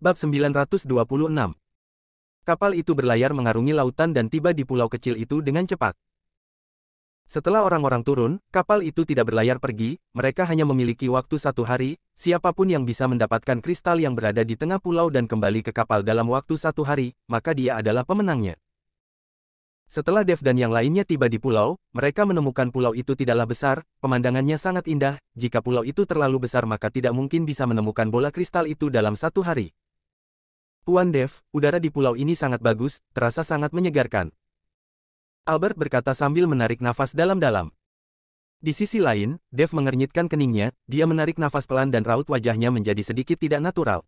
Bab 926. Kapal itu berlayar mengarungi lautan dan tiba di pulau kecil itu dengan cepat. Setelah orang-orang turun, kapal itu tidak berlayar pergi, mereka hanya memiliki waktu 1 hari, siapapun yang bisa mendapatkan kristal yang berada di tengah pulau dan kembali ke kapal dalam waktu 1 hari, maka dia adalah pemenangnya. Setelah Dev dan yang lainnya tiba di pulau, mereka menemukan pulau itu tidaklah besar, pemandangannya sangat indah, jika pulau itu terlalu besar maka tidak mungkin bisa menemukan bola kristal itu dalam 1 hari. Tuan Dev, udara di pulau ini sangat bagus, terasa sangat menyegarkan. Albert berkata sambil menarik nafas dalam-dalam. Di sisi lain, Dev mengernyitkan keningnya, dia menarik nafas pelan dan raut wajahnya menjadi sedikit tidak natural.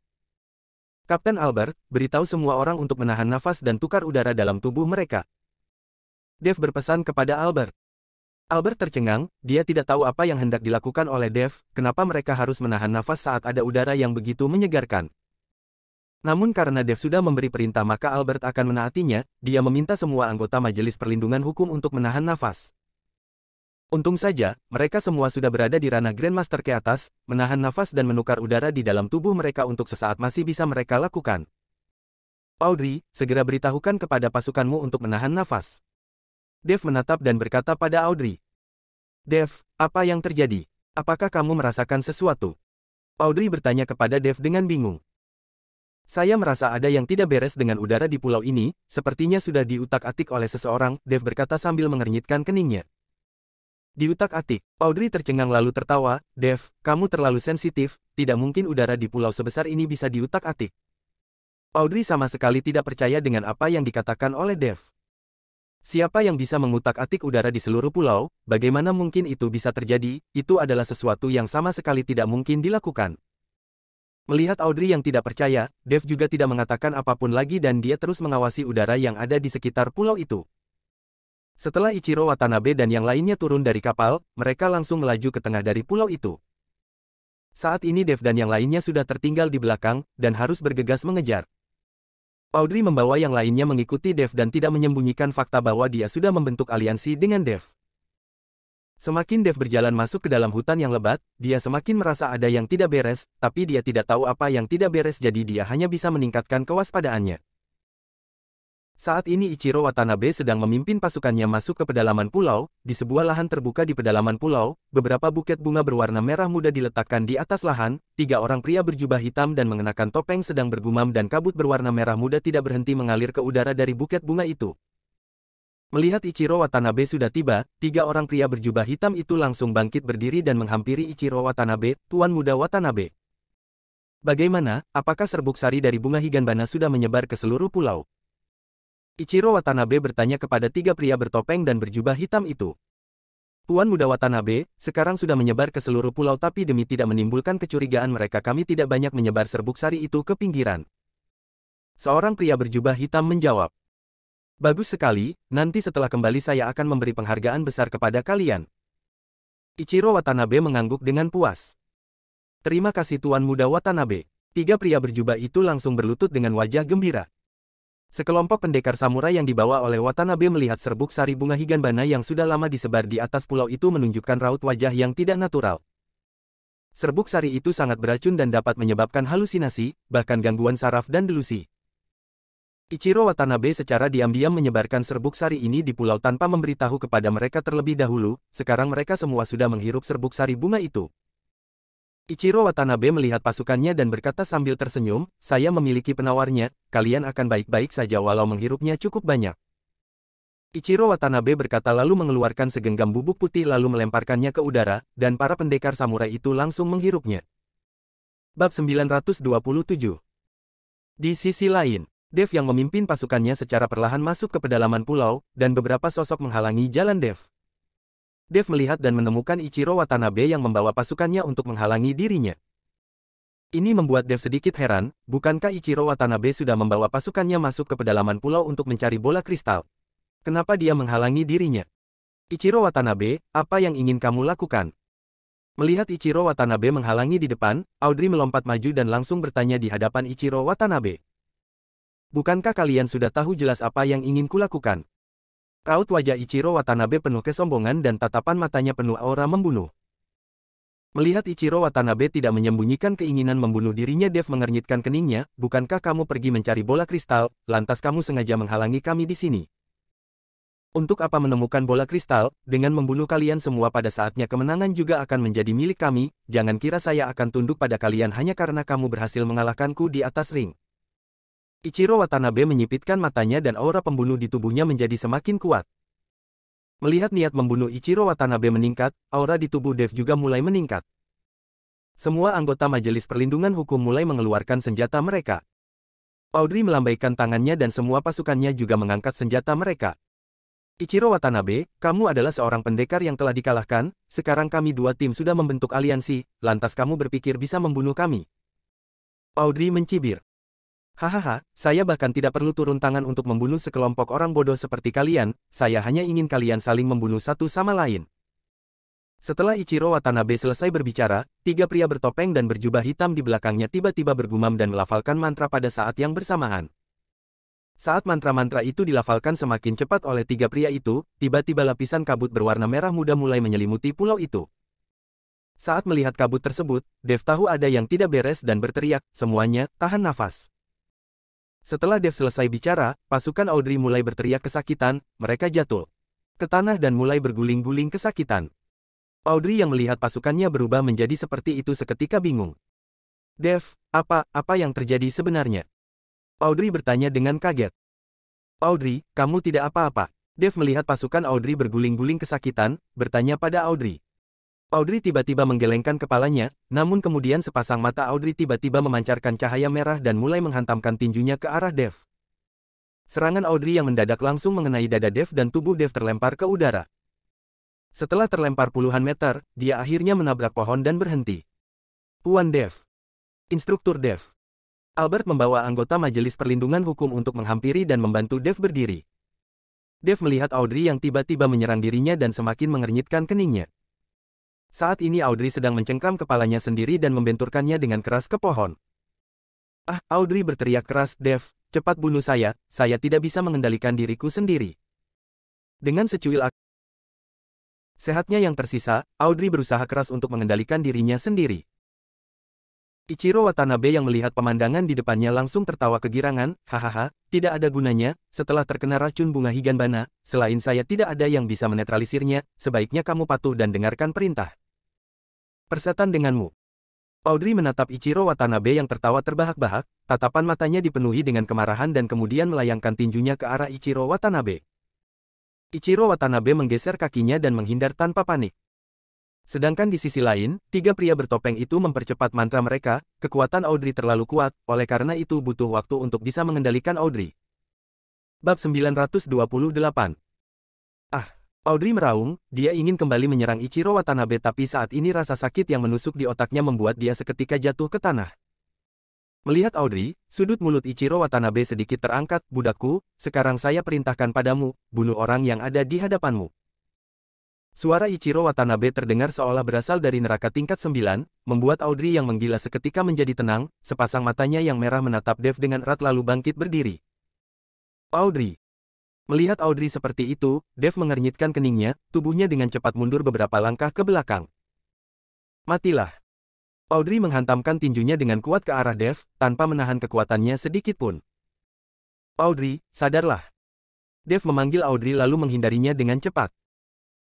Kapten Albert, beritahu semua orang untuk menahan nafas dan tukar udara dalam tubuh mereka. Dev berpesan kepada Albert. Albert tercengang, dia tidak tahu apa yang hendak dilakukan oleh Dev, kenapa mereka harus menahan nafas saat ada udara yang begitu menyegarkan. Namun karena Dev sudah memberi perintah maka Albert akan menaatinya, dia meminta semua anggota Majelis Perlindungan Hukum untuk menahan nafas. Untung saja, mereka semua sudah berada di ranah Grandmaster ke atas, menahan nafas dan menukar udara di dalam tubuh mereka untuk sesaat masih bisa mereka lakukan. Audrey, segera beritahukan kepada pasukanmu untuk menahan nafas. Dev menatap dan berkata pada Audrey. Dev, apa yang terjadi? Apakah kamu merasakan sesuatu? Audrey bertanya kepada Dev dengan bingung. Saya merasa ada yang tidak beres dengan udara di pulau ini, sepertinya sudah diutak-atik oleh seseorang, Dev berkata sambil mengernyitkan keningnya. Diutak-atik, Audrey tercengang lalu tertawa, Dev, kamu terlalu sensitif, tidak mungkin udara di pulau sebesar ini bisa diutak-atik. Audrey sama sekali tidak percaya dengan apa yang dikatakan oleh Dev. Siapa yang bisa mengutak-atik udara di seluruh pulau, bagaimana mungkin itu bisa terjadi, itu adalah sesuatu yang sama sekali tidak mungkin dilakukan. Melihat Audrey yang tidak percaya, Dev juga tidak mengatakan apapun lagi dan dia terus mengawasi udara yang ada di sekitar pulau itu. Setelah Ichiro Watanabe dan yang lainnya turun dari kapal, mereka langsung melaju ke tengah dari pulau itu. Saat ini Dev dan yang lainnya sudah tertinggal di belakang, dan harus bergegas mengejar. Audrey membawa yang lainnya mengikuti Dev dan tidak menyembunyikan fakta bahwa dia sudah membentuk aliansi dengan Dev. Semakin Dev berjalan masuk ke dalam hutan yang lebat, dia semakin merasa ada yang tidak beres, tapi dia tidak tahu apa yang tidak beres jadi dia hanya bisa meningkatkan kewaspadaannya. Saat ini Ichiro Watanabe sedang memimpin pasukannya masuk ke pedalaman pulau, di sebuah lahan terbuka di pedalaman pulau, beberapa buket bunga berwarna merah muda diletakkan di atas lahan, 3 orang pria berjubah hitam dan mengenakan topeng sedang bergumam dan kabut berwarna merah muda tidak berhenti mengalir ke udara dari buket bunga itu. Melihat Ichiro Watanabe sudah tiba, 3 orang pria berjubah hitam itu langsung bangkit berdiri dan menghampiri Ichiro Watanabe, Tuan Muda Watanabe. Bagaimana, apakah serbuk sari dari bunga higanbana sudah menyebar ke seluruh pulau? Ichiro Watanabe bertanya kepada 3 pria bertopeng dan berjubah hitam itu. Tuan Muda Watanabe, sekarang sudah menyebar ke seluruh pulau tapi demi tidak menimbulkan kecurigaan mereka kami tidak banyak menyebar serbuk sari itu ke pinggiran. Seorang pria berjubah hitam menjawab. Bagus sekali, nanti setelah kembali saya akan memberi penghargaan besar kepada kalian. Ichiro Watanabe mengangguk dengan puas. Terima kasih Tuan Muda Watanabe. 3 pria berjubah itu langsung berlutut dengan wajah gembira. Sekelompok pendekar samurai yang dibawa oleh Watanabe melihat serbuk sari bunga higanbana yang sudah lama disebar di atas pulau itu menunjukkan raut wajah yang tidak natural. Serbuk sari itu sangat beracun dan dapat menyebabkan halusinasi, bahkan gangguan saraf dan delusi. Ichiro Watanabe secara diam-diam menyebarkan serbuk sari ini di pulau tanpa memberitahu kepada mereka terlebih dahulu, sekarang mereka semua sudah menghirup serbuk sari bunga itu. Ichiro Watanabe melihat pasukannya dan berkata sambil tersenyum, saya memiliki penawarnya, kalian akan baik-baik saja walau menghirupnya cukup banyak. Ichiro Watanabe berkata lalu mengeluarkan segenggam bubuk putih lalu melemparkannya ke udara, dan para pendekar samurai itu langsung menghirupnya. Bab 927. Di sisi lain, Dev yang memimpin pasukannya secara perlahan masuk ke pedalaman pulau, dan beberapa sosok menghalangi jalan Dev. Dev melihat dan menemukan Ichiro Watanabe yang membawa pasukannya untuk menghalangi dirinya. Ini membuat Dev sedikit heran, bukankah Ichiro Watanabe sudah membawa pasukannya masuk ke pedalaman pulau untuk mencari bola kristal? Kenapa dia menghalangi dirinya? Ichiro Watanabe, apa yang ingin kamu lakukan? Melihat Ichiro Watanabe menghalangi di depan, Audrey melompat maju dan langsung bertanya di hadapan Ichiro Watanabe. Bukankah kalian sudah tahu jelas apa yang ingin kulakukan? Raut wajah Ichiro Watanabe penuh kesombongan dan tatapan matanya penuh aura membunuh. Melihat Ichiro Watanabe tidak menyembunyikan keinginan membunuh dirinya, Dev mengernyitkan keningnya, bukankah kamu pergi mencari bola kristal, lantas kamu sengaja menghalangi kami di sini? Untuk apa menemukan bola kristal, dengan membunuh kalian semua pada saatnya kemenangan juga akan menjadi milik kami, jangan kira saya akan tunduk pada kalian hanya karena kamu berhasil mengalahkanku di atas ring. Ichiro Watanabe menyipitkan matanya dan aura pembunuh di tubuhnya menjadi semakin kuat. Melihat niat membunuh Ichiro Watanabe meningkat, aura di tubuh Dev juga mulai meningkat. Semua anggota Majelis Perlindungan Hukum mulai mengeluarkan senjata mereka. Audrey melambaikan tangannya dan semua pasukannya juga mengangkat senjata mereka. Ichiro Watanabe, kamu adalah seorang pendekar yang telah dikalahkan, sekarang kami dua tim sudah membentuk aliansi, lantas kamu berpikir bisa membunuh kami. Audrey mencibir. Hahaha, saya bahkan tidak perlu turun tangan untuk membunuh sekelompok orang bodoh seperti kalian, saya hanya ingin kalian saling membunuh satu sama lain. Setelah Ichiro Watanabe selesai berbicara, tiga pria bertopeng dan berjubah hitam di belakangnya tiba-tiba bergumam dan melafalkan mantra pada saat yang bersamaan. Saat mantra-mantra itu dilafalkan semakin cepat oleh tiga pria itu, tiba-tiba lapisan kabut berwarna merah muda mulai menyelimuti pulau itu. Saat melihat kabut tersebut, Dev tahu ada yang tidak beres dan berteriak, semuanya, tahan nafas. Setelah Dev selesai bicara, pasukan Audrey mulai berteriak kesakitan, mereka jatuh ke tanah dan mulai berguling-guling kesakitan. Audrey yang melihat pasukannya berubah menjadi seperti itu seketika bingung. Dev, apa yang terjadi sebenarnya? Audrey bertanya dengan kaget. Audrey, kamu tidak apa-apa. Dev melihat pasukan Audrey berguling-guling kesakitan, bertanya pada Audrey. Audrey tiba-tiba menggelengkan kepalanya, namun kemudian sepasang mata Audrey tiba-tiba memancarkan cahaya merah dan mulai menghantamkan tinjunya ke arah Dev. Serangan Audrey yang mendadak langsung mengenai dada Dev dan tubuh Dev terlempar ke udara. Setelah terlempar puluhan meter, dia akhirnya menabrak pohon dan berhenti. Puan Dev. Instruktur Dev. Albert membawa anggota Majelis Perlindungan Hukum untuk menghampiri dan membantu Dev berdiri. Dev melihat Audrey yang tiba-tiba menyerang dirinya dan semakin mengernyitkan keningnya. Saat ini Audrey sedang mencengkram kepalanya sendiri dan membenturkannya dengan keras ke pohon. Audrey berteriak keras, Dev, cepat bunuh saya tidak bisa mengendalikan diriku sendiri. Dengan secuil sehatnya yang tersisa, Audrey berusaha keras untuk mengendalikan dirinya sendiri. Ichiro Watanabe yang melihat pemandangan di depannya langsung tertawa kegirangan, hahaha, tidak ada gunanya, setelah terkena racun bunga Higanbana, selain saya tidak ada yang bisa menetralisirnya, sebaiknya kamu patuh dan dengarkan perintah. Persetan denganmu. Audrey menatap Ichiro Watanabe yang tertawa terbahak-bahak, tatapan matanya dipenuhi dengan kemarahan dan kemudian melayangkan tinjunya ke arah Ichiro Watanabe. Ichiro Watanabe menggeser kakinya dan menghindar tanpa panik. Sedangkan di sisi lain, tiga pria bertopeng itu mempercepat mantra mereka, kekuatan Audrey terlalu kuat, oleh karena itu butuh waktu untuk bisa mengendalikan Audrey. Bab 928. Audrey meraung, dia ingin kembali menyerang Ichiro Watanabe tapi saat ini rasa sakit yang menusuk di otaknya membuat dia seketika jatuh ke tanah. Melihat Audrey, sudut mulut Ichiro Watanabe sedikit terangkat, budakku, sekarang saya perintahkan padamu, bunuh orang yang ada di hadapanmu. Suara Ichiro Watanabe terdengar seolah berasal dari neraka tingkat 9, membuat Audrey yang menggila seketika menjadi tenang, sepasang matanya yang merah menatap Dev dengan erat lalu bangkit berdiri. Audrey. Melihat Audrey seperti itu, Dev mengernyitkan keningnya, tubuhnya dengan cepat mundur beberapa langkah ke belakang. Matilah. Audrey menghantamkan tinjunya dengan kuat ke arah Dev, tanpa menahan kekuatannya sedikit pun. Audrey, sadarlah. Dev memanggil Audrey lalu menghindarinya dengan cepat.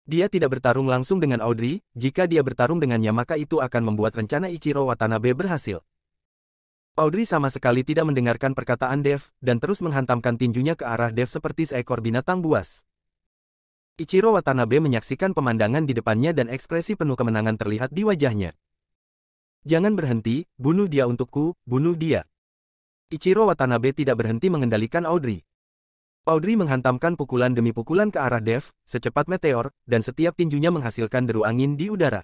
Dia tidak bertarung langsung dengan Audrey, jika dia bertarung dengannya maka itu akan membuat rencana Ichiro Watanabe berhasil. Audrey sama sekali tidak mendengarkan perkataan Dev, dan terus menghantamkan tinjunya ke arah Dev seperti seekor binatang buas. Ichiro Watanabe menyaksikan pemandangan di depannya dan ekspresi penuh kemenangan terlihat di wajahnya. Jangan berhenti, bunuh dia untukku, bunuh dia. Ichiro Watanabe tidak berhenti mengendalikan Audrey. Audrey menghantamkan pukulan demi pukulan ke arah Dev, secepat meteor, dan setiap tinjunya menghasilkan deru angin di udara.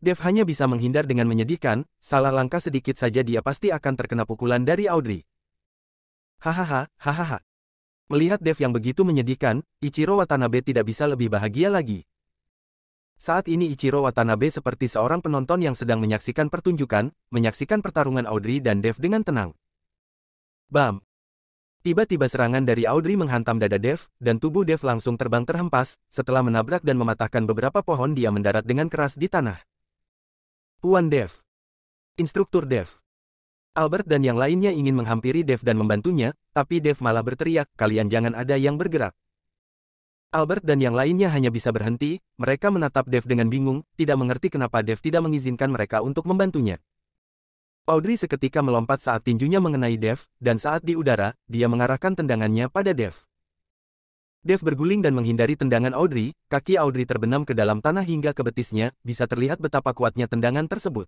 Dev hanya bisa menghindar dengan menyedihkan, salah langkah sedikit saja dia pasti akan terkena pukulan dari Audrey. Hahaha. Melihat Dev yang begitu menyedihkan, Ichiro Watanabe tidak bisa lebih bahagia lagi. Saat ini Ichiro Watanabe seperti seorang penonton yang sedang menyaksikan pertunjukan, menyaksikan pertarungan Audrey dan Dev dengan tenang. Bam! Tiba-tiba serangan dari Audrey menghantam dada Dev, dan tubuh Dev langsung terbang terhempas, setelah menabrak dan mematahkan beberapa pohon dia mendarat dengan keras di tanah. Puan Dev. Instruktur Dev. Albert dan yang lainnya ingin menghampiri Dev dan membantunya, tapi Dev malah berteriak, kalian jangan ada yang bergerak. Albert dan yang lainnya hanya bisa berhenti, mereka menatap Dev dengan bingung, tidak mengerti kenapa Dev tidak mengizinkan mereka untuk membantunya. Audrey seketika melompat saat tinjunya mengenai Dev, dan saat di udara, dia mengarahkan tendangannya pada Dev. Dev berguling dan menghindari tendangan Audrey, kaki Audrey terbenam ke dalam tanah hingga ke betisnya, bisa terlihat betapa kuatnya tendangan tersebut.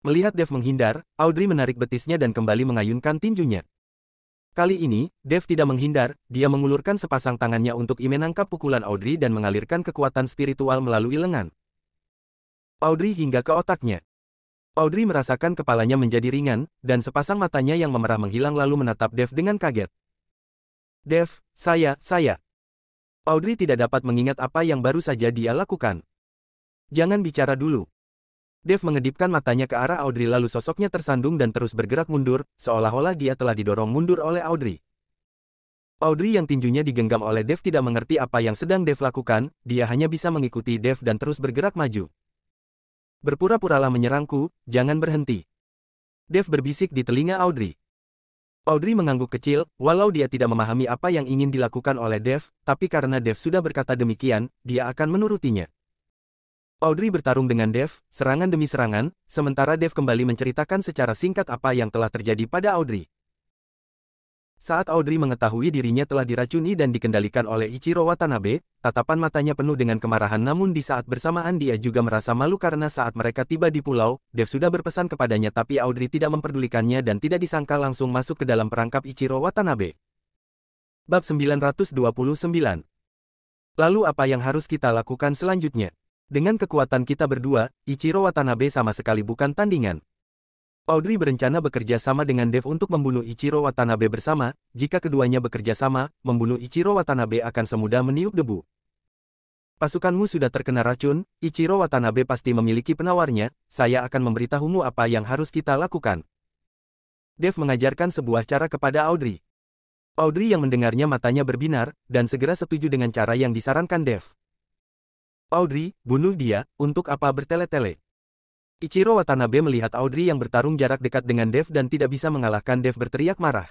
Melihat Dev menghindar, Audrey menarik betisnya dan kembali mengayunkan tinjunya. Kali ini, Dev tidak menghindar, dia mengulurkan sepasang tangannya untuk menangkap pukulan Audrey dan mengalirkan kekuatan spiritual melalui lengan Audrey hingga ke otaknya. Audrey merasakan kepalanya menjadi ringan, dan sepasang matanya yang memerah menghilang lalu menatap Dev dengan kaget. Dev, saya. Audrey tidak dapat mengingat apa yang baru saja dia lakukan. Jangan bicara dulu. Dev mengedipkan matanya ke arah Audrey lalu sosoknya tersandung dan terus bergerak mundur, seolah-olah dia telah didorong mundur oleh Audrey. Audrey yang tinjunya digenggam oleh Dev tidak mengerti apa yang sedang Dev lakukan, dia hanya bisa mengikuti Dev dan terus bergerak maju. Berpura-puralah menyerangku, jangan berhenti. Dev berbisik di telinga Audrey. Audrey mengangguk kecil, walau dia tidak memahami apa yang ingin dilakukan oleh Dev, tapi karena Dev sudah berkata demikian, dia akan menurutinya. Audrey bertarung dengan Dev, serangan demi serangan, sementara Dev kembali menceritakan secara singkat apa yang telah terjadi pada Audrey. Saat Audrey mengetahui dirinya telah diracuni dan dikendalikan oleh Ichiro Watanabe, tatapan matanya penuh dengan kemarahan namun di saat bersamaan dia juga merasa malu karena saat mereka tiba di pulau, Dev sudah berpesan kepadanya tapi Audrey tidak memperdulikannya dan tidak disangka langsung masuk ke dalam perangkap Ichiro Watanabe. Bab 929. Lalu apa yang harus kita lakukan selanjutnya? Dengan kekuatan kita berdua, Ichiro Watanabe sama sekali bukan tandingan. Audrey berencana bekerja sama dengan Dev untuk membunuh Ichiro Watanabe bersama, jika keduanya bekerja sama, membunuh Ichiro Watanabe akan semudah meniup debu. Pasukanmu sudah terkena racun, Ichiro Watanabe pasti memiliki penawarnya, saya akan memberitahumu apa yang harus kita lakukan. Dev mengajarkan sebuah cara kepada Audrey. Audrey yang mendengarnya matanya berbinar, dan segera setuju dengan cara yang disarankan Dev. Audrey, bunuh dia, untuk apa bertele-tele? Ichiro Watanabe melihat Audrey yang bertarung jarak dekat dengan Dev dan tidak bisa mengalahkan Dev berteriak marah.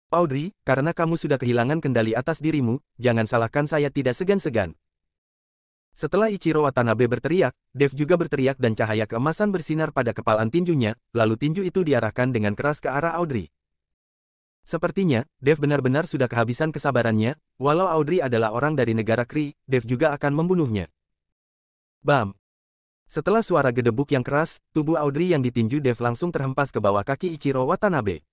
Audrey, karena kamu sudah kehilangan kendali atas dirimu, jangan salahkan saya tidak segan-segan. Setelah Ichiro Watanabe berteriak, Dev juga berteriak dan cahaya keemasan bersinar pada kepalan tinjunya, lalu tinju itu diarahkan dengan keras ke arah Audrey. Sepertinya, Dev benar-benar sudah kehabisan kesabarannya, walau Audrey adalah orang dari negara Kree, Dev juga akan membunuhnya. Bam! Setelah suara gedebuk yang keras, tubuh Audrey yang ditinju Dev langsung terhempas ke bawah kaki Ichiro Watanabe.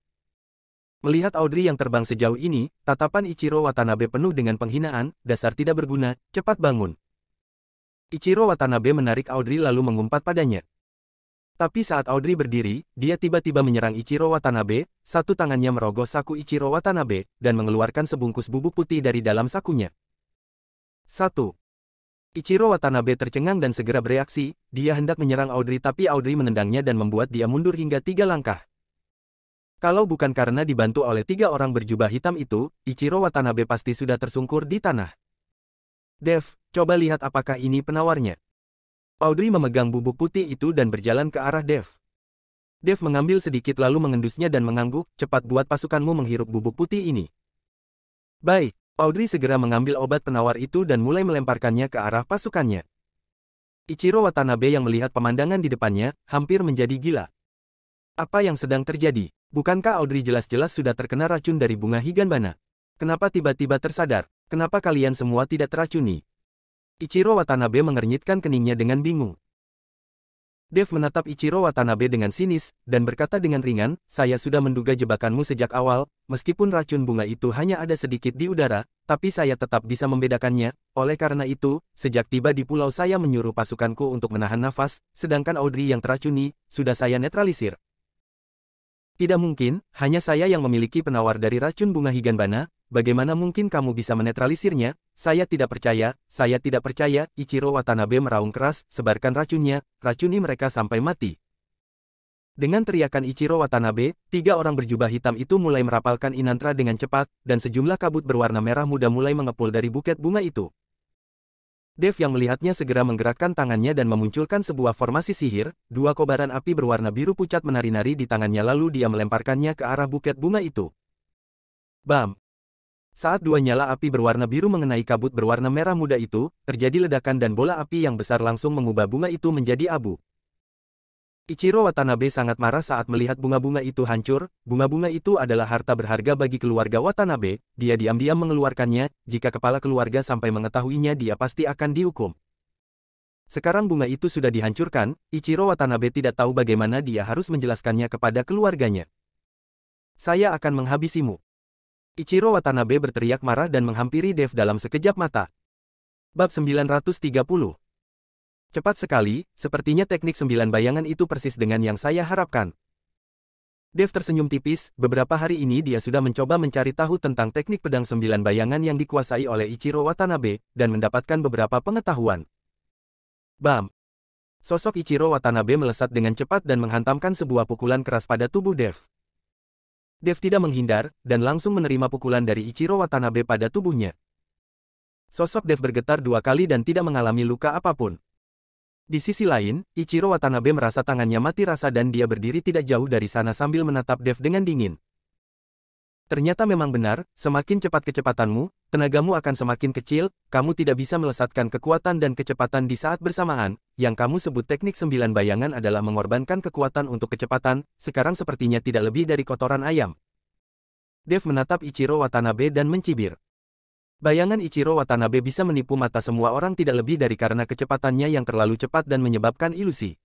Melihat Audrey yang terbang sejauh ini, tatapan Ichiro Watanabe penuh dengan penghinaan, dasar tidak berguna, cepat bangun. Ichiro Watanabe menarik Audrey lalu mengumpat padanya. Tapi saat Audrey berdiri, dia tiba-tiba menyerang Ichiro Watanabe, satu tangannya merogoh saku Ichiro Watanabe, dan mengeluarkan sebungkus bubuk putih dari dalam sakunya. 1. Ichiro Watanabe tercengang dan segera bereaksi, dia hendak menyerang Audrey tapi Audrey menendangnya dan membuat dia mundur hingga 3 langkah. Kalau bukan karena dibantu oleh 3 orang berjubah hitam itu, Ichiro Watanabe pasti sudah tersungkur di tanah. Dev, coba lihat apakah ini penawarnya. Audrey memegang bubuk putih itu dan berjalan ke arah Dev. Dev mengambil sedikit lalu mengendusnya dan mengangguk, cepat buat pasukanmu menghirup bubuk putih ini. Baik, Audrey segera mengambil obat penawar itu dan mulai melemparkannya ke arah pasukannya. Ichiro Watanabe yang melihat pemandangan di depannya, hampir menjadi gila. Apa yang sedang terjadi? Bukankah Audrey jelas-jelas sudah terkena racun dari bunga higanbana? Kenapa tiba-tiba tersadar? Kenapa kalian semua tidak teracuni? Ichiro Watanabe mengernyitkan keningnya dengan bingung. Dev menatap Ichiro Watanabe dengan sinis, dan berkata dengan ringan, saya sudah menduga jebakanmu sejak awal, meskipun racun bunga itu hanya ada sedikit di udara, tapi saya tetap bisa membedakannya, oleh karena itu, sejak tiba di pulau saya menyuruh pasukanku untuk menahan nafas, sedangkan Audrey yang teracuni, sudah saya netralisir. Tidak mungkin, hanya saya yang memiliki penawar dari racun bunga higanbana, bagaimana mungkin kamu bisa menetralisirnya? Saya tidak percaya, Ichiro Watanabe meraung keras, sebarkan racunnya, racuni mereka sampai mati. Dengan teriakan Ichiro Watanabe, 3 orang berjubah hitam itu mulai merapalkan inantra dengan cepat, dan sejumlah kabut berwarna merah muda mulai mengepul dari buket bunga itu. Dev yang melihatnya segera menggerakkan tangannya dan memunculkan sebuah formasi sihir, dua kobaran api berwarna biru pucat menari-nari di tangannya lalu dia melemparkannya ke arah buket bunga itu. Bam! Saat dua nyala api berwarna biru mengenai kabut berwarna merah muda itu, terjadi ledakan dan bola api yang besar langsung mengubah bunga itu menjadi abu. Ichiro Watanabe sangat marah saat melihat bunga-bunga itu hancur. Bunga-bunga itu adalah harta berharga bagi keluarga Watanabe. Dia diam-diam mengeluarkannya. Jika kepala keluarga sampai mengetahuinya, dia pasti akan dihukum. Sekarang bunga itu sudah dihancurkan. Ichiro Watanabe tidak tahu bagaimana dia harus menjelaskannya kepada keluarganya. Saya akan menghabisimu. Ichiro Watanabe berteriak marah dan menghampiri Dev dalam sekejap mata. Bab 930. Cepat sekali, sepertinya teknik 9 bayangan itu persis dengan yang saya harapkan. Dev tersenyum tipis, beberapa hari ini dia sudah mencoba mencari tahu tentang teknik pedang 9 bayangan yang dikuasai oleh Ichiro Watanabe, dan mendapatkan beberapa pengetahuan. Bam! Sosok Ichiro Watanabe melesat dengan cepat dan menghantamkan sebuah pukulan keras pada tubuh Dev. Dev tidak menghindar, dan langsung menerima pukulan dari Ichiro Watanabe pada tubuhnya. Sosok Dev bergetar dua kali dan tidak mengalami luka apapun. Di sisi lain, Ichiro Watanabe merasa tangannya mati rasa dan dia berdiri tidak jauh dari sana sambil menatap Dev dengan dingin. Ternyata memang benar, semakin cepat kecepatanmu, tenagamu akan semakin kecil, kamu tidak bisa melesatkan kekuatan dan kecepatan di saat bersamaan. Yang kamu sebut teknik 9 bayangan adalah mengorbankan kekuatan untuk kecepatan, sekarang sepertinya tidak lebih dari kotoran ayam. Dev menatap Ichiro Watanabe dan mencibir. Bayangan Ichiro Watanabe bisa menipu mata semua orang tidak lebih dari karena kecepatannya yang terlalu cepat dan menyebabkan ilusi.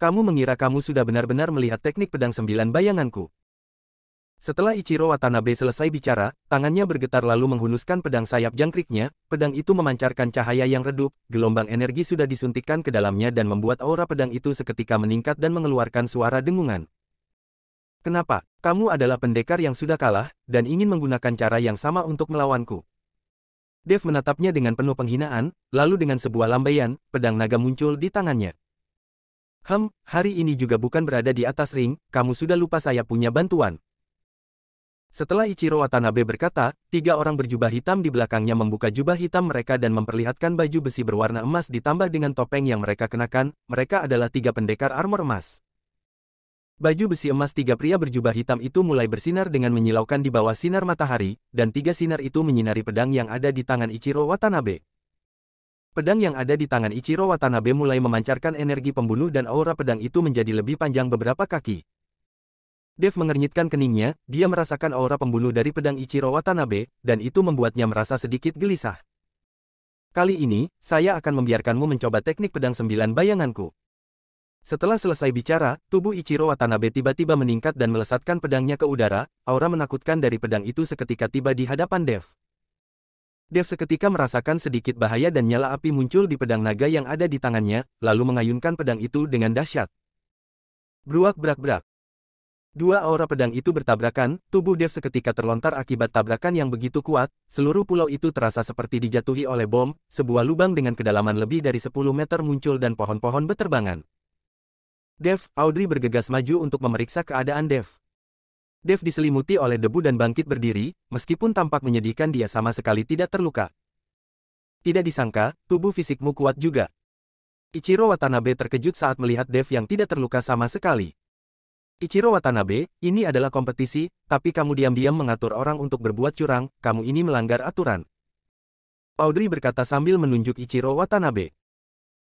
Kamu mengira kamu sudah benar-benar melihat teknik pedang 9 bayanganku. Setelah Ichiro Watanabe selesai bicara, tangannya bergetar lalu menghunuskan pedang sayap jangkriknya, pedang itu memancarkan cahaya yang redup, gelombang energi sudah disuntikkan ke dalamnya dan membuat aura pedang itu seketika meningkat dan mengeluarkan suara dengungan. Kenapa? Kamu adalah pendekar yang sudah kalah, dan ingin menggunakan cara yang sama untuk melawanku. Dev menatapnya dengan penuh penghinaan, lalu dengan sebuah lambaian, pedang naga muncul di tangannya. Hari ini juga bukan berada di atas ring, kamu sudah lupa saya punya bantuan. Setelah Ichiro Watanabe berkata, 3 orang berjubah hitam di belakangnya membuka jubah hitam mereka dan memperlihatkan baju besi berwarna emas ditambah dengan topeng yang mereka kenakan, mereka adalah 3 pendekar armor emas. Baju besi emas 3 pria berjubah hitam itu mulai bersinar dengan menyilaukan di bawah sinar matahari, dan 3 sinar itu menyinari pedang yang ada di tangan Ichiro Watanabe. Pedang yang ada di tangan Ichiro Watanabe mulai memancarkan energi pembunuh dan aura pedang itu menjadi lebih panjang beberapa kaki. Dev mengernyitkan keningnya, dia merasakan aura pembunuh dari pedang Ichiro Watanabe, dan itu membuatnya merasa sedikit gelisah. Kali ini, saya akan membiarkanmu mencoba teknik pedang 9 bayanganku. Setelah selesai bicara, tubuh Ichiro Watanabe tiba-tiba meningkat dan melesatkan pedangnya ke udara, aura menakutkan dari pedang itu seketika tiba di hadapan Dev. Dev seketika merasakan sedikit bahaya dan nyala api muncul di pedang naga yang ada di tangannya, lalu mengayunkan pedang itu dengan dahsyat. Bruak-brak-brak. Dua aura pedang itu bertabrakan, tubuh Dev seketika terlontar akibat tabrakan yang begitu kuat, seluruh pulau itu terasa seperti dijatuhi oleh bom, sebuah lubang dengan kedalaman lebih dari 10 meter muncul dan pohon-pohon beterbangan. Dev, Audrey bergegas maju untuk memeriksa keadaan Dev. Dev diselimuti oleh debu dan bangkit berdiri, meskipun tampak menyedihkan dia sama sekali tidak terluka. Tidak disangka, tubuh fisikmu kuat juga. Ichiro Watanabe terkejut saat melihat Dev yang tidak terluka sama sekali. Ichiro Watanabe, ini adalah kompetisi, tapi kamu diam-diam mengatur orang untuk berbuat curang, kamu ini melanggar aturan. Audrey berkata sambil menunjuk Ichiro Watanabe.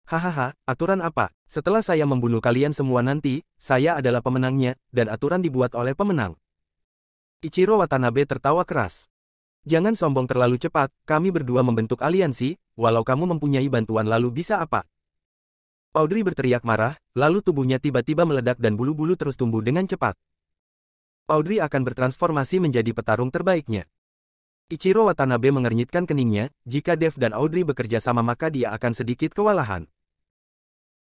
Hahaha, aturan apa? Setelah saya membunuh kalian semua nanti, saya adalah pemenangnya, dan aturan dibuat oleh pemenang. Ichiro Watanabe tertawa keras. Jangan sombong terlalu cepat, kami berdua membentuk aliansi, walau kamu mempunyai bantuan lalu bisa apa? Audrey berteriak marah, lalu tubuhnya tiba-tiba meledak dan bulu-bulu terus tumbuh dengan cepat. Audrey akan bertransformasi menjadi petarung terbaiknya. Ichiro Watanabe mengernyitkan keningnya, jika Dev dan Audrey bekerja sama maka dia akan sedikit kewalahan.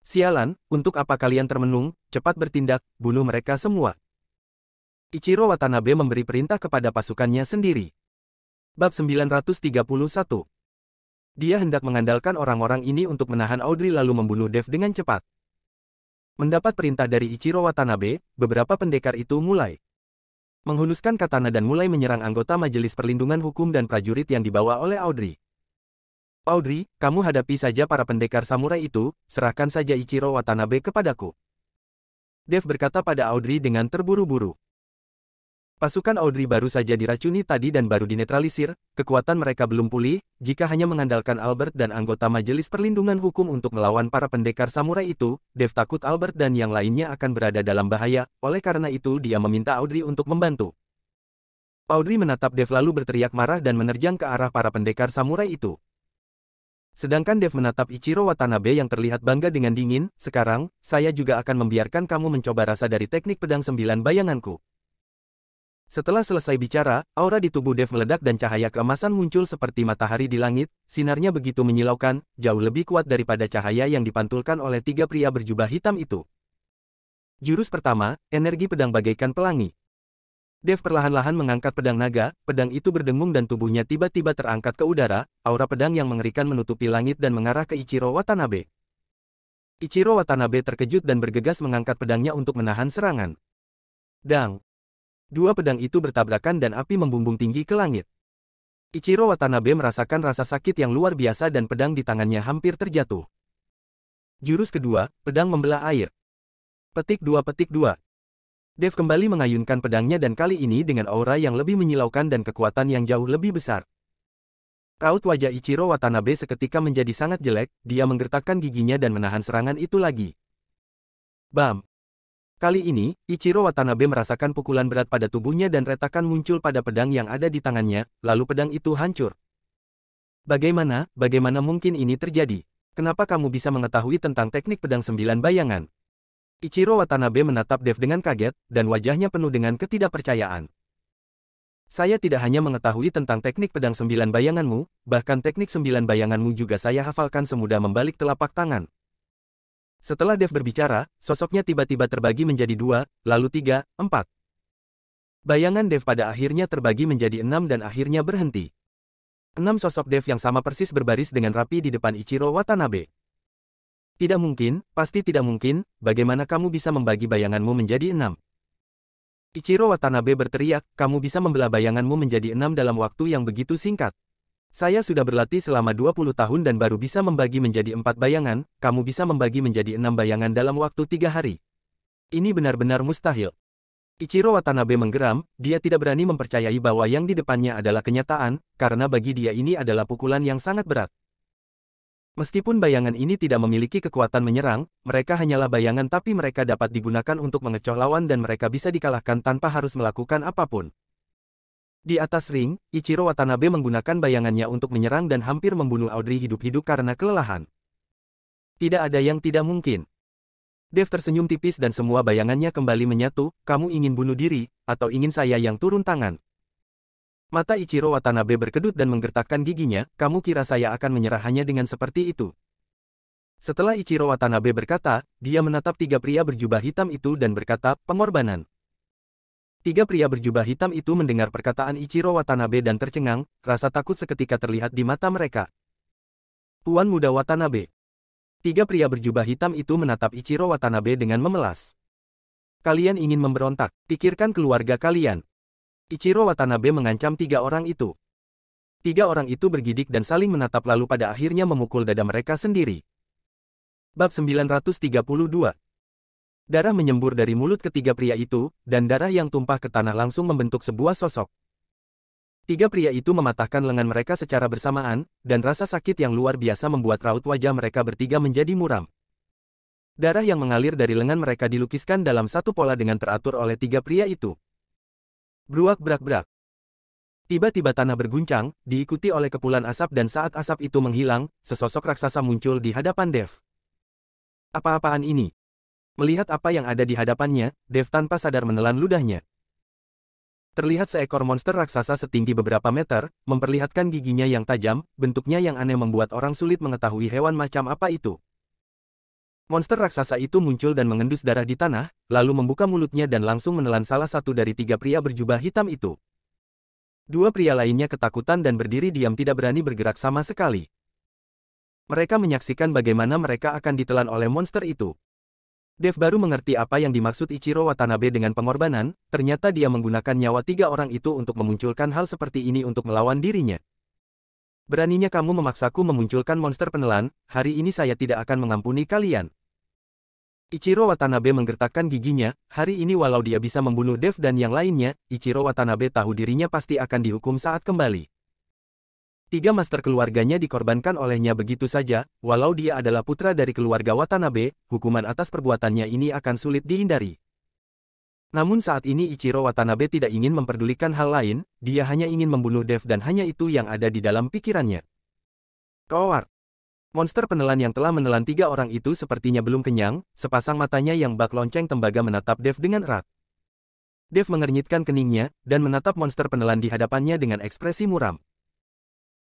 Sialan, untuk apa kalian termenung, cepat bertindak, bunuh mereka semua. Ichiro Watanabe memberi perintah kepada pasukannya sendiri. Bab 931. Dia hendak mengandalkan orang-orang ini untuk menahan Audrey lalu membunuh Dev dengan cepat. Mendapat perintah dari Ichiro Watanabe, beberapa pendekar itu mulai menghunuskan katana dan mulai menyerang anggota Majelis Perlindungan Hukum dan prajurit yang dibawa oleh Audrey. Audrey, kamu hadapi saja para pendekar samurai itu, serahkan saja Ichiro Watanabe kepadaku. Dev berkata pada Audrey dengan terburu-buru. Pasukan Audrey baru saja diracuni tadi dan baru dinetralisir, kekuatan mereka belum pulih, jika hanya mengandalkan Albert dan anggota Majelis Perlindungan Hukum untuk melawan para pendekar samurai itu, Dev takut Albert dan yang lainnya akan berada dalam bahaya, oleh karena itu dia meminta Audrey untuk membantu. Audrey menatap Dev lalu berteriak marah dan menerjang ke arah para pendekar samurai itu. Sedangkan Dev menatap Ichiro Watanabe yang terlihat bangga dengan dingin, sekarang, saya juga akan membiarkan kamu mencoba rasa dari teknik pedang 9 bayanganku. Setelah selesai bicara, aura di tubuh Dev meledak dan cahaya keemasan muncul seperti matahari di langit, sinarnya begitu menyilaukan, jauh lebih kuat daripada cahaya yang dipantulkan oleh 3 pria berjubah hitam itu. Jurus pertama, energi pedang bagaikan pelangi. Dev perlahan-lahan mengangkat pedang naga, pedang itu berdengung dan tubuhnya tiba-tiba terangkat ke udara, aura pedang yang mengerikan menutupi langit dan mengarah ke Ichiro Watanabe. Ichiro Watanabe terkejut dan bergegas mengangkat pedangnya untuk menahan serangan. Dang! Dua pedang itu bertabrakan dan api membumbung tinggi ke langit. Ichiro Watanabe merasakan rasa sakit yang luar biasa dan pedang di tangannya hampir terjatuh. Jurus kedua, pedang membelah air. Petik 2. Dev kembali mengayunkan pedangnya dan kali ini dengan aura yang lebih menyilaukan dan kekuatan yang jauh lebih besar. Raut wajah Ichiro Watanabe seketika menjadi sangat jelek, dia menggertakkan giginya dan menahan serangan itu lagi. Bam! Kali ini, Ichiro Watanabe merasakan pukulan berat pada tubuhnya dan retakan muncul pada pedang yang ada di tangannya, lalu pedang itu hancur. Bagaimana mungkin ini terjadi? Kenapa kamu bisa mengetahui tentang teknik pedang 9 bayangan? Ichiro Watanabe menatap Dev dengan kaget, dan wajahnya penuh dengan ketidakpercayaan. Saya tidak hanya mengetahui tentang teknik pedang 9 bayanganmu, bahkan teknik 9 bayanganmu juga saya hafalkan semudah membalik telapak tangan. Setelah Dev berbicara, sosoknya tiba-tiba terbagi menjadi 2, lalu 3, 4. Bayangan Dev pada akhirnya terbagi menjadi 6 dan akhirnya berhenti. 6 sosok Dev yang sama persis berbaris dengan rapi di depan Ichiro Watanabe. Tidak mungkin, pasti tidak mungkin, bagaimana kamu bisa membagi bayanganmu menjadi 6? Ichiro Watanabe berteriak, kamu bisa membelah bayanganmu menjadi 6 dalam waktu yang begitu singkat. Saya sudah berlatih selama 20 tahun dan baru bisa membagi menjadi 4 bayangan, kamu bisa membagi menjadi 6 bayangan dalam waktu 3 hari. Ini benar-benar mustahil. Ichiro Watanabe menggeram, dia tidak berani mempercayai bahwa yang di depannya adalah kenyataan, karena bagi dia ini adalah pukulan yang sangat berat. Meskipun bayangan ini tidak memiliki kekuatan menyerang, mereka hanyalah bayangan tapi mereka dapat digunakan untuk mengecoh lawan dan mereka bisa dikalahkan tanpa harus melakukan apapun. Di atas ring, Ichiro Watanabe menggunakan bayangannya untuk menyerang dan hampir membunuh Audrey hidup-hidup karena kelelahan. Tidak ada yang tidak mungkin. Dev tersenyum tipis dan semua bayangannya kembali menyatu, kamu ingin bunuh diri, atau ingin saya yang turun tangan? Mata Ichiro Watanabe berkedut dan menggertakkan giginya, kamu kira saya akan menyerah hanya dengan seperti itu? Setelah Ichiro Watanabe berkata, dia menatap 3 pria berjubah hitam itu dan berkata, pengorbanan. 3 pria berjubah hitam itu mendengar perkataan Ichiro Watanabe dan tercengang, rasa takut seketika terlihat di mata mereka. Tuan Muda Watanabe. 3 pria berjubah hitam itu menatap Ichiro Watanabe dengan memelas. Kalian ingin memberontak, pikirkan keluarga kalian. Ichiro Watanabe mengancam 3 orang itu. 3 orang itu bergidik dan saling menatap lalu pada akhirnya memukul dada mereka sendiri. Bab 932. Darah menyembur dari mulut ketiga pria itu, dan darah yang tumpah ke tanah langsung membentuk sebuah sosok. 3 pria itu mematahkan lengan mereka secara bersamaan, dan rasa sakit yang luar biasa membuat raut wajah mereka bertiga menjadi muram. Darah yang mengalir dari lengan mereka dilukiskan dalam satu pola dengan teratur oleh 3 pria itu. Bruak-brak-brak. Tiba-tiba tanah berguncang, diikuti oleh kepulan asap dan saat asap itu menghilang, sesosok raksasa muncul di hadapan Dev. Apa-apaan ini? Melihat apa yang ada di hadapannya, Dev tanpa sadar menelan ludahnya. Terlihat seekor monster raksasa setinggi beberapa meter, memperlihatkan giginya yang tajam, bentuknya yang aneh membuat orang sulit mengetahui hewan macam apa itu. Monster raksasa itu muncul dan mengendus darah di tanah, lalu membuka mulutnya dan langsung menelan salah satu dari 3 pria berjubah hitam itu. 2 pria lainnya ketakutan dan berdiri diam tidak berani bergerak sama sekali. Mereka menyaksikan bagaimana mereka akan ditelan oleh monster itu. Dev baru mengerti apa yang dimaksud Ichiro Watanabe dengan pengorbanan, ternyata dia menggunakan nyawa 3 orang itu untuk memunculkan hal seperti ini untuk melawan dirinya. Beraninya kamu memaksaku memunculkan monster penelan, hari ini saya tidak akan mengampuni kalian. Ichiro Watanabe menggertakkan giginya, hari ini walau dia bisa membunuh Dev dan yang lainnya, Ichiro Watanabe tahu dirinya pasti akan dihukum saat kembali. 3 master keluarganya dikorbankan olehnya begitu saja, walau dia adalah putra dari keluarga Watanabe, hukuman atas perbuatannya ini akan sulit dihindari. Namun saat ini Ichiro Watanabe tidak ingin memperdulikan hal lain, dia hanya ingin membunuh Dev dan hanya itu yang ada di dalam pikirannya. Coward. Monster penelan yang telah menelan 3 orang itu sepertinya belum kenyang, sepasang matanya yang bak lonceng tembaga menatap Dev dengan erat. Dev mengernyitkan keningnya, dan menatap monster penelan di hadapannya dengan ekspresi muram.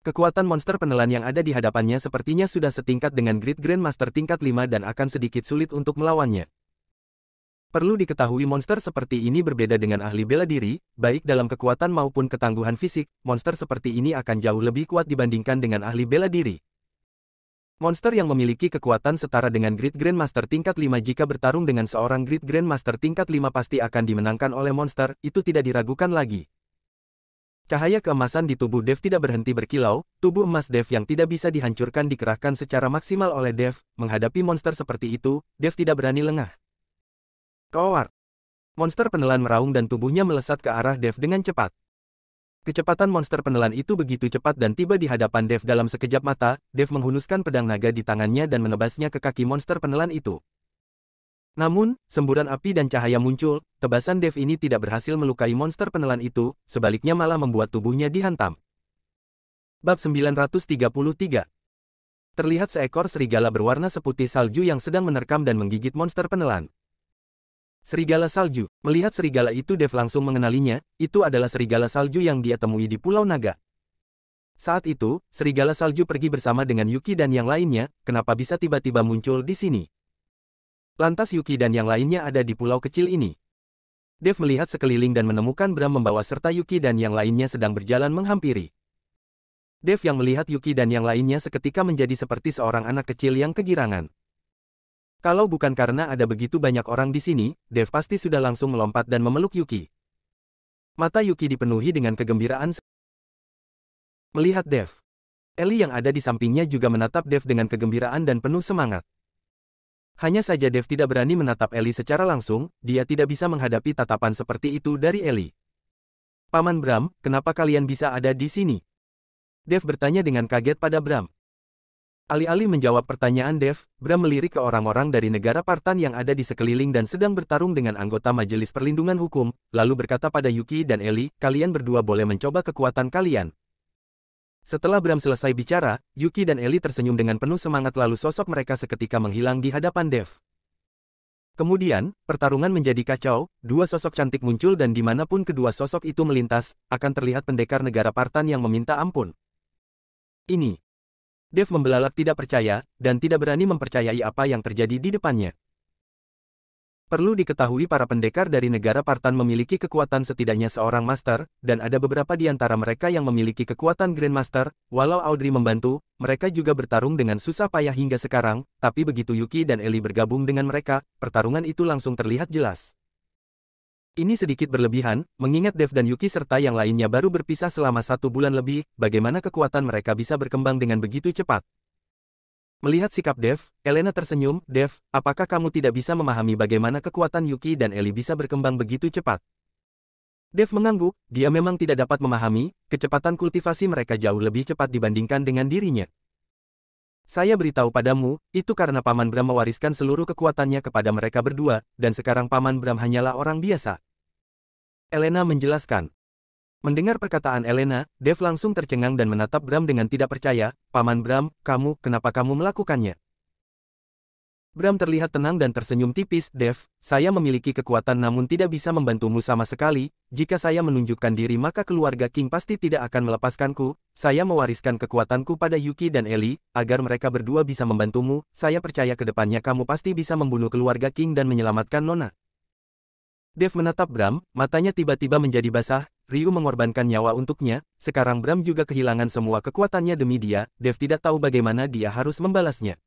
Kekuatan monster penelan yang ada di hadapannya sepertinya sudah setingkat dengan Great Grandmaster tingkat 5 dan akan sedikit sulit untuk melawannya. Perlu diketahui monster seperti ini berbeda dengan ahli bela diri, baik dalam kekuatan maupun ketangguhan fisik, monster seperti ini akan jauh lebih kuat dibandingkan dengan ahli bela diri. Monster yang memiliki kekuatan setara dengan Great Grandmaster tingkat 5 jika bertarung dengan seorang Great Grandmaster tingkat 5 pasti akan dimenangkan oleh monster, itu tidak diragukan lagi. Cahaya keemasan di tubuh Dev tidak berhenti berkilau, tubuh emas Dev yang tidak bisa dihancurkan dikerahkan secara maksimal oleh Dev, menghadapi monster seperti itu, Dev tidak berani lengah. Coward. Monster penelan meraung dan tubuhnya melesat ke arah Dev dengan cepat. Kecepatan monster penelan itu begitu cepat dan tiba di hadapan Dev dalam sekejap mata, Dev menghunuskan pedang naga di tangannya dan menebasnya ke kaki monster penelan itu. Namun, semburan api dan cahaya muncul, tebasan Dev ini tidak berhasil melukai monster penelan itu, sebaliknya malah membuat tubuhnya dihantam. Bab 933. Terlihat seekor serigala berwarna seputih salju yang sedang menerkam dan menggigit monster penelan. Serigala salju. Melihat serigala itu Dev langsung mengenalinya, itu adalah serigala salju yang dia temui di Pulau Naga. Saat itu, serigala salju pergi bersama dengan Yuki dan yang lainnya, kenapa bisa tiba-tiba muncul di sini? Lantas Yuki dan yang lainnya ada di pulau kecil ini. Dev melihat sekeliling dan menemukan Bram membawa serta Yuki dan yang lainnya sedang berjalan menghampiri. Dev yang melihat Yuki dan yang lainnya seketika menjadi seperti seorang anak kecil yang kegirangan. Kalau bukan karena ada begitu banyak orang di sini, Dev pasti sudah langsung melompat dan memeluk Yuki. Mata Yuki dipenuhi dengan kegembiraan. Melihat Dev, Ellie yang ada di sampingnya juga menatap Dev dengan kegembiraan dan penuh semangat. Hanya saja Dev tidak berani menatap Ellie secara langsung, dia tidak bisa menghadapi tatapan seperti itu dari Ellie. Paman Bram, kenapa kalian bisa ada di sini? Dev bertanya dengan kaget pada Bram. Alih-alih menjawab pertanyaan Dev, Bram melirik ke orang-orang dari negara Partan yang ada di sekeliling dan sedang bertarung dengan anggota Majelis Perlindungan Hukum, lalu berkata pada Yuki dan Ellie, kalian berdua boleh mencoba kekuatan kalian. Setelah Bram selesai bicara, Yuki dan Ellie tersenyum dengan penuh semangat lalu sosok mereka seketika menghilang di hadapan Dev. Kemudian, pertarungan menjadi kacau, 2 sosok cantik muncul dan dimanapun kedua sosok itu melintas, akan terlihat pendekar negara Partan yang meminta ampun. Ini. Dev membelalak tidak percaya, dan tidak berani mempercayai apa yang terjadi di depannya. Perlu diketahui para pendekar dari negara Partan memiliki kekuatan setidaknya seorang master, dan ada beberapa di antara mereka yang memiliki kekuatan Grandmaster, walau Audrey membantu, mereka juga bertarung dengan susah payah hingga sekarang, tapi begitu Yuki dan Ellie bergabung dengan mereka, pertarungan itu langsung terlihat jelas. Ini sedikit berlebihan, mengingat Dev dan Yuki serta yang lainnya baru berpisah selama 1 bulan lebih, bagaimana kekuatan mereka bisa berkembang dengan begitu cepat. Melihat sikap Dev, Elena tersenyum, Dev, apakah kamu tidak bisa memahami bagaimana kekuatan Yuki dan Ellie bisa berkembang begitu cepat? Dev mengangguk, dia memang tidak dapat memahami, kecepatan kultivasi mereka jauh lebih cepat dibandingkan dengan dirinya. Saya beritahu padamu, itu karena Paman Bram mewariskan seluruh kekuatannya kepada mereka berdua, dan sekarang Paman Bram hanyalah orang biasa. Elena menjelaskan. Mendengar perkataan Elena, Dev langsung tercengang dan menatap Bram dengan tidak percaya, Paman Bram, kenapa kamu melakukannya? Bram terlihat tenang dan tersenyum tipis, Dev, saya memiliki kekuatan namun tidak bisa membantumu sama sekali, jika saya menunjukkan diri maka keluarga King pasti tidak akan melepaskanku, saya mewariskan kekuatanku pada Yuki dan Ellie, agar mereka berdua bisa membantumu, saya percaya ke depannya kamu pasti bisa membunuh keluarga King dan menyelamatkan Nona. Dev menatap Bram, matanya tiba-tiba menjadi basah, Ryu mengorbankan nyawa untuknya, sekarang Bram juga kehilangan semua kekuatannya demi dia, Dev tidak tahu bagaimana dia harus membalasnya.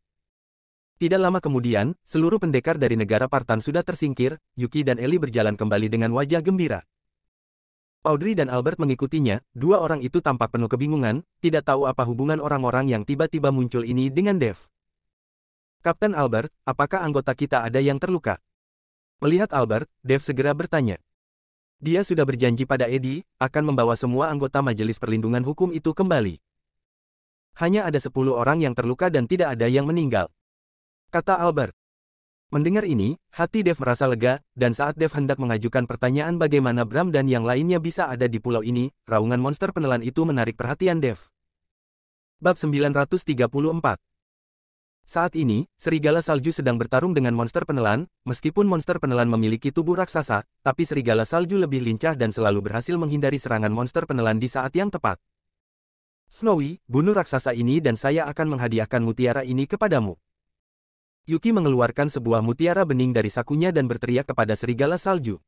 Tidak lama kemudian, seluruh pendekar dari negara Partan sudah tersingkir, Yuki dan Ellie berjalan kembali dengan wajah gembira. Audrey dan Albert mengikutinya, dua orang itu tampak penuh kebingungan, tidak tahu apa hubungan orang-orang yang tiba-tiba muncul ini dengan Dave. Kapten Albert, apakah anggota kita ada yang terluka? Melihat Albert, Dave segera bertanya. Dia sudah berjanji pada Eddie, akan membawa semua anggota Majelis Perlindungan Hukum itu kembali. Hanya ada 10 orang yang terluka dan tidak ada yang meninggal, kata Albert. Mendengar ini, hati Dave merasa lega, dan saat Dave hendak mengajukan pertanyaan bagaimana Bram dan yang lainnya bisa ada di pulau ini, raungan monster penelan itu menarik perhatian Dave. Bab 934. Saat ini, serigala salju sedang bertarung dengan monster penelan. Meskipun monster penelan memiliki tubuh raksasa, tapi serigala salju lebih lincah dan selalu berhasil menghindari serangan monster penelan di saat yang tepat. Snowy, bunuh raksasa ini dan saya akan menghadiahkan mutiara ini kepadamu. Yuki mengeluarkan sebuah mutiara bening dari sakunya dan berteriak kepada serigala salju.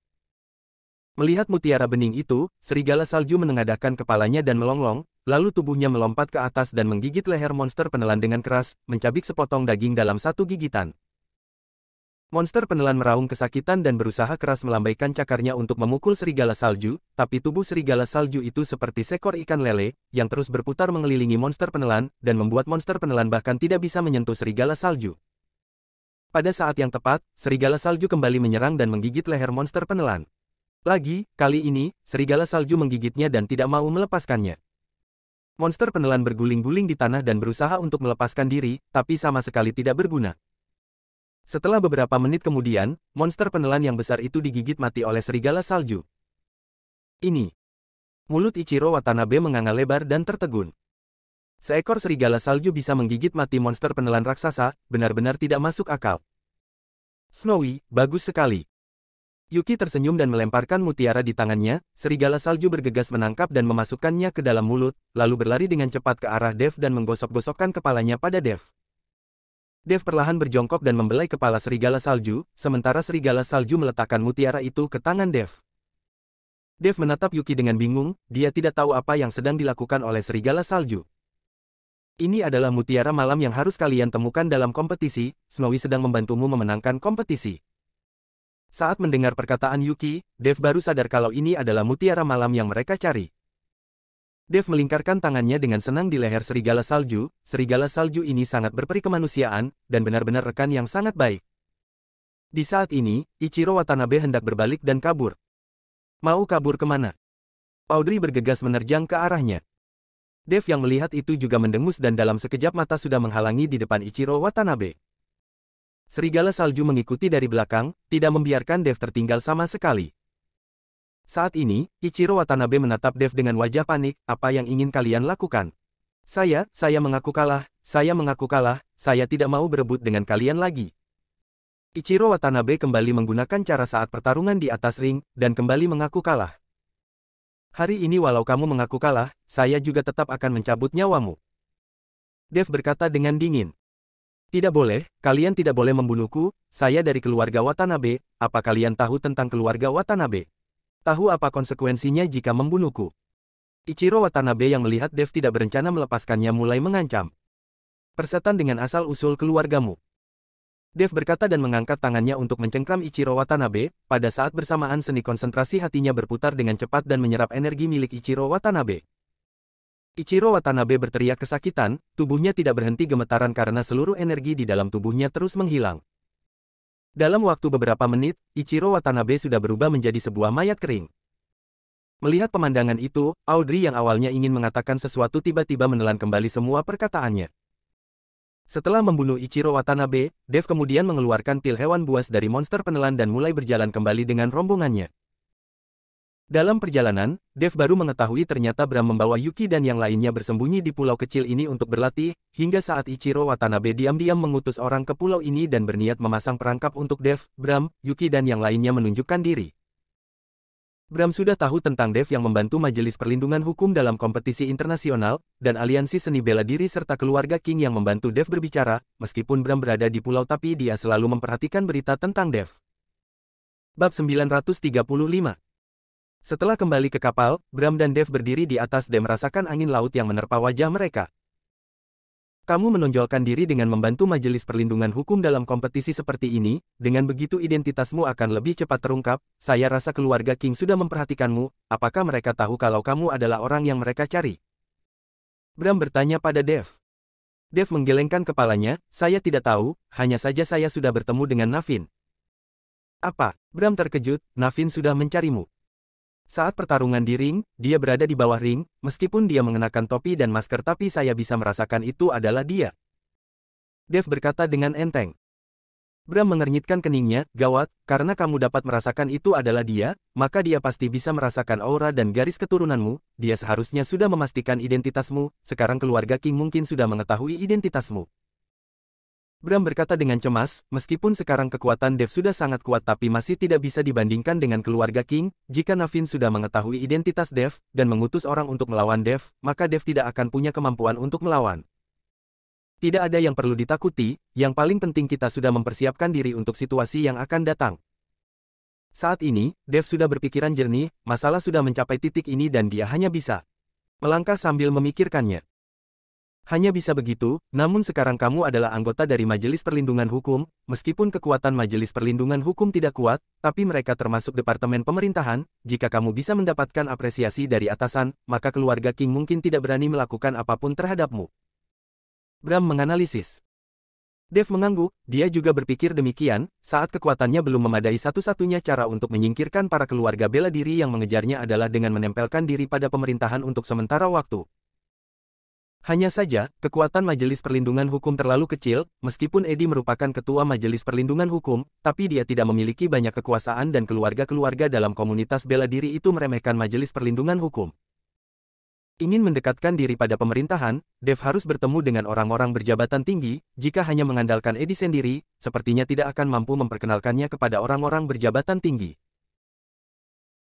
Melihat mutiara bening itu, serigala salju menengadahkan kepalanya dan melonglong, lalu tubuhnya melompat ke atas dan menggigit leher monster penelan dengan keras, mencabik sepotong daging dalam satu gigitan. Monster penelan meraung kesakitan dan berusaha keras melambaikan cakarnya untuk memukul serigala salju, tapi tubuh serigala salju itu seperti seekor ikan lele, yang terus berputar mengelilingi monster penelan, dan membuat monster penelan bahkan tidak bisa menyentuh serigala salju. Pada saat yang tepat, serigala salju kembali menyerang dan menggigit leher monster penelan. Lagi, kali ini, serigala salju menggigitnya dan tidak mau melepaskannya. Monster penelan berguling-guling di tanah dan berusaha untuk melepaskan diri, tapi sama sekali tidak berguna. Setelah beberapa menit kemudian, monster penelan yang besar itu digigit mati oleh serigala salju. Ini. Mulut Ichiro Watanabe menganga lebar dan tertegun. Seekor serigala salju bisa menggigit mati monster penelan raksasa, benar-benar tidak masuk akal. Snowy, bagus sekali. Yuki tersenyum dan melemparkan mutiara di tangannya, serigala salju bergegas menangkap dan memasukkannya ke dalam mulut, lalu berlari dengan cepat ke arah Dave dan menggosok-gosokkan kepalanya pada Dave. Dave perlahan berjongkok dan membelai kepala serigala salju, sementara serigala salju meletakkan mutiara itu ke tangan Dave. Dave menatap Yuki dengan bingung, dia tidak tahu apa yang sedang dilakukan oleh serigala salju. Ini adalah mutiara malam yang harus kalian temukan dalam kompetisi, Snowy sedang membantumu memenangkan kompetisi. Saat mendengar perkataan Yuki, Dave baru sadar kalau ini adalah mutiara malam yang mereka cari. Dave melingkarkan tangannya dengan senang di leher serigala salju ini sangat berperi kemanusiaan, dan benar-benar rekan yang sangat baik. Di saat ini, Ichiro Watanabe hendak berbalik dan kabur. Mau kabur kemana? Audrey bergegas menerjang ke arahnya. Dave yang melihat itu juga mendengus dan dalam sekejap mata sudah menghalangi di depan Ichiro Watanabe. Serigala salju mengikuti dari belakang, tidak membiarkan Dave tertinggal sama sekali. Saat ini, Ichiro Watanabe menatap Dave dengan wajah panik, apa yang ingin kalian lakukan? Saya mengaku kalah, saya tidak mau berebut dengan kalian lagi. Ichiro Watanabe kembali menggunakan cara saat pertarungan di atas ring, dan kembali mengaku kalah. Hari ini walau kamu mengaku kalah, saya juga tetap akan mencabut nyawamu. Dave berkata dengan dingin. Tidak boleh, kalian tidak boleh membunuhku, saya dari keluarga Watanabe, apa kalian tahu tentang keluarga Watanabe? Tahu apa konsekuensinya jika membunuhku? Ichiro Watanabe yang melihat Dave tidak berencana melepaskannya mulai mengancam. Persetan dengan asal-usul keluargamu. Dave berkata dan mengangkat tangannya untuk mencengkram Ichiro Watanabe, pada saat bersamaan seni konsentrasi hatinya berputar dengan cepat dan menyerap energi milik Ichiro Watanabe. Ichiro Watanabe berteriak kesakitan, tubuhnya tidak berhenti gemetaran karena seluruh energi di dalam tubuhnya terus menghilang. Dalam waktu beberapa menit, Ichiro Watanabe sudah berubah menjadi sebuah mayat kering. Melihat pemandangan itu, Audrey yang awalnya ingin mengatakan sesuatu tiba-tiba menelan kembali semua perkataannya. Setelah membunuh Ichiro Watanabe, Dave kemudian mengeluarkan pil hewan buas dari monster penelan dan mulai berjalan kembali dengan rombongannya. Dalam perjalanan, Dave baru mengetahui ternyata Bram membawa Yuki dan yang lainnya bersembunyi di pulau kecil ini untuk berlatih, hingga saat Ichiro Watanabe diam-diam mengutus orang ke pulau ini dan berniat memasang perangkap untuk Dave, Bram, Yuki dan yang lainnya menunjukkan diri. Bram sudah tahu tentang Dave yang membantu Majelis Perlindungan Hukum dalam kompetisi internasional, dan aliansi seni bela diri serta keluarga King yang membantu Dave berbicara, meskipun Bram berada di pulau tapi dia selalu memperhatikan berita tentang Dave. Bab 935. Setelah kembali ke kapal, Bram dan Dave berdiri di atas dan merasakan angin laut yang menerpa wajah mereka. Kamu menonjolkan diri dengan membantu Majelis Perlindungan Hukum dalam kompetisi seperti ini, dengan begitu identitasmu akan lebih cepat terungkap. Saya rasa keluarga King sudah memperhatikanmu, apakah mereka tahu kalau kamu adalah orang yang mereka cari? Bram bertanya pada Dev. Dev menggelengkan kepalanya, saya tidak tahu, hanya saja saya sudah bertemu dengan Navin. Apa? Bram terkejut, Navin sudah mencarimu. Saat pertarungan di ring, dia berada di bawah ring, meskipun dia mengenakan topi dan masker tapi saya bisa merasakan itu adalah dia. Dev berkata dengan enteng. Bram mengernyitkan keningnya, gawat, karena kamu dapat merasakan itu adalah dia, maka dia pasti bisa merasakan aura dan garis keturunanmu, dia seharusnya sudah memastikan identitasmu, sekarang keluarga King mungkin sudah mengetahui identitasmu. Bram berkata dengan cemas, meskipun sekarang kekuatan Dev sudah sangat kuat tapi masih tidak bisa dibandingkan dengan keluarga King, jika Navin sudah mengetahui identitas Dev, dan mengutus orang untuk melawan Dev, maka Dev tidak akan punya kemampuan untuk melawan. Tidak ada yang perlu ditakuti, yang paling penting kita sudah mempersiapkan diri untuk situasi yang akan datang. Saat ini, Dev sudah berpikiran jernih, masalah sudah mencapai titik ini dan dia hanya bisa melangkah sambil memikirkannya. Hanya bisa begitu, namun sekarang kamu adalah anggota dari Majelis Perlindungan Hukum, meskipun kekuatan Majelis Perlindungan Hukum tidak kuat, tapi mereka termasuk Departemen Pemerintahan, jika kamu bisa mendapatkan apresiasi dari atasan, maka keluarga King mungkin tidak berani melakukan apapun terhadapmu. Bram menganalisis. Dev mengangguk, dia juga berpikir demikian, saat kekuatannya belum memadai satu-satunya cara untuk menyingkirkan para keluarga bela diri yang mengejarnya adalah dengan menempelkan diri pada pemerintahan untuk sementara waktu. Hanya saja, kekuatan Majelis Perlindungan Hukum terlalu kecil, meskipun Eddie merupakan ketua Majelis Perlindungan Hukum, tapi dia tidak memiliki banyak kekuasaan dan keluarga-keluarga dalam komunitas bela diri itu meremehkan Majelis Perlindungan Hukum. Ingin mendekatkan diri pada pemerintahan, Dev harus bertemu dengan orang-orang berjabatan tinggi, jika hanya mengandalkan Eddie sendiri, sepertinya tidak akan mampu memperkenalkannya kepada orang-orang berjabatan tinggi.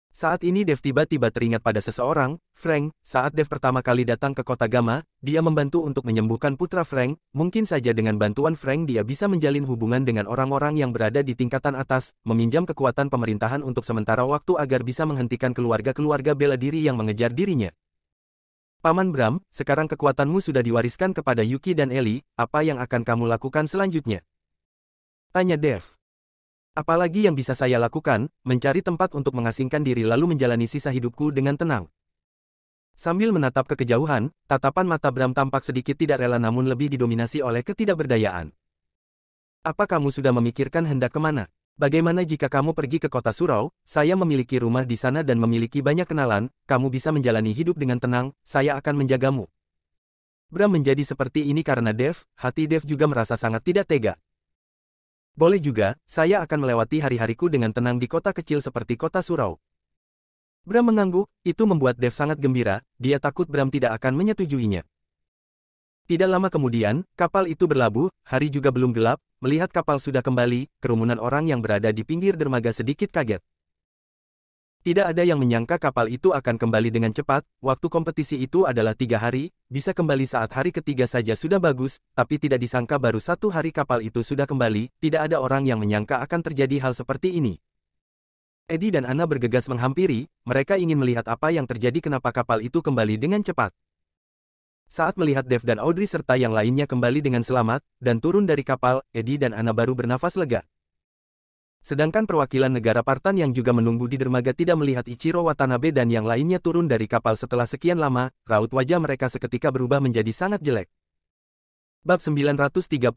Saat ini Dev tiba-tiba teringat pada seseorang, Frank. Saat Dev pertama kali datang ke kota Gamma, dia membantu untuk menyembuhkan putra Frank, mungkin saja dengan bantuan Frank dia bisa menjalin hubungan dengan orang-orang yang berada di tingkatan atas, meminjam kekuatan pemerintahan untuk sementara waktu agar bisa menghentikan keluarga-keluarga bela diri yang mengejar dirinya. Paman Bram, sekarang kekuatanmu sudah diwariskan kepada Yuki dan Ellie, apa yang akan kamu lakukan selanjutnya? Tanya Dev. Apalagi yang bisa saya lakukan, mencari tempat untuk mengasingkan diri lalu menjalani sisa hidupku dengan tenang. Sambil menatap ke kejauhan, tatapan mata Bram tampak sedikit tidak rela namun lebih didominasi oleh ketidakberdayaan. Apa kamu sudah memikirkan hendak kemana? Bagaimana jika kamu pergi ke kota Surau, saya memiliki rumah di sana dan memiliki banyak kenalan, kamu bisa menjalani hidup dengan tenang, saya akan menjagamu. Bram menjadi seperti ini karena Dev, hati Dev juga merasa sangat tidak tega. Boleh juga, saya akan melewati hari-hariku dengan tenang di kota kecil seperti kota Surau. Bram mengangguk, itu membuat Dev sangat gembira, dia takut Bram tidak akan menyetujuinya. Tidak lama kemudian, kapal itu berlabuh, hari juga belum gelap, melihat kapal sudah kembali, kerumunan orang yang berada di pinggir dermaga sedikit kaget. Tidak ada yang menyangka kapal itu akan kembali dengan cepat, waktu kompetisi itu adalah 3 hari, bisa kembali saat hari ketiga saja sudah bagus, tapi tidak disangka baru 1 hari kapal itu sudah kembali, tidak ada orang yang menyangka akan terjadi hal seperti ini. Eddie dan Anna bergegas menghampiri, mereka ingin melihat apa yang terjadi kenapa kapal itu kembali dengan cepat. Saat melihat Dev dan Audrey serta yang lainnya kembali dengan selamat, dan turun dari kapal, Eddie dan Anna baru bernafas lega. Sedangkan perwakilan negara Partan yang juga menunggu di dermaga tidak melihat Ichiro Watanabe dan yang lainnya turun dari kapal setelah sekian lama, raut wajah mereka seketika berubah menjadi sangat jelek. Bab 936.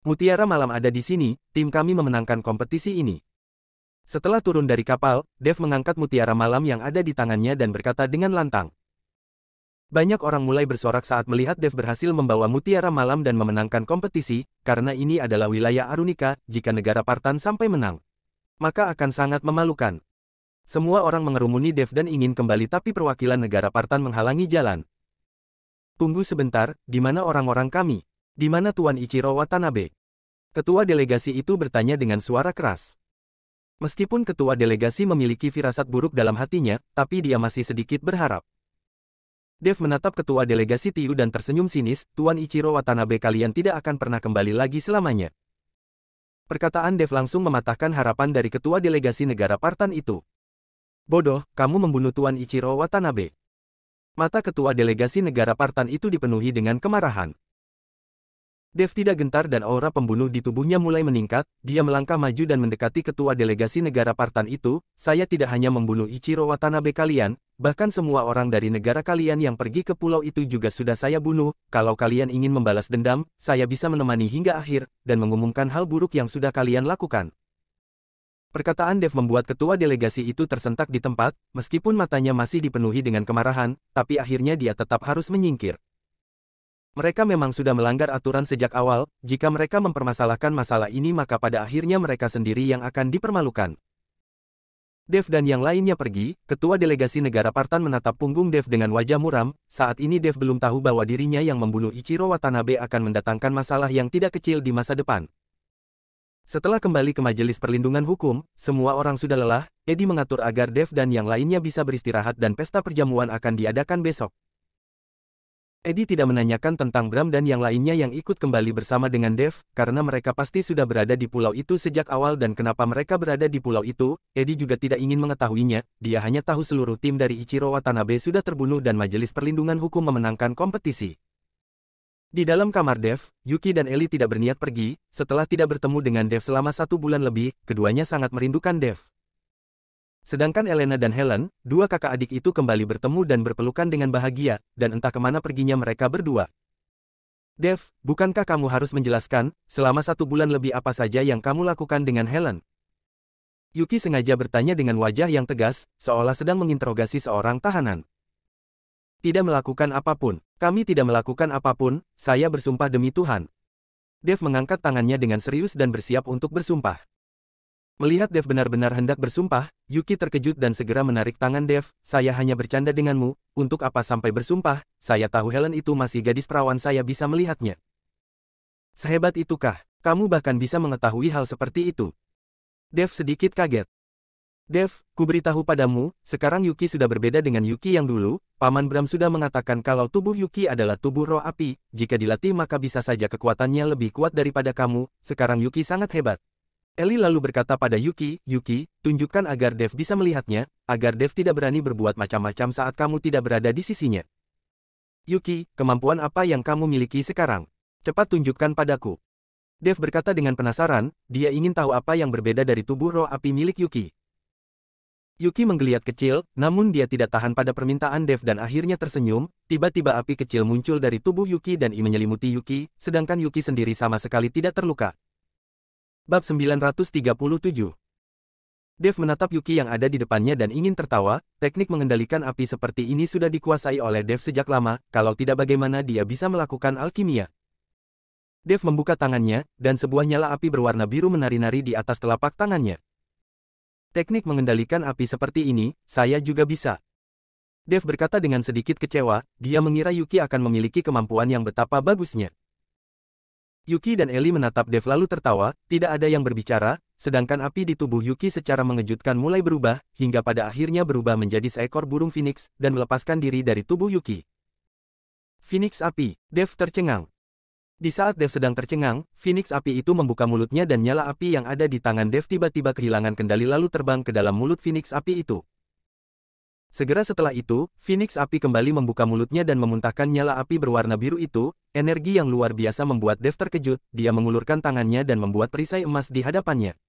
Mutiara Malam ada di sini, tim kami memenangkan kompetisi ini. Setelah turun dari kapal, Dev mengangkat mutiara malam yang ada di tangannya dan berkata dengan lantang. Banyak orang mulai bersorak saat melihat Dev berhasil membawa mutiara malam dan memenangkan kompetisi, karena ini adalah wilayah Arunika, jika negara Partan sampai menang, maka akan sangat memalukan. Semua orang mengerumuni Dev dan ingin kembali tapi perwakilan negara Partan menghalangi jalan. Tunggu sebentar, di mana orang-orang kami? Di mana Tuan Ichiro Watanabe? Ketua delegasi itu bertanya dengan suara keras. Meskipun ketua delegasi memiliki firasat buruk dalam hatinya, tapi dia masih sedikit berharap. Dev menatap ketua delegasi Tiu dan tersenyum sinis, Tuan Ichiro Watanabe kalian tidak akan pernah kembali lagi selamanya. Perkataan Dev langsung mematahkan harapan dari ketua delegasi negara Partan itu. Bodoh, kamu membunuh Tuan Ichiro Watanabe. Mata ketua delegasi negara Partan itu dipenuhi dengan kemarahan. Dev tidak gentar dan aura pembunuh di tubuhnya mulai meningkat, dia melangkah maju dan mendekati ketua delegasi negara Partan itu, saya tidak hanya membunuh Ichiro Watanabe kalian, bahkan semua orang dari negara kalian yang pergi ke pulau itu juga sudah saya bunuh, kalau kalian ingin membalas dendam, saya bisa menemani hingga akhir, dan mengumumkan hal buruk yang sudah kalian lakukan. Perkataan Dev membuat ketua delegasi itu tersentak di tempat, meskipun matanya masih dipenuhi dengan kemarahan, tapi akhirnya dia tetap harus menyingkir. Mereka memang sudah melanggar aturan sejak awal, jika mereka mempermasalahkan masalah ini maka pada akhirnya mereka sendiri yang akan dipermalukan. Dev dan yang lainnya pergi, ketua delegasi negara Partan menatap punggung Dev dengan wajah muram, saat ini Dev belum tahu bahwa dirinya yang membunuh Ichiro Watanabe akan mendatangkan masalah yang tidak kecil di masa depan. Setelah kembali ke Majelis Perlindungan Hukum, semua orang sudah lelah, Eddie mengatur agar Dev dan yang lainnya bisa beristirahat dan pesta perjamuan akan diadakan besok. Eddie tidak menanyakan tentang Bram dan yang lainnya yang ikut kembali bersama dengan Dev, karena mereka pasti sudah berada di pulau itu sejak awal dan kenapa mereka berada di pulau itu, Eddie juga tidak ingin mengetahuinya, dia hanya tahu seluruh tim dari Ichiro Watanabe sudah terbunuh dan Majelis Perlindungan Hukum memenangkan kompetisi. Di dalam kamar Dev, Yuki dan Ellie tidak berniat pergi, setelah tidak bertemu dengan Dev selama 1 bulan lebih, keduanya sangat merindukan Dev. Sedangkan Elena dan Helen, dua kakak adik itu kembali bertemu dan berpelukan dengan bahagia, dan entah kemana perginya mereka berdua. Dev, bukankah kamu harus menjelaskan, selama 1 bulan lebih apa saja yang kamu lakukan dengan Helen? Yuki sengaja bertanya dengan wajah yang tegas, seolah sedang menginterogasi seorang tahanan. Tidak melakukan apapun, kami tidak melakukan apapun, saya bersumpah demi Tuhan. Dev mengangkat tangannya dengan serius dan bersiap untuk bersumpah. Melihat Dev benar-benar hendak bersumpah, Yuki terkejut dan segera menarik tangan Dev, saya hanya bercanda denganmu, untuk apa sampai bersumpah, saya tahu Helen itu masih gadis perawan saya bisa melihatnya. Sehebat itukah, kamu bahkan bisa mengetahui hal seperti itu? Dev sedikit kaget. Dev, kuberitahu padamu, sekarang Yuki sudah berbeda dengan Yuki yang dulu, Paman Bram sudah mengatakan kalau tubuh Yuki adalah tubuh roh api, jika dilatih maka bisa saja kekuatannya lebih kuat daripada kamu, sekarang Yuki sangat hebat. Ellie lalu berkata pada Yuki, Yuki, tunjukkan agar Dev bisa melihatnya, agar Dev tidak berani berbuat macam-macam saat kamu tidak berada di sisinya. Yuki, kemampuan apa yang kamu miliki sekarang? Cepat tunjukkan padaku. Dev berkata dengan penasaran, dia ingin tahu apa yang berbeda dari tubuh roh api milik Yuki. Yuki menggeliat kecil, namun dia tidak tahan pada permintaan Dev dan akhirnya tersenyum, tiba-tiba api kecil muncul dari tubuh Yuki dan menyelimuti Yuki, sedangkan Yuki sendiri sama sekali tidak terluka. Bab 937. Dev menatap Yuki yang ada di depannya dan ingin tertawa, teknik mengendalikan api seperti ini sudah dikuasai oleh Dev sejak lama, kalau tidak bagaimana dia bisa melakukan alkimia. Dev membuka tangannya, dan sebuah nyala api berwarna biru menari-nari di atas telapak tangannya. Teknik mengendalikan api seperti ini, saya juga bisa. Dev berkata dengan sedikit kecewa, dia mengira Yuki akan memiliki kemampuan yang betapa bagusnya. Yuki dan Ellie menatap Dev lalu tertawa, tidak ada yang berbicara, sedangkan api di tubuh Yuki secara mengejutkan mulai berubah, hingga pada akhirnya berubah menjadi seekor burung phoenix, dan melepaskan diri dari tubuh Yuki. Phoenix api, Dev tercengang. Di saat Dev sedang tercengang, Phoenix api itu membuka mulutnya dan nyala api yang ada di tangan Dev tiba-tiba kehilangan kendali lalu terbang ke dalam mulut Phoenix api itu. Segera setelah itu, Phoenix api kembali membuka mulutnya dan memuntahkan nyala api berwarna biru itu, energi yang luar biasa membuat Dev terkejut, dia mengulurkan tangannya dan membuat perisai emas di hadapannya.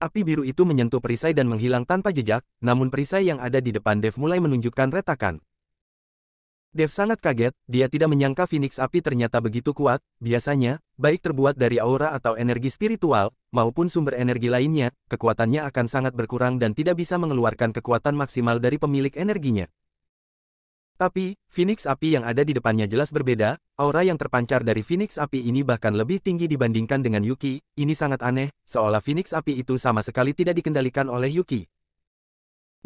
Api biru itu menyentuh perisai dan menghilang tanpa jejak, namun perisai yang ada di depan Dev mulai menunjukkan retakan. Dev sangat kaget, dia tidak menyangka Phoenix api ternyata begitu kuat, biasanya, baik terbuat dari aura atau energi spiritual, maupun sumber energi lainnya, kekuatannya akan sangat berkurang dan tidak bisa mengeluarkan kekuatan maksimal dari pemilik energinya. Tapi, Phoenix api yang ada di depannya jelas berbeda, aura yang terpancar dari Phoenix api ini bahkan lebih tinggi dibandingkan dengan Yuki, ini sangat aneh, seolah Phoenix api itu sama sekali tidak dikendalikan oleh Yuki.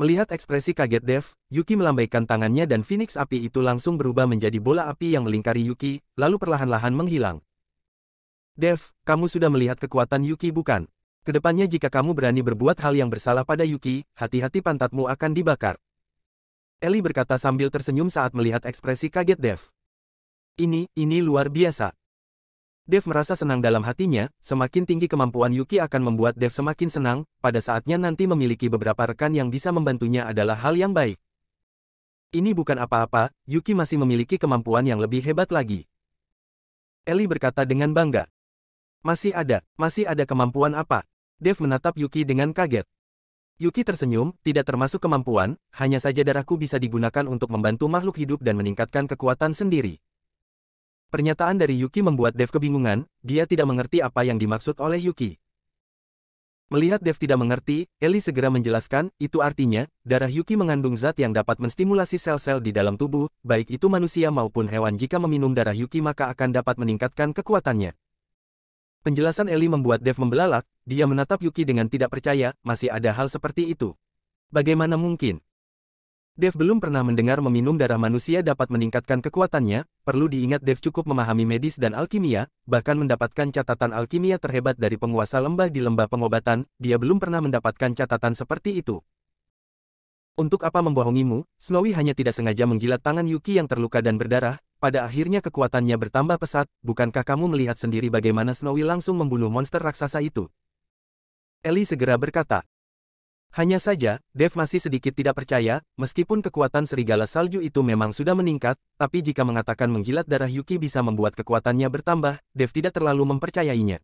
Melihat ekspresi kaget Dev, Yuki melambaikan tangannya dan Phoenix api itu langsung berubah menjadi bola api yang melingkari Yuki, lalu perlahan-lahan menghilang. Dev, kamu sudah melihat kekuatan Yuki bukan? Kedepannya jika kamu berani berbuat hal yang bersalah pada Yuki, hati-hati pantatmu akan dibakar. Ellie berkata sambil tersenyum saat melihat ekspresi kaget Dev. Ini luar biasa. Dev merasa senang dalam hatinya, semakin tinggi kemampuan Yuki akan membuat Dev semakin senang, pada saatnya nanti memiliki beberapa rekan yang bisa membantunya adalah hal yang baik. Ini bukan apa-apa, Yuki masih memiliki kemampuan yang lebih hebat lagi. Ellie berkata dengan bangga. Masih ada kemampuan apa? Dev menatap Yuki dengan kaget. Yuki tersenyum, tidak termasuk kemampuan, hanya saja darahku bisa digunakan untuk membantu makhluk hidup dan meningkatkan kekuatan sendiri. Pernyataan dari Yuki membuat Dev kebingungan, dia tidak mengerti apa yang dimaksud oleh Yuki. Melihat Dev tidak mengerti, Ellie segera menjelaskan, itu artinya, darah Yuki mengandung zat yang dapat menstimulasi sel-sel di dalam tubuh, baik itu manusia maupun hewan. Jika meminum darah Yuki maka akan dapat meningkatkan kekuatannya. Penjelasan Ellie membuat Dev membelalak, dia menatap Yuki dengan tidak percaya, masih ada hal seperti itu. Bagaimana mungkin? Dev belum pernah mendengar meminum darah manusia dapat meningkatkan kekuatannya, perlu diingat Dev cukup memahami medis dan alkimia, bahkan mendapatkan catatan alkimia terhebat dari penguasa lembah di lembah pengobatan, dia belum pernah mendapatkan catatan seperti itu. Untuk apa membohongimu, Snowy hanya tidak sengaja menjilat tangan Yuki yang terluka dan berdarah, pada akhirnya kekuatannya bertambah pesat, bukankah kamu melihat sendiri bagaimana Snowy langsung membunuh monster raksasa itu? Ellie segera berkata. Hanya saja, Dev masih sedikit tidak percaya, meskipun kekuatan serigala salju itu memang sudah meningkat, tapi jika mengatakan menjilat darah Yuki bisa membuat kekuatannya bertambah, Dev tidak terlalu mempercayainya.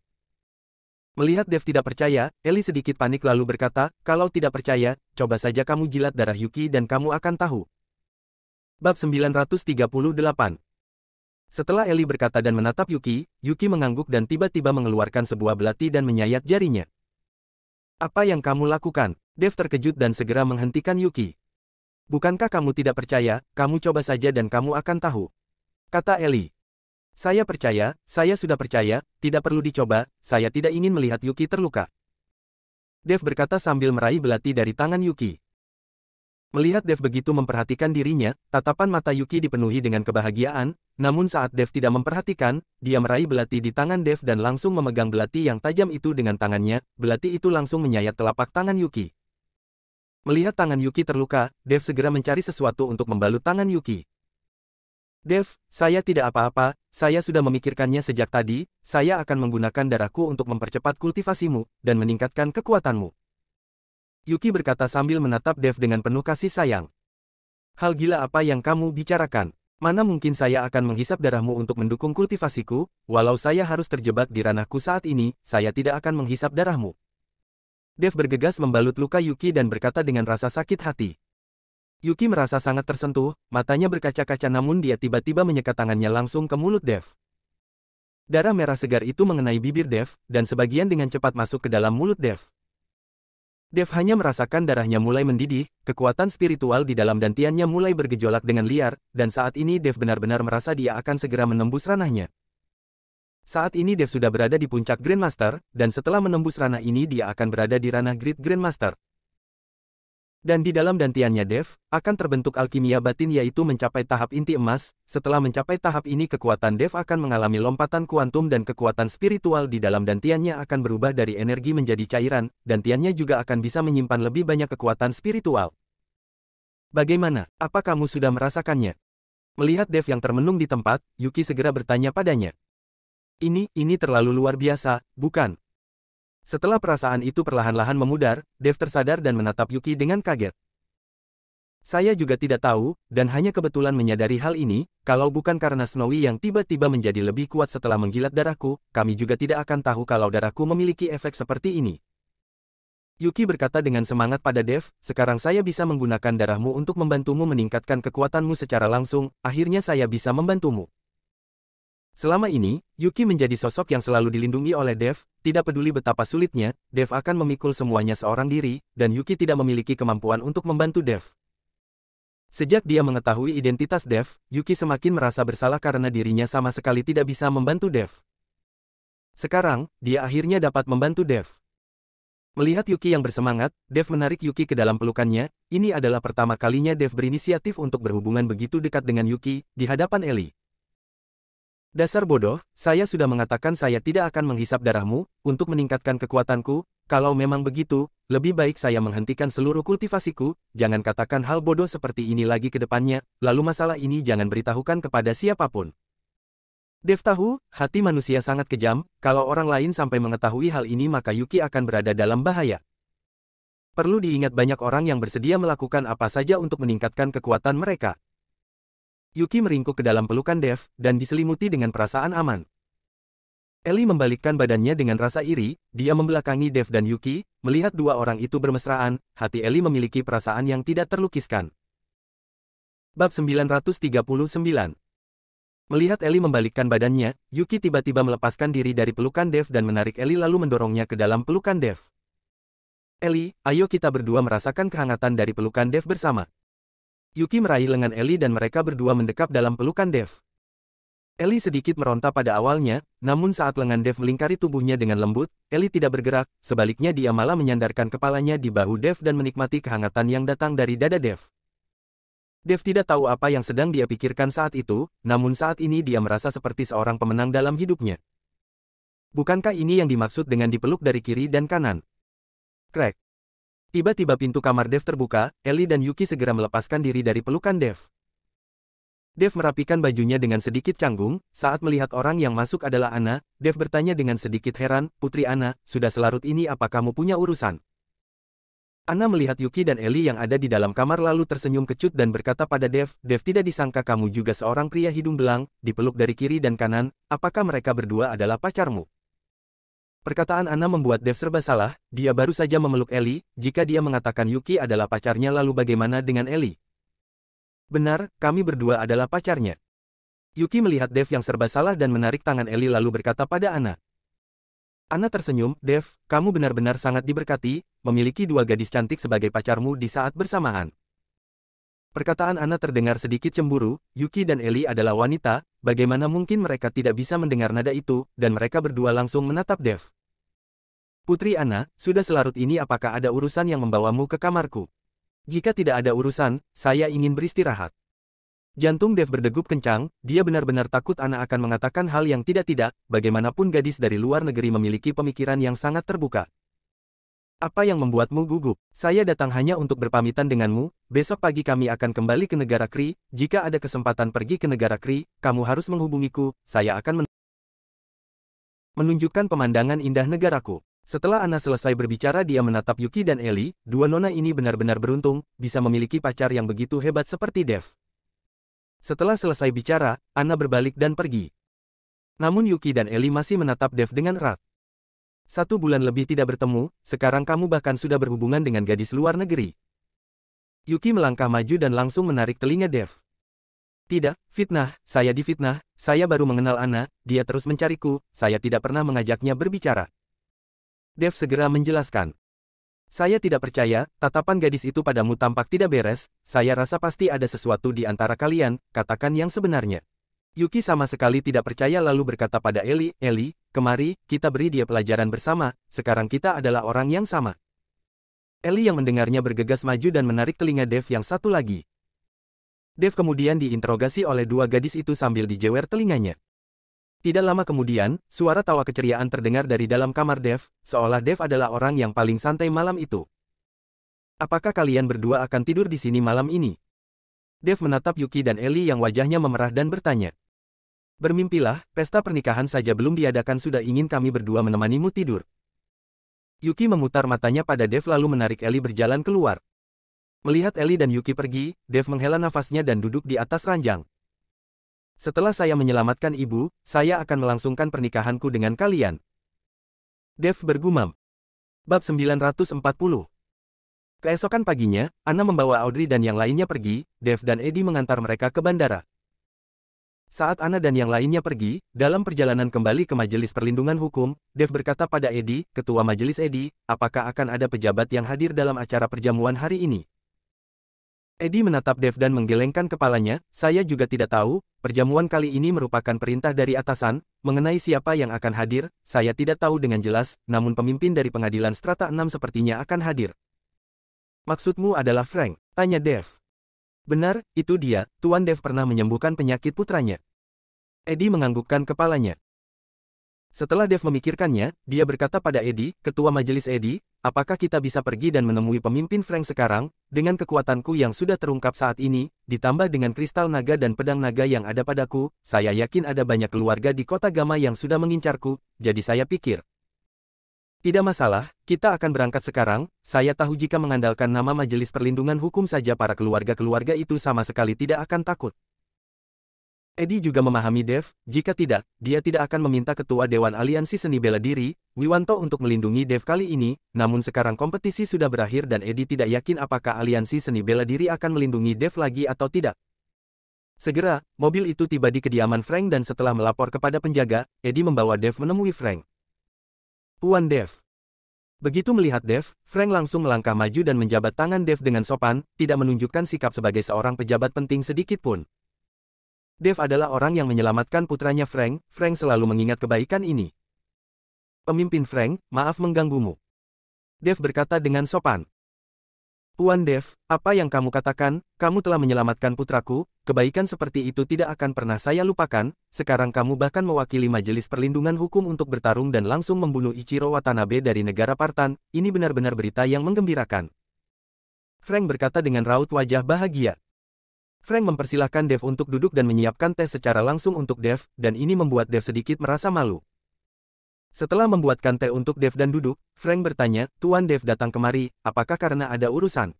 Melihat Dev tidak percaya, Ellie sedikit panik lalu berkata, kalau tidak percaya, coba saja kamu jilat darah Yuki dan kamu akan tahu. Bab 938. Setelah Ellie berkata dan menatap Yuki, Yuki mengangguk dan tiba-tiba mengeluarkan sebuah belati dan menyayat jarinya. Apa yang kamu lakukan? Dev terkejut dan segera menghentikan Yuki. Bukankah kamu tidak percaya, kamu coba saja dan kamu akan tahu. Kata Ellie. Saya percaya, saya sudah percaya, tidak perlu dicoba, saya tidak ingin melihat Yuki terluka. Dev berkata sambil meraih belati dari tangan Yuki. Melihat Dev begitu memperhatikan dirinya, tatapan mata Yuki dipenuhi dengan kebahagiaan, namun saat Dev tidak memperhatikan, dia meraih belati di tangan Dev dan langsung memegang belati yang tajam itu dengan tangannya, belati itu langsung menyayat telapak tangan Yuki. Melihat tangan Yuki terluka, Dev segera mencari sesuatu untuk membalut tangan Yuki. Dev, saya tidak apa-apa, saya sudah memikirkannya sejak tadi, saya akan menggunakan darahku untuk mempercepat kultivasimu, dan meningkatkan kekuatanmu. Yuki berkata sambil menatap Dev dengan penuh kasih sayang. Hal gila apa yang kamu bicarakan? Mana mungkin saya akan menghisap darahmu untuk mendukung kultivasiku, walau saya harus terjebak di ranahku saat ini, saya tidak akan menghisap darahmu. Dev bergegas membalut luka Yuki dan berkata dengan rasa sakit hati. Yuki merasa sangat tersentuh, matanya berkaca-kaca namun dia tiba-tiba menyekat tangannya langsung ke mulut Dev. Darah merah segar itu mengenai bibir Dev, dan sebagian dengan cepat masuk ke dalam mulut Dev. Dev hanya merasakan darahnya mulai mendidih, kekuatan spiritual di dalam dantiannya mulai bergejolak dengan liar, dan saat ini Dev benar-benar merasa dia akan segera menembus ranahnya. Saat ini Dev sudah berada di puncak Grandmaster, dan setelah menembus ranah ini dia akan berada di ranah Great Grandmaster. Dan di dalam dantiannya Dev, akan terbentuk alkimia batin yaitu mencapai tahap inti emas, setelah mencapai tahap ini kekuatan Dev akan mengalami lompatan kuantum dan kekuatan spiritual di dalam dantiannya akan berubah dari energi menjadi cairan, dantiannya juga akan bisa menyimpan lebih banyak kekuatan spiritual. Bagaimana, apa kamu sudah merasakannya? Melihat Dev yang termenung di tempat, Yuki segera bertanya padanya. Ini terlalu luar biasa, bukan? Setelah perasaan itu perlahan-lahan memudar, Dev tersadar dan menatap Yuki dengan kaget. Saya juga tidak tahu, dan hanya kebetulan menyadari hal ini, kalau bukan karena Snowy yang tiba-tiba menjadi lebih kuat setelah menjilat darahku, kami juga tidak akan tahu kalau darahku memiliki efek seperti ini. Yuki berkata dengan semangat pada Dev, sekarang saya bisa menggunakan darahmu untuk membantumu meningkatkan kekuatanmu secara langsung, akhirnya saya bisa membantumu. Selama ini, Yuki menjadi sosok yang selalu dilindungi oleh Dev, tidak peduli betapa sulitnya, Dev akan memikul semuanya seorang diri, dan Yuki tidak memiliki kemampuan untuk membantu Dev. Sejak dia mengetahui identitas Dev, Yuki semakin merasa bersalah karena dirinya sama sekali tidak bisa membantu Dev. Sekarang, dia akhirnya dapat membantu Dev. Melihat Yuki yang bersemangat, Dev menarik Yuki ke dalam pelukannya, ini adalah pertama kalinya Dev berinisiatif untuk berhubungan begitu dekat dengan Yuki, di hadapan Ellie. Dasar bodoh, saya sudah mengatakan saya tidak akan menghisap darahmu, untuk meningkatkan kekuatanku, kalau memang begitu, lebih baik saya menghentikan seluruh kultivasiku, jangan katakan hal bodoh seperti ini lagi ke depannya, lalu masalah ini jangan beritahukan kepada siapapun. Dev tahu, hati manusia sangat kejam, kalau orang lain sampai mengetahui hal ini maka Yuki akan berada dalam bahaya. Perlu diingat banyak orang yang bersedia melakukan apa saja untuk meningkatkan kekuatan mereka. Yuki meringkuk ke dalam pelukan Dev, dan diselimuti dengan perasaan aman. Ellie membalikkan badannya dengan rasa iri, dia membelakangi Dev dan Yuki, melihat dua orang itu bermesraan, hati Ellie memiliki perasaan yang tidak terlukiskan. Bab 939. Melihat Ellie membalikkan badannya, Yuki tiba-tiba melepaskan diri dari pelukan Dev dan menarik Ellie lalu mendorongnya ke dalam pelukan Dev. Ellie, ayo kita berdua merasakan kehangatan dari pelukan Dev bersama. Yuki meraih lengan Ellie dan mereka berdua mendekap dalam pelukan Dev. Ellie sedikit meronta pada awalnya, namun saat lengan Dev melingkari tubuhnya dengan lembut, Ellie tidak bergerak, sebaliknya dia malah menyandarkan kepalanya di bahu Dev dan menikmati kehangatan yang datang dari dada Dev. Dev tidak tahu apa yang sedang dia pikirkan saat itu, namun saat ini dia merasa seperti seorang pemenang dalam hidupnya. Bukankah ini yang dimaksud dengan dipeluk dari kiri dan kanan? Krek. Tiba-tiba pintu kamar Dev terbuka, Ellie dan Yuki segera melepaskan diri dari pelukan Dev. Dev merapikan bajunya dengan sedikit canggung, saat melihat orang yang masuk adalah Anna, Dev bertanya dengan sedikit heran, "Putri Anna, sudah selarut ini apa kamu punya urusan?" Anna melihat Yuki dan Ellie yang ada di dalam kamar lalu tersenyum kecut dan berkata pada Dev, "Dev, tidak disangka kamu juga seorang pria hidung belang, dipeluk dari kiri dan kanan, apakah mereka berdua adalah pacarmu?" Perkataan Anna membuat Dev serba salah, dia baru saja memeluk Ellie, jika dia mengatakan Yuki adalah pacarnya lalu bagaimana dengan Ellie? Benar, kami berdua adalah pacarnya. Yuki melihat Dev yang serba salah dan menarik tangan Ellie lalu berkata pada Anna. Anna tersenyum, "Dev, kamu benar-benar sangat diberkati, memiliki dua gadis cantik sebagai pacarmu di saat bersamaan." Perkataan Anna terdengar sedikit cemburu, Yuki dan Ellie adalah wanita, bagaimana mungkin mereka tidak bisa mendengar nada itu, dan mereka berdua langsung menatap Dev. "Putri Anna, sudah selarut ini apakah ada urusan yang membawamu ke kamarku?" "Jika tidak ada urusan, saya ingin beristirahat." Jantung Dev berdegup kencang, dia benar-benar takut Anna akan mengatakan hal yang tidak-tidak, bagaimanapun gadis dari luar negeri memiliki pemikiran yang sangat terbuka. "Apa yang membuatmu gugup? Saya datang hanya untuk berpamitan denganmu, besok pagi kami akan kembali ke negara Kree, jika ada kesempatan pergi ke negara Kree, kamu harus menghubungiku, saya akan menunjukkan pemandangan indah negaraku." Setelah Anna selesai berbicara dia menatap Yuki dan Ellie, dua nona ini benar-benar beruntung, bisa memiliki pacar yang begitu hebat seperti Dev. Setelah selesai bicara, Anna berbalik dan pergi. Namun Yuki dan Ellie masih menatap Dev dengan erat. 1 bulan lebih tidak bertemu, sekarang kamu bahkan sudah berhubungan dengan gadis luar negeri. Yuki melangkah maju dan langsung menarik telinga Dev. "Tidak, fitnah, saya difitnah, saya baru mengenal Anna, dia terus mencariku, saya tidak pernah mengajaknya berbicara." Dev segera menjelaskan. "Saya tidak percaya, tatapan gadis itu padamu tampak tidak beres, saya rasa pasti ada sesuatu di antara kalian, katakan yang sebenarnya." Yuki sama sekali tidak percaya lalu berkata pada Ellie, "Ellie, kemari, kita beri dia pelajaran bersama, sekarang kita adalah orang yang sama." Ellie yang mendengarnya bergegas maju dan menarik telinga Dev yang satu lagi. Dev kemudian diinterogasi oleh dua gadis itu sambil dijewer telinganya. Tidak lama kemudian, suara tawa keceriaan terdengar dari dalam kamar Dev, seolah Dev adalah orang yang paling santai malam itu. "Apakah kalian berdua akan tidur di sini malam ini?" Dev menatap Yuki dan Ellie yang wajahnya memerah dan bertanya. "Bermimpilah, pesta pernikahan saja belum diadakan sudah ingin kami berdua menemanimu tidur." Yuki memutar matanya pada Dev lalu menarik Ellie berjalan keluar. Melihat Ellie dan Yuki pergi, Dev menghela nafasnya dan duduk di atas ranjang. "Setelah saya menyelamatkan ibu, saya akan melangsungkan pernikahanku dengan kalian." Dev bergumam. Bab 940. Keesokan paginya, Anna membawa Audrey dan yang lainnya pergi, Dev dan Eddie mengantar mereka ke bandara. Saat Anna dan yang lainnya pergi, dalam perjalanan kembali ke Majelis Perlindungan Hukum, Dev berkata pada Eddie, "Ketua Majelis Eddie, apakah akan ada pejabat yang hadir dalam acara perjamuan hari ini?" Eddie menatap Dev dan menggelengkan kepalanya, "Saya juga tidak tahu, perjamuan kali ini merupakan perintah dari atasan, mengenai siapa yang akan hadir, saya tidak tahu dengan jelas, namun pemimpin dari pengadilan Strata 6 sepertinya akan hadir." "Maksudmu adalah Frank?" tanya Dev. "Benar, itu dia, Tuan Dev pernah menyembuhkan penyakit putranya." Eddie menganggukkan kepalanya. Setelah Dev memikirkannya, dia berkata pada Eddie, "Ketua Majelis Eddie, apakah kita bisa pergi dan menemui pemimpin Frank sekarang? Dengan kekuatanku yang sudah terungkap saat ini, ditambah dengan kristal naga dan pedang naga yang ada padaku, saya yakin ada banyak keluarga di kota Gama yang sudah mengincarku, jadi saya pikir." Tidak masalah, kita akan berangkat sekarang. Saya tahu jika mengandalkan nama Majelis Perlindungan Hukum saja para keluarga-keluarga itu sama sekali tidak akan takut. Eddie juga memahami Dev, jika tidak, dia tidak akan meminta Ketua Dewan Aliansi Seni Bela Diri, Wiwanto untuk melindungi Dev kali ini, namun sekarang kompetisi sudah berakhir dan Eddie tidak yakin apakah Aliansi Seni Bela Diri akan melindungi Dev lagi atau tidak. Segera, mobil itu tiba di kediaman Frank dan setelah melapor kepada penjaga, Eddie membawa Dev menemui Frank. Tuan Dev. Begitu melihat Dev, Frank langsung melangkah maju dan menjabat tangan Dev dengan sopan, tidak menunjukkan sikap sebagai seorang pejabat penting sedikit pun. Dev adalah orang yang menyelamatkan putranya Frank, Frank selalu mengingat kebaikan ini. Pemimpin Frank, maaf mengganggumu. Dev berkata dengan sopan. Tuan Dev, apa yang kamu katakan, kamu telah menyelamatkan putraku, kebaikan seperti itu tidak akan pernah saya lupakan, sekarang kamu bahkan mewakili Majelis Perlindungan Hukum untuk bertarung dan langsung membunuh Ichiro Watanabe dari negara Partan, ini benar-benar berita yang menggembirakan. Frank berkata dengan raut wajah bahagia. Frank mempersilahkan Dev untuk duduk dan menyiapkan teh secara langsung untuk Dev, dan ini membuat Dev sedikit merasa malu. Setelah membuatkan teh untuk Dev dan duduk, Frank bertanya, Tuan Dev datang kemari, apakah karena ada urusan?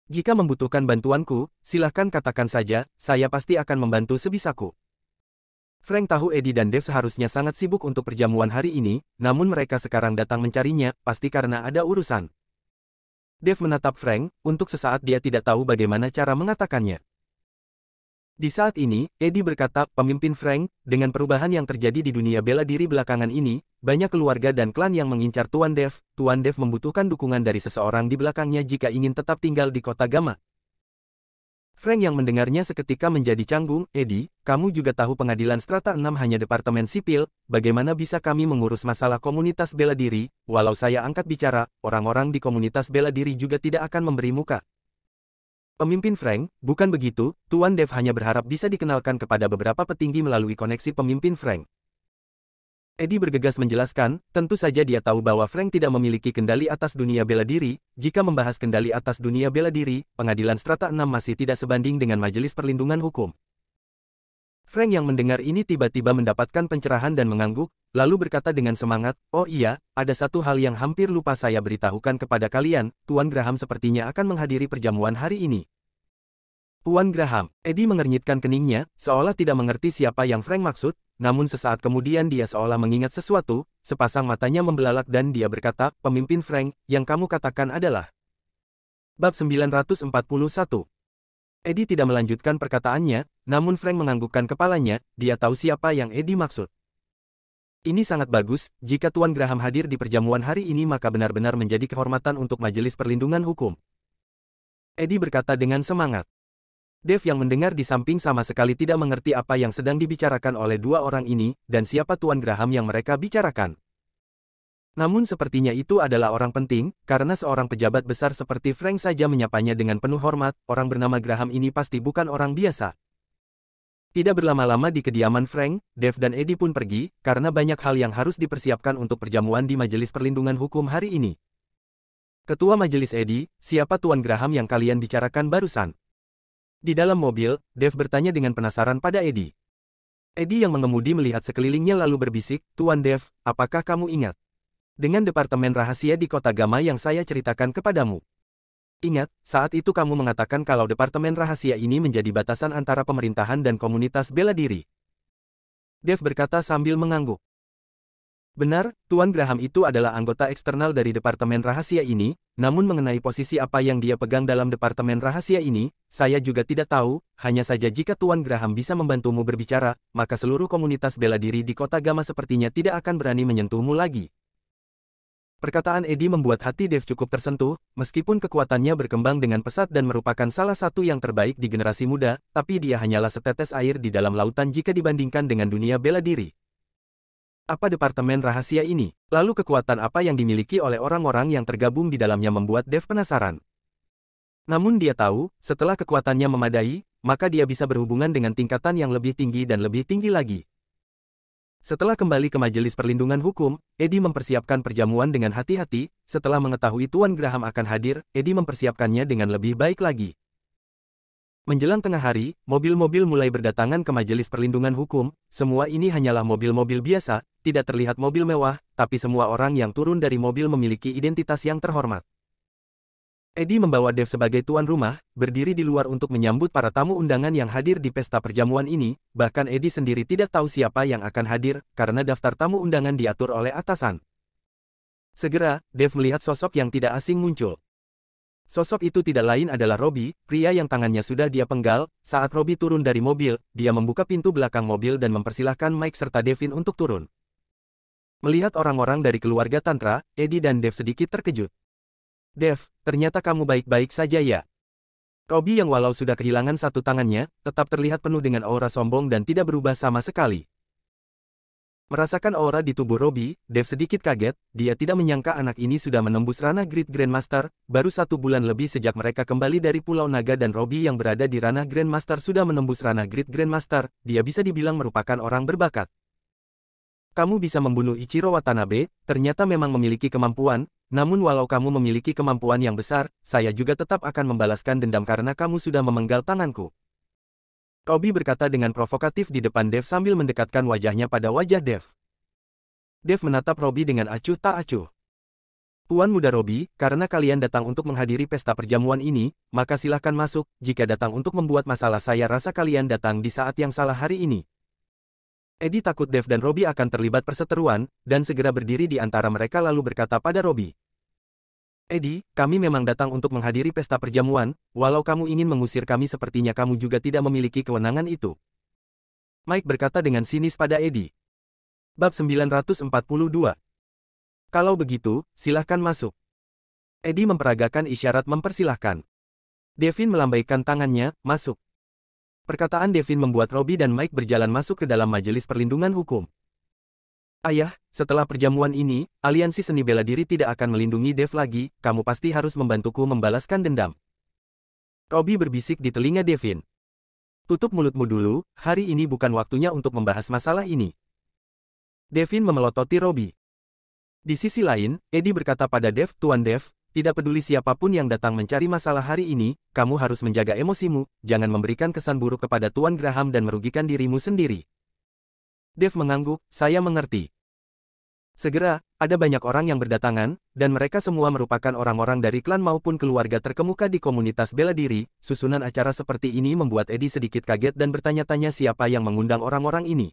Jika membutuhkan bantuanku, silahkan katakan saja, saya pasti akan membantu sebisaku. Frank tahu Eddie dan Dev seharusnya sangat sibuk untuk perjamuan hari ini, namun mereka sekarang datang mencarinya, pasti karena ada urusan. Dev menatap Frank, untuk sesaat dia tidak tahu bagaimana cara mengatakannya. Di saat ini, Eddie berkata, pemimpin Frank, dengan perubahan yang terjadi di dunia bela diri belakangan ini, banyak keluarga dan klan yang mengincar Tuan Dev. Tuan Dev membutuhkan dukungan dari seseorang di belakangnya jika ingin tetap tinggal di kota Gama. Frank yang mendengarnya seketika menjadi canggung, Eddie, kamu juga tahu pengadilan Strata 6 hanya departemen sipil, bagaimana bisa kami mengurus masalah komunitas bela diri, walau saya angkat bicara, orang-orang di komunitas bela diri juga tidak akan memberi muka. Pemimpin Frank, bukan begitu, Tuan Dev hanya berharap bisa dikenalkan kepada beberapa petinggi melalui koneksi pemimpin Frank. Eddie bergegas menjelaskan, tentu saja dia tahu bahwa Frank tidak memiliki kendali atas dunia bela diri, jika membahas kendali atas dunia bela diri, pengadilan Strata 6 masih tidak sebanding dengan Majelis Perlindungan Hukum. Frank yang mendengar ini tiba-tiba mendapatkan pencerahan dan mengangguk, lalu berkata dengan semangat, oh iya, ada satu hal yang hampir lupa saya beritahukan kepada kalian, Tuan Graham sepertinya akan menghadiri perjamuan hari ini. Tuan Graham, Eddie mengernyitkan keningnya, seolah tidak mengerti siapa yang Frank maksud, namun sesaat kemudian dia seolah mengingat sesuatu, sepasang matanya membelalak dan dia berkata, pemimpin Frank, yang kamu katakan adalah. Bab 941. Eddie tidak melanjutkan perkataannya, namun Frank menganggukkan kepalanya, dia tahu siapa yang Eddie maksud. Ini sangat bagus, jika Tuan Graham hadir di perjamuan hari ini maka benar-benar menjadi kehormatan untuk Majelis Perlindungan Hukum. Eddie berkata dengan semangat. Dev yang mendengar di samping sama sekali tidak mengerti apa yang sedang dibicarakan oleh dua orang ini, dan siapa Tuan Graham yang mereka bicarakan. Namun sepertinya itu adalah orang penting, karena seorang pejabat besar seperti Frank saja menyapanya dengan penuh hormat, orang bernama Graham ini pasti bukan orang biasa. Tidak berlama-lama di kediaman Frank, Dev dan Eddie pun pergi, karena banyak hal yang harus dipersiapkan untuk perjamuan di Majelis Perlindungan Hukum hari ini. Ketua Majelis Eddie, siapa Tuan Graham yang kalian bicarakan barusan? Di dalam mobil, Dev bertanya dengan penasaran pada Eddie. Eddie yang mengemudi melihat sekelilingnya lalu berbisik, Tuan Dev, apakah kamu ingat? Dengan departemen rahasia di kota Gama yang saya ceritakan kepadamu. Ingat, saat itu kamu mengatakan kalau departemen rahasia ini menjadi batasan antara pemerintahan dan komunitas bela diri. Dev berkata sambil mengangguk. Benar, Tuan Graham itu adalah anggota eksternal dari departemen rahasia ini, namun mengenai posisi apa yang dia pegang dalam departemen rahasia ini, saya juga tidak tahu, hanya saja jika Tuan Graham bisa membantumu berbicara, maka seluruh komunitas bela diri di kota Gama sepertinya tidak akan berani menyentuhmu lagi. Perkataan Eddie membuat hati Dev cukup tersentuh, meskipun kekuatannya berkembang dengan pesat dan merupakan salah satu yang terbaik di generasi muda, tapi dia hanyalah setetes air di dalam lautan jika dibandingkan dengan dunia bela diri. Apa departemen rahasia ini? Lalu kekuatan apa yang dimiliki oleh orang-orang yang tergabung di dalamnya membuat Dev penasaran. Namun dia tahu, setelah kekuatannya memadai, maka dia bisa berhubungan dengan tingkatan yang lebih tinggi dan lebih tinggi lagi. Setelah kembali ke Majelis Perlindungan Hukum, Eddie mempersiapkan perjamuan dengan hati-hati, setelah mengetahui Tuan Graham akan hadir, Eddie mempersiapkannya dengan lebih baik lagi. Menjelang tengah hari, mobil-mobil mulai berdatangan ke Majelis Perlindungan Hukum. Semua ini hanyalah mobil-mobil biasa, tidak terlihat mobil mewah, tapi semua orang yang turun dari mobil memiliki identitas yang terhormat. Eddie membawa Dev sebagai tuan rumah, berdiri di luar untuk menyambut para tamu undangan yang hadir di pesta perjamuan ini. Bahkan Eddie sendiri tidak tahu siapa yang akan hadir, karena daftar tamu undangan diatur oleh atasan. Segera, Dev melihat sosok yang tidak asing muncul. Sosok itu tidak lain adalah Robbie, pria yang tangannya sudah dia penggal. Saat Robbie turun dari mobil, dia membuka pintu belakang mobil dan mempersilahkan Mike serta Devin untuk turun. Melihat orang-orang dari keluarga Tantra, Eddie dan Dev sedikit terkejut. "Dev, ternyata kamu baik-baik saja ya?" Robbie yang walau sudah kehilangan satu tangannya, tetap terlihat penuh dengan aura sombong dan tidak berubah sama sekali. Merasakan aura di tubuh Robbie, Dev sedikit kaget. Dia tidak menyangka anak ini sudah menembus ranah Great Grandmaster. Baru 1 bulan lebih sejak mereka kembali dari Pulau Naga dan Robbie yang berada di ranah Grandmaster sudah menembus ranah Great Grandmaster. Dia bisa dibilang merupakan orang berbakat. "Kamu bisa membunuh Ichiro Watanabe, ternyata memang memiliki kemampuan. Namun walau kamu memiliki kemampuan yang besar, saya juga tetap akan membalaskan dendam karena kamu sudah memenggal tanganku." Robbie berkata dengan provokatif di depan Dev sambil mendekatkan wajahnya pada wajah Dev. Dev menatap Robbie dengan acuh tak acuh. "Tuan muda Robbie, karena kalian datang untuk menghadiri pesta perjamuan ini, maka silahkan masuk. Jika datang untuk membuat masalah, saya rasa kalian datang di saat yang salah hari ini." Eddie takut Dev dan Robbie akan terlibat perseteruan, dan segera berdiri di antara mereka lalu berkata pada Robbie. "Eddie, kami memang datang untuk menghadiri pesta perjamuan. Walau kamu ingin mengusir kami, sepertinya kamu juga tidak memiliki kewenangan itu." Mike berkata dengan sinis pada Eddie. Bab 942. "Kalau begitu, silahkan masuk." Eddie memperagakan isyarat mempersilahkan. Devin melambaikan tangannya, "Masuk." Perkataan Devin membuat Robbie dan Mike berjalan masuk ke dalam Majelis Perlindungan Hukum. "Ayah, setelah perjamuan ini, aliansi seni bela diri tidak akan melindungi Dev lagi. Kamu pasti harus membantuku membalaskan dendam." Robbie berbisik di telinga Devin. "Tutup mulutmu dulu, hari ini bukan waktunya untuk membahas masalah ini." Devin memelototi Robbie. Di sisi lain, Eddie berkata pada Dev, "Tuan Dev, tidak peduli siapapun yang datang mencari masalah hari ini, kamu harus menjaga emosimu, jangan memberikan kesan buruk kepada Tuan Graham dan merugikan dirimu sendiri." Dev mengangguk, "Saya mengerti." Segera, ada banyak orang yang berdatangan, dan mereka semua merupakan orang-orang dari klan maupun keluarga terkemuka di komunitas bela diri. Susunan acara seperti ini membuat Eddie sedikit kaget dan bertanya-tanya siapa yang mengundang orang-orang ini.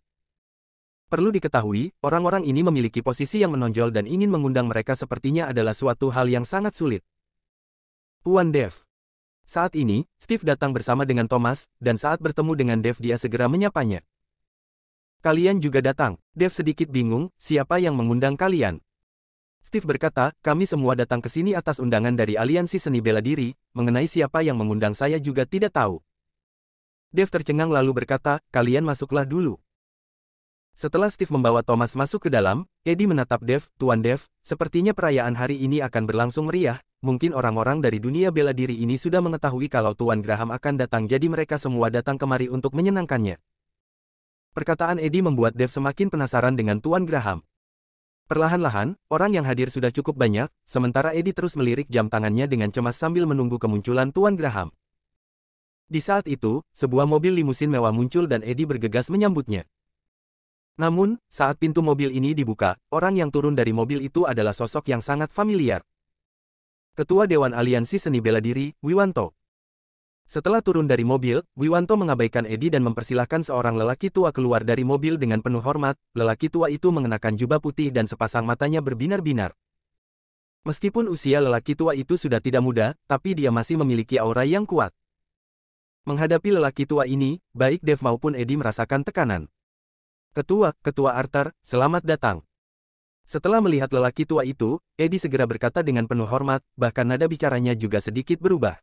Perlu diketahui, orang-orang ini memiliki posisi yang menonjol dan ingin mengundang mereka sepertinya adalah suatu hal yang sangat sulit. "Tuan Dev." Saat ini, Steve datang bersama dengan Thomas, dan saat bertemu dengan Dev dia segera menyapanya. "Kalian juga datang." Dev sedikit bingung, siapa yang mengundang kalian? Steve berkata, "Kami semua datang ke sini atas undangan dari Aliansi Seni Bela Diri, mengenai siapa yang mengundang saya juga tidak tahu." Dev tercengang lalu berkata, "Kalian masuklah dulu." Setelah Steve membawa Thomas masuk ke dalam, Eddie menatap Dev, "Tuan Dev, sepertinya perayaan hari ini akan berlangsung meriah. Mungkin orang-orang dari dunia bela diri ini sudah mengetahui kalau Tuan Graham akan datang, jadi mereka semua datang kemari untuk menyenangkannya." Perkataan Eddie membuat Dev semakin penasaran dengan Tuan Graham. Perlahan-lahan, orang yang hadir sudah cukup banyak, sementara Eddie terus melirik jam tangannya dengan cemas sambil menunggu kemunculan Tuan Graham. Di saat itu, sebuah mobil limusin mewah muncul dan Eddie bergegas menyambutnya. Namun, saat pintu mobil ini dibuka, orang yang turun dari mobil itu adalah sosok yang sangat familiar. Ketua Dewan Aliansi Seni Bela Diri, Wiwanto. Setelah turun dari mobil, Wiwanto mengabaikan Eddie dan mempersilahkan seorang lelaki tua keluar dari mobil dengan penuh hormat. Lelaki tua itu mengenakan jubah putih dan sepasang matanya berbinar-binar. Meskipun usia lelaki tua itu sudah tidak muda, tapi dia masih memiliki aura yang kuat. Menghadapi lelaki tua ini, baik Dev maupun Eddie merasakan tekanan. Ketua Arthur, selamat datang." Setelah melihat lelaki tua itu, Eddie segera berkata dengan penuh hormat, bahkan nada bicaranya juga sedikit berubah.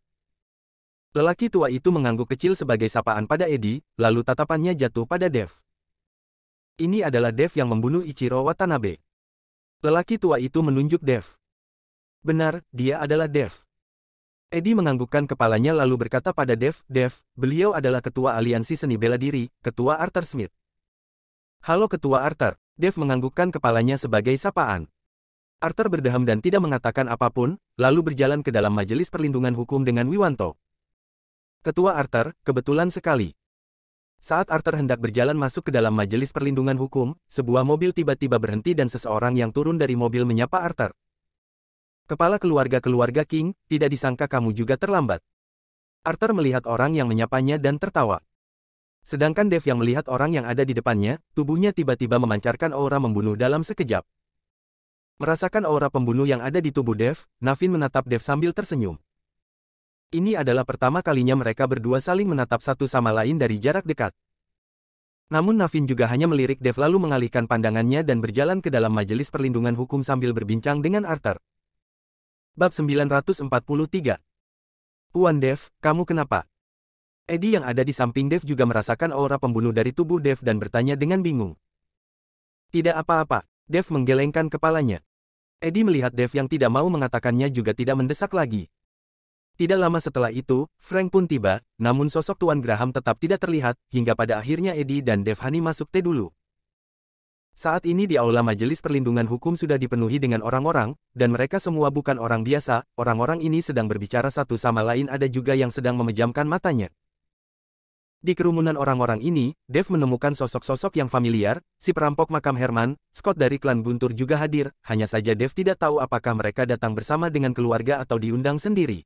Lelaki tua itu mengangguk kecil sebagai sapaan pada Eddie, lalu tatapannya jatuh pada Dev. "Ini adalah Dev yang membunuh Ichiro Watanabe." Lelaki tua itu menunjuk Dev. "Benar, dia adalah Dev." Eddie menganggukkan kepalanya lalu berkata pada Dev, "Dev, beliau adalah Ketua Aliansi Seni Bela Diri, Ketua Arthur Smith." "Halo Ketua Arthur." Dev menganggukkan kepalanya sebagai sapaan. Arthur berdeham dan tidak mengatakan apapun, lalu berjalan ke dalam Majelis Perlindungan Hukum dengan Wiwanto. Ketua Arthur, kebetulan sekali. Saat Arthur hendak berjalan masuk ke dalam majelis perlindungan hukum, sebuah mobil tiba-tiba berhenti dan seseorang yang turun dari mobil menyapa Arthur. Kepala keluarga King, tidak disangka kamu juga terlambat. Arthur melihat orang yang menyapanya dan tertawa. Sedangkan Dev yang melihat orang yang ada di depannya, tubuhnya tiba-tiba memancarkan aura membunuh dalam sekejap. Merasakan aura pembunuh yang ada di tubuh Dev, Navin menatap Dev sambil tersenyum. Ini adalah pertama kalinya mereka berdua saling menatap satu sama lain dari jarak dekat. Namun Navin juga hanya melirik Dev lalu mengalihkan pandangannya dan berjalan ke dalam majelis perlindungan hukum sambil berbincang dengan Arthur. Bab 943. Puan Dev, kamu kenapa? Eddie yang ada di samping Dev juga merasakan aura pembunuh dari tubuh Dev dan bertanya dengan bingung. Tidak apa-apa, Dev menggelengkan kepalanya. Eddie melihat Dev yang tidak mau mengatakannya juga tidak mendesak lagi. Tidak lama setelah itu, Frank pun tiba, namun sosok Tuan Graham tetap tidak terlihat, hingga pada akhirnya Eddie dan Devhani masuk teh dulu. Saat ini di aula majelis perlindungan hukum sudah dipenuhi dengan orang-orang, dan mereka semua bukan orang biasa, orang-orang ini sedang berbicara satu sama lain, ada juga yang sedang memejamkan matanya. Di kerumunan orang-orang ini, Dev menemukan sosok-sosok yang familiar, si perampok makam Herman, Scott dari klan Guntur juga hadir, hanya saja Dev tidak tahu apakah mereka datang bersama dengan keluarga atau diundang sendiri.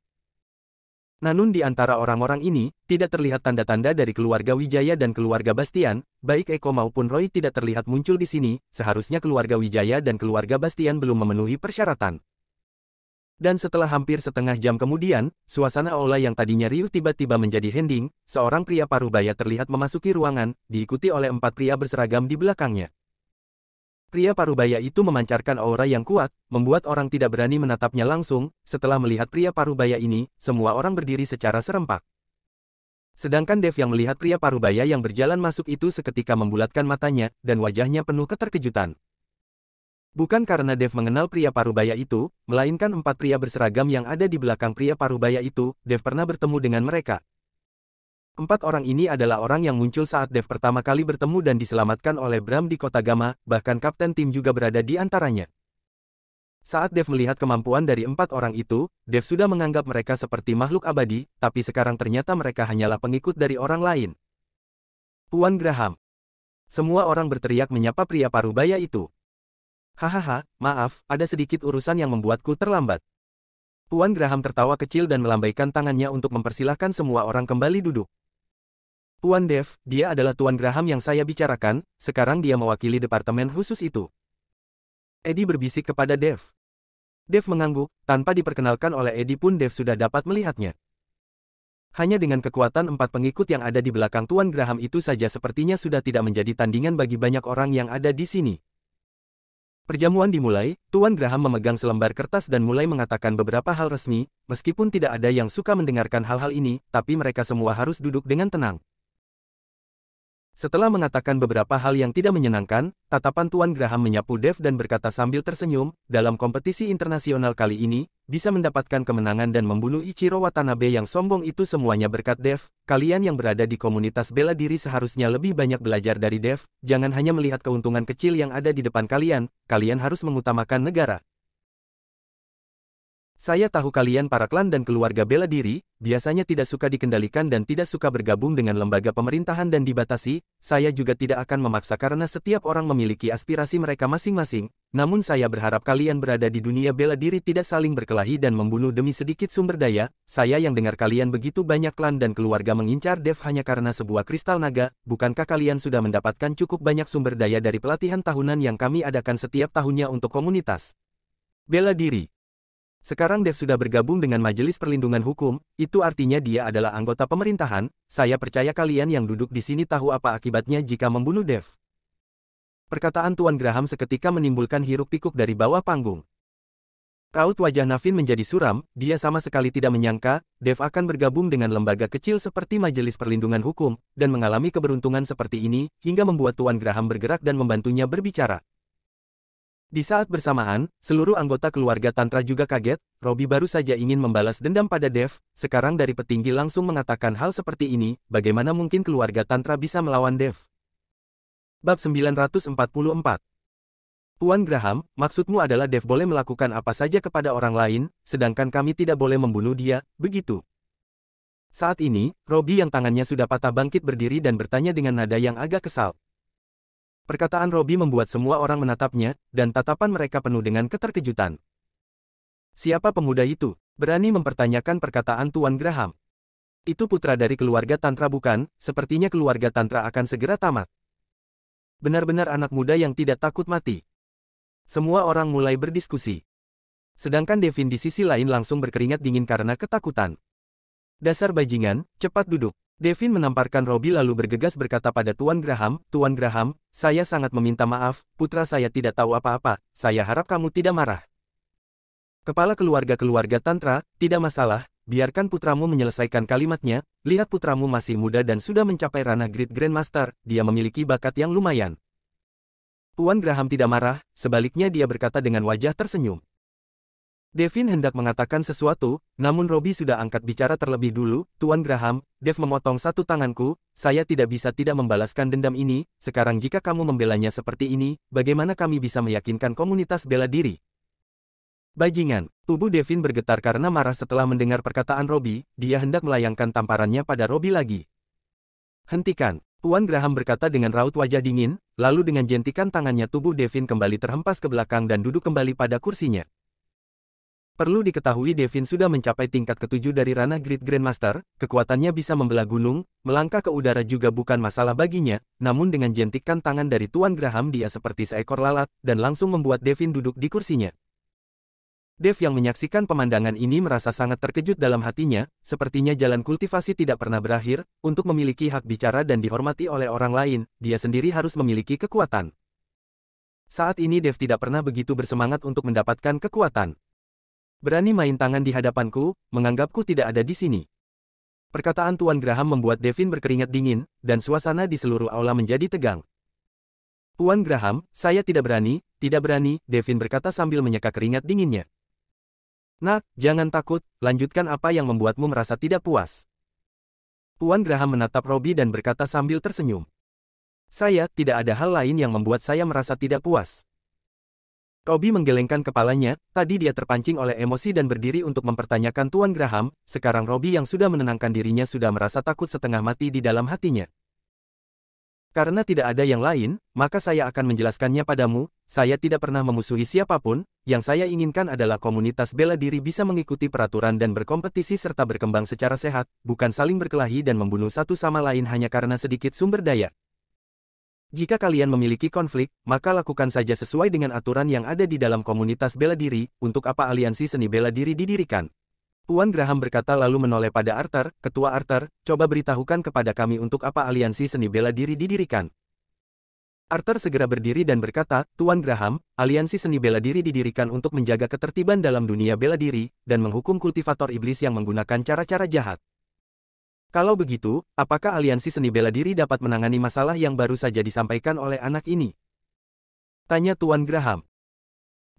Namun di antara orang-orang ini, tidak terlihat tanda-tanda dari keluarga Wijaya dan keluarga Bastian, baik Eko maupun Roy tidak terlihat muncul di sini, seharusnya keluarga Wijaya dan keluarga Bastian belum memenuhi persyaratan. Dan setelah hampir setengah jam kemudian, suasana aula yang tadinya riuh tiba-tiba menjadi hening, seorang pria parubaya terlihat memasuki ruangan, diikuti oleh 4 pria berseragam di belakangnya. Pria parubaya itu memancarkan aura yang kuat, membuat orang tidak berani menatapnya langsung. Setelah melihat pria parubaya ini, semua orang berdiri secara serempak. Sedangkan Dev yang melihat pria parubaya yang berjalan masuk itu seketika membulatkan matanya, dan wajahnya penuh keterkejutan. Bukan karena Dev mengenal pria parubaya itu, melainkan 4 pria berseragam yang ada di belakang pria parubaya itu, Dev pernah bertemu dengan mereka. 4 orang ini adalah orang yang muncul saat Dev pertama kali bertemu dan diselamatkan oleh Bram di Kota Gama, bahkan kapten tim juga berada di antaranya. Saat Dev melihat kemampuan dari 4 orang itu, Dev sudah menganggap mereka seperti makhluk abadi, tapi sekarang ternyata mereka hanyalah pengikut dari orang lain. Puan Graham. Semua orang berteriak menyapa pria parubaya itu. Hahaha, maaf, ada sedikit urusan yang membuatku terlambat. Puan Graham tertawa kecil dan melambaikan tangannya untuk mempersilahkan semua orang kembali duduk. Tuan Dev, dia adalah Tuan Graham yang saya bicarakan, sekarang dia mewakili departemen khusus itu. Eddie berbisik kepada Dev. Dev mengangguk, tanpa diperkenalkan oleh Eddie pun Dev sudah dapat melihatnya. Hanya dengan kekuatan 4 pengikut yang ada di belakang Tuan Graham itu saja sepertinya sudah tidak menjadi tandingan bagi banyak orang yang ada di sini. Perjamuan dimulai, Tuan Graham memegang selembar kertas dan mulai mengatakan beberapa hal resmi, meskipun tidak ada yang suka mendengarkan hal-hal ini, tapi mereka semua harus duduk dengan tenang. Setelah mengatakan beberapa hal yang tidak menyenangkan, tatapan Tuan Graham menyapu Dev dan berkata sambil tersenyum, dalam kompetisi internasional kali ini, bisa mendapatkan kemenangan dan membunuh Ichiro Watanabe yang sombong itu semuanya berkat Dev. Kalian yang berada di komunitas bela diri seharusnya lebih banyak belajar dari Dev, jangan hanya melihat keuntungan kecil yang ada di depan kalian, kalian harus mengutamakan negara. Saya tahu kalian para klan dan keluarga bela diri, biasanya tidak suka dikendalikan dan tidak suka bergabung dengan lembaga pemerintahan dan dibatasi, saya juga tidak akan memaksa karena setiap orang memiliki aspirasi mereka masing-masing, namun saya berharap kalian berada di dunia bela diri tidak saling berkelahi dan membunuh demi sedikit sumber daya, saya yang dengar kalian begitu banyak klan dan keluarga mengincar Dev hanya karena sebuah kristal naga, bukankah kalian sudah mendapatkan cukup banyak sumber daya dari pelatihan tahunan yang kami adakan setiap tahunnya untuk komunitas bela diri? Sekarang Dev sudah bergabung dengan Majelis Perlindungan Hukum, itu artinya dia adalah anggota pemerintahan, saya percaya kalian yang duduk di sini tahu apa akibatnya jika membunuh Dev. Perkataan Tuan Graham seketika menimbulkan hiruk-pikuk dari bawah panggung. Raut wajah Navin menjadi suram, dia sama sekali tidak menyangka, Dev akan bergabung dengan lembaga kecil seperti Majelis Perlindungan Hukum, dan mengalami keberuntungan seperti ini, hingga membuat Tuan Graham bergerak dan membantunya berbicara. Di saat bersamaan, seluruh anggota keluarga Tantra juga kaget, Robbie baru saja ingin membalas dendam pada Dev, sekarang dari petinggi langsung mengatakan hal seperti ini, bagaimana mungkin keluarga Tantra bisa melawan Dev? Bab 944. Tuan Graham, maksudmu adalah Dev boleh melakukan apa saja kepada orang lain, sedangkan kami tidak boleh membunuh dia, begitu? Saat ini, Robbie yang tangannya sudah patah bangkit berdiri dan bertanya dengan nada yang agak kesal. Perkataan Robbie membuat semua orang menatapnya, dan tatapan mereka penuh dengan keterkejutan. Siapa pemuda itu? Berani mempertanyakan perkataan Tuan Graham. Itu putra dari keluarga Tantra bukan, sepertinya keluarga Tantra akan segera tamat. Benar-benar anak muda yang tidak takut mati. Semua orang mulai berdiskusi. Sedangkan Devin di sisi lain langsung berkeringat dingin karena ketakutan. Dasar bajingan, cepat duduk. Devin menamparkan Robbie lalu bergegas berkata pada Tuan Graham, Tuan Graham, saya sangat meminta maaf, putra saya tidak tahu apa-apa, saya harap kamu tidak marah. Kepala keluarga Tantra, tidak masalah, biarkan putramu menyelesaikan kalimatnya, lihat putramu masih muda dan sudah mencapai ranah Great Grandmaster, dia memiliki bakat yang lumayan. Tuan Graham tidak marah, sebaliknya dia berkata dengan wajah tersenyum. Devin hendak mengatakan sesuatu, namun Robbie sudah angkat bicara terlebih dulu, Tuan Graham, Dev memotong satu tanganku, saya tidak bisa tidak membalaskan dendam ini, sekarang jika kamu membelanya seperti ini, bagaimana kami bisa meyakinkan komunitas bela diri? Bajingan, tubuh Devin bergetar karena marah setelah mendengar perkataan Robbie, dia hendak melayangkan tamparannya pada Robbie lagi. Hentikan, Tuan Graham berkata dengan raut wajah dingin, lalu dengan jentikan tangannya tubuh Devin kembali terhempas ke belakang dan duduk kembali pada kursinya. Perlu diketahui Devin sudah mencapai tingkat ke-7 dari ranah Great Grandmaster, kekuatannya bisa membelah gunung, melangkah ke udara juga bukan masalah baginya, namun dengan jentikan tangan dari Tuan Graham dia seperti seekor lalat, dan langsung membuat Devin duduk di kursinya. Dev yang menyaksikan pemandangan ini merasa sangat terkejut dalam hatinya, sepertinya jalan kultivasi tidak pernah berakhir, untuk memiliki hak bicara dan dihormati oleh orang lain, dia sendiri harus memiliki kekuatan. Saat ini Dev tidak pernah begitu bersemangat untuk mendapatkan kekuatan. Berani main tangan di hadapanku, menganggapku tidak ada di sini. Perkataan Tuan Graham membuat Devin berkeringat dingin, dan suasana di seluruh aula menjadi tegang. Tuan Graham, saya tidak berani, Devin berkata sambil menyeka keringat dinginnya. Nak, jangan takut, lanjutkan apa yang membuatmu merasa tidak puas. Tuan Graham menatap Robbie dan berkata sambil tersenyum. Saya, tidak ada hal lain yang membuat saya merasa tidak puas. Robbie menggelengkan kepalanya, tadi dia terpancing oleh emosi dan berdiri untuk mempertanyakan Tuan Graham, sekarang Robbie yang sudah menenangkan dirinya sudah merasa takut setengah mati di dalam hatinya. Karena tidak ada yang lain, maka saya akan menjelaskannya padamu, saya tidak pernah memusuhi siapapun, yang saya inginkan adalah komunitas bela diri bisa mengikuti peraturan dan berkompetisi serta berkembang secara sehat, bukan saling berkelahi dan membunuh satu sama lain hanya karena sedikit sumber daya. Jika kalian memiliki konflik, maka lakukan saja sesuai dengan aturan yang ada di dalam komunitas bela diri, untuk apa aliansi seni bela diri didirikan. Tuan Graham berkata lalu menoleh pada Arthur, Ketua Arthur, coba beritahukan kepada kami untuk apa aliansi seni bela diri didirikan. Arthur segera berdiri dan berkata, Tuan Graham, aliansi seni bela diri didirikan untuk menjaga ketertiban dalam dunia bela diri, dan menghukum kultivator iblis yang menggunakan cara-cara jahat. Kalau begitu, apakah aliansi seni bela diri dapat menangani masalah yang baru saja disampaikan oleh anak ini? Tanya Tuan Graham.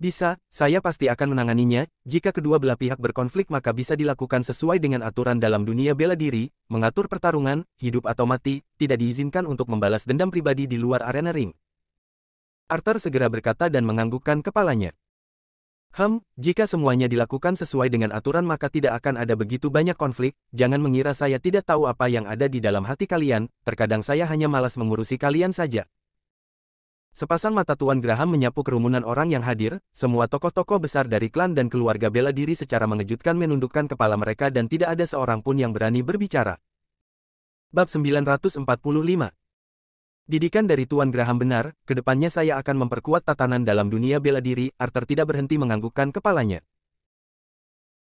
Bisa, saya pasti akan menanganinya, jika kedua belah pihak berkonflik maka bisa dilakukan sesuai dengan aturan dalam dunia bela diri, mengatur pertarungan, hidup atau mati, tidak diizinkan untuk membalas dendam pribadi di luar arena ring. Arthur segera berkata dan menganggukkan kepalanya. Jika semuanya dilakukan sesuai dengan aturan maka tidak akan ada begitu banyak konflik, jangan mengira saya tidak tahu apa yang ada di dalam hati kalian, terkadang saya hanya malas mengurusi kalian saja. Sepasang mata Tuan Graham menyapu kerumunan orang yang hadir, semua tokoh-tokoh besar dari klan dan keluarga bela diri secara mengejutkan menundukkan kepala mereka dan tidak ada seorang pun yang berani berbicara. Bab 945. Didikan dari Tuan Graham benar, kedepannya saya akan memperkuat tatanan dalam dunia bela diri, Arthur tidak berhenti menganggukkan kepalanya.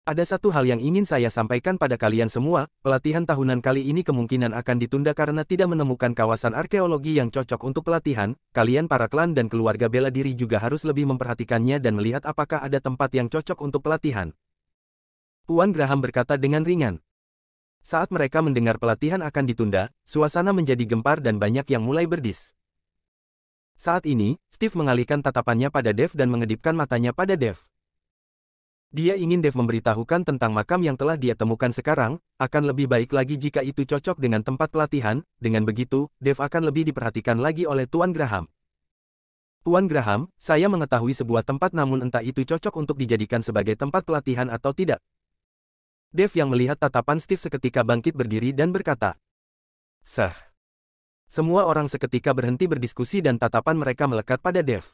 Ada satu hal yang ingin saya sampaikan pada kalian semua, pelatihan tahunan kali ini kemungkinan akan ditunda karena tidak menemukan kawasan arkeologi yang cocok untuk pelatihan, kalian para klan dan keluarga bela diri juga harus lebih memperhatikannya dan melihat apakah ada tempat yang cocok untuk pelatihan. Tuan Graham berkata dengan ringan. Saat mereka mendengar pelatihan akan ditunda, suasana menjadi gempar dan banyak yang mulai berdis. Saat ini, Steve mengalihkan tatapannya pada Dev dan mengedipkan matanya pada Dev. Dia ingin Dev memberitahukan tentang makam yang telah dia temukan sekarang, akan lebih baik lagi jika itu cocok dengan tempat pelatihan, dengan begitu, Dev akan lebih diperhatikan lagi oleh Tuan Graham. Tuan Graham, saya mengetahui sebuah tempat namun entah itu cocok untuk dijadikan sebagai tempat pelatihan atau tidak. Dev yang melihat tatapan Steve seketika bangkit berdiri dan berkata, "Sah." Semua orang seketika berhenti berdiskusi dan tatapan mereka melekat pada Dev.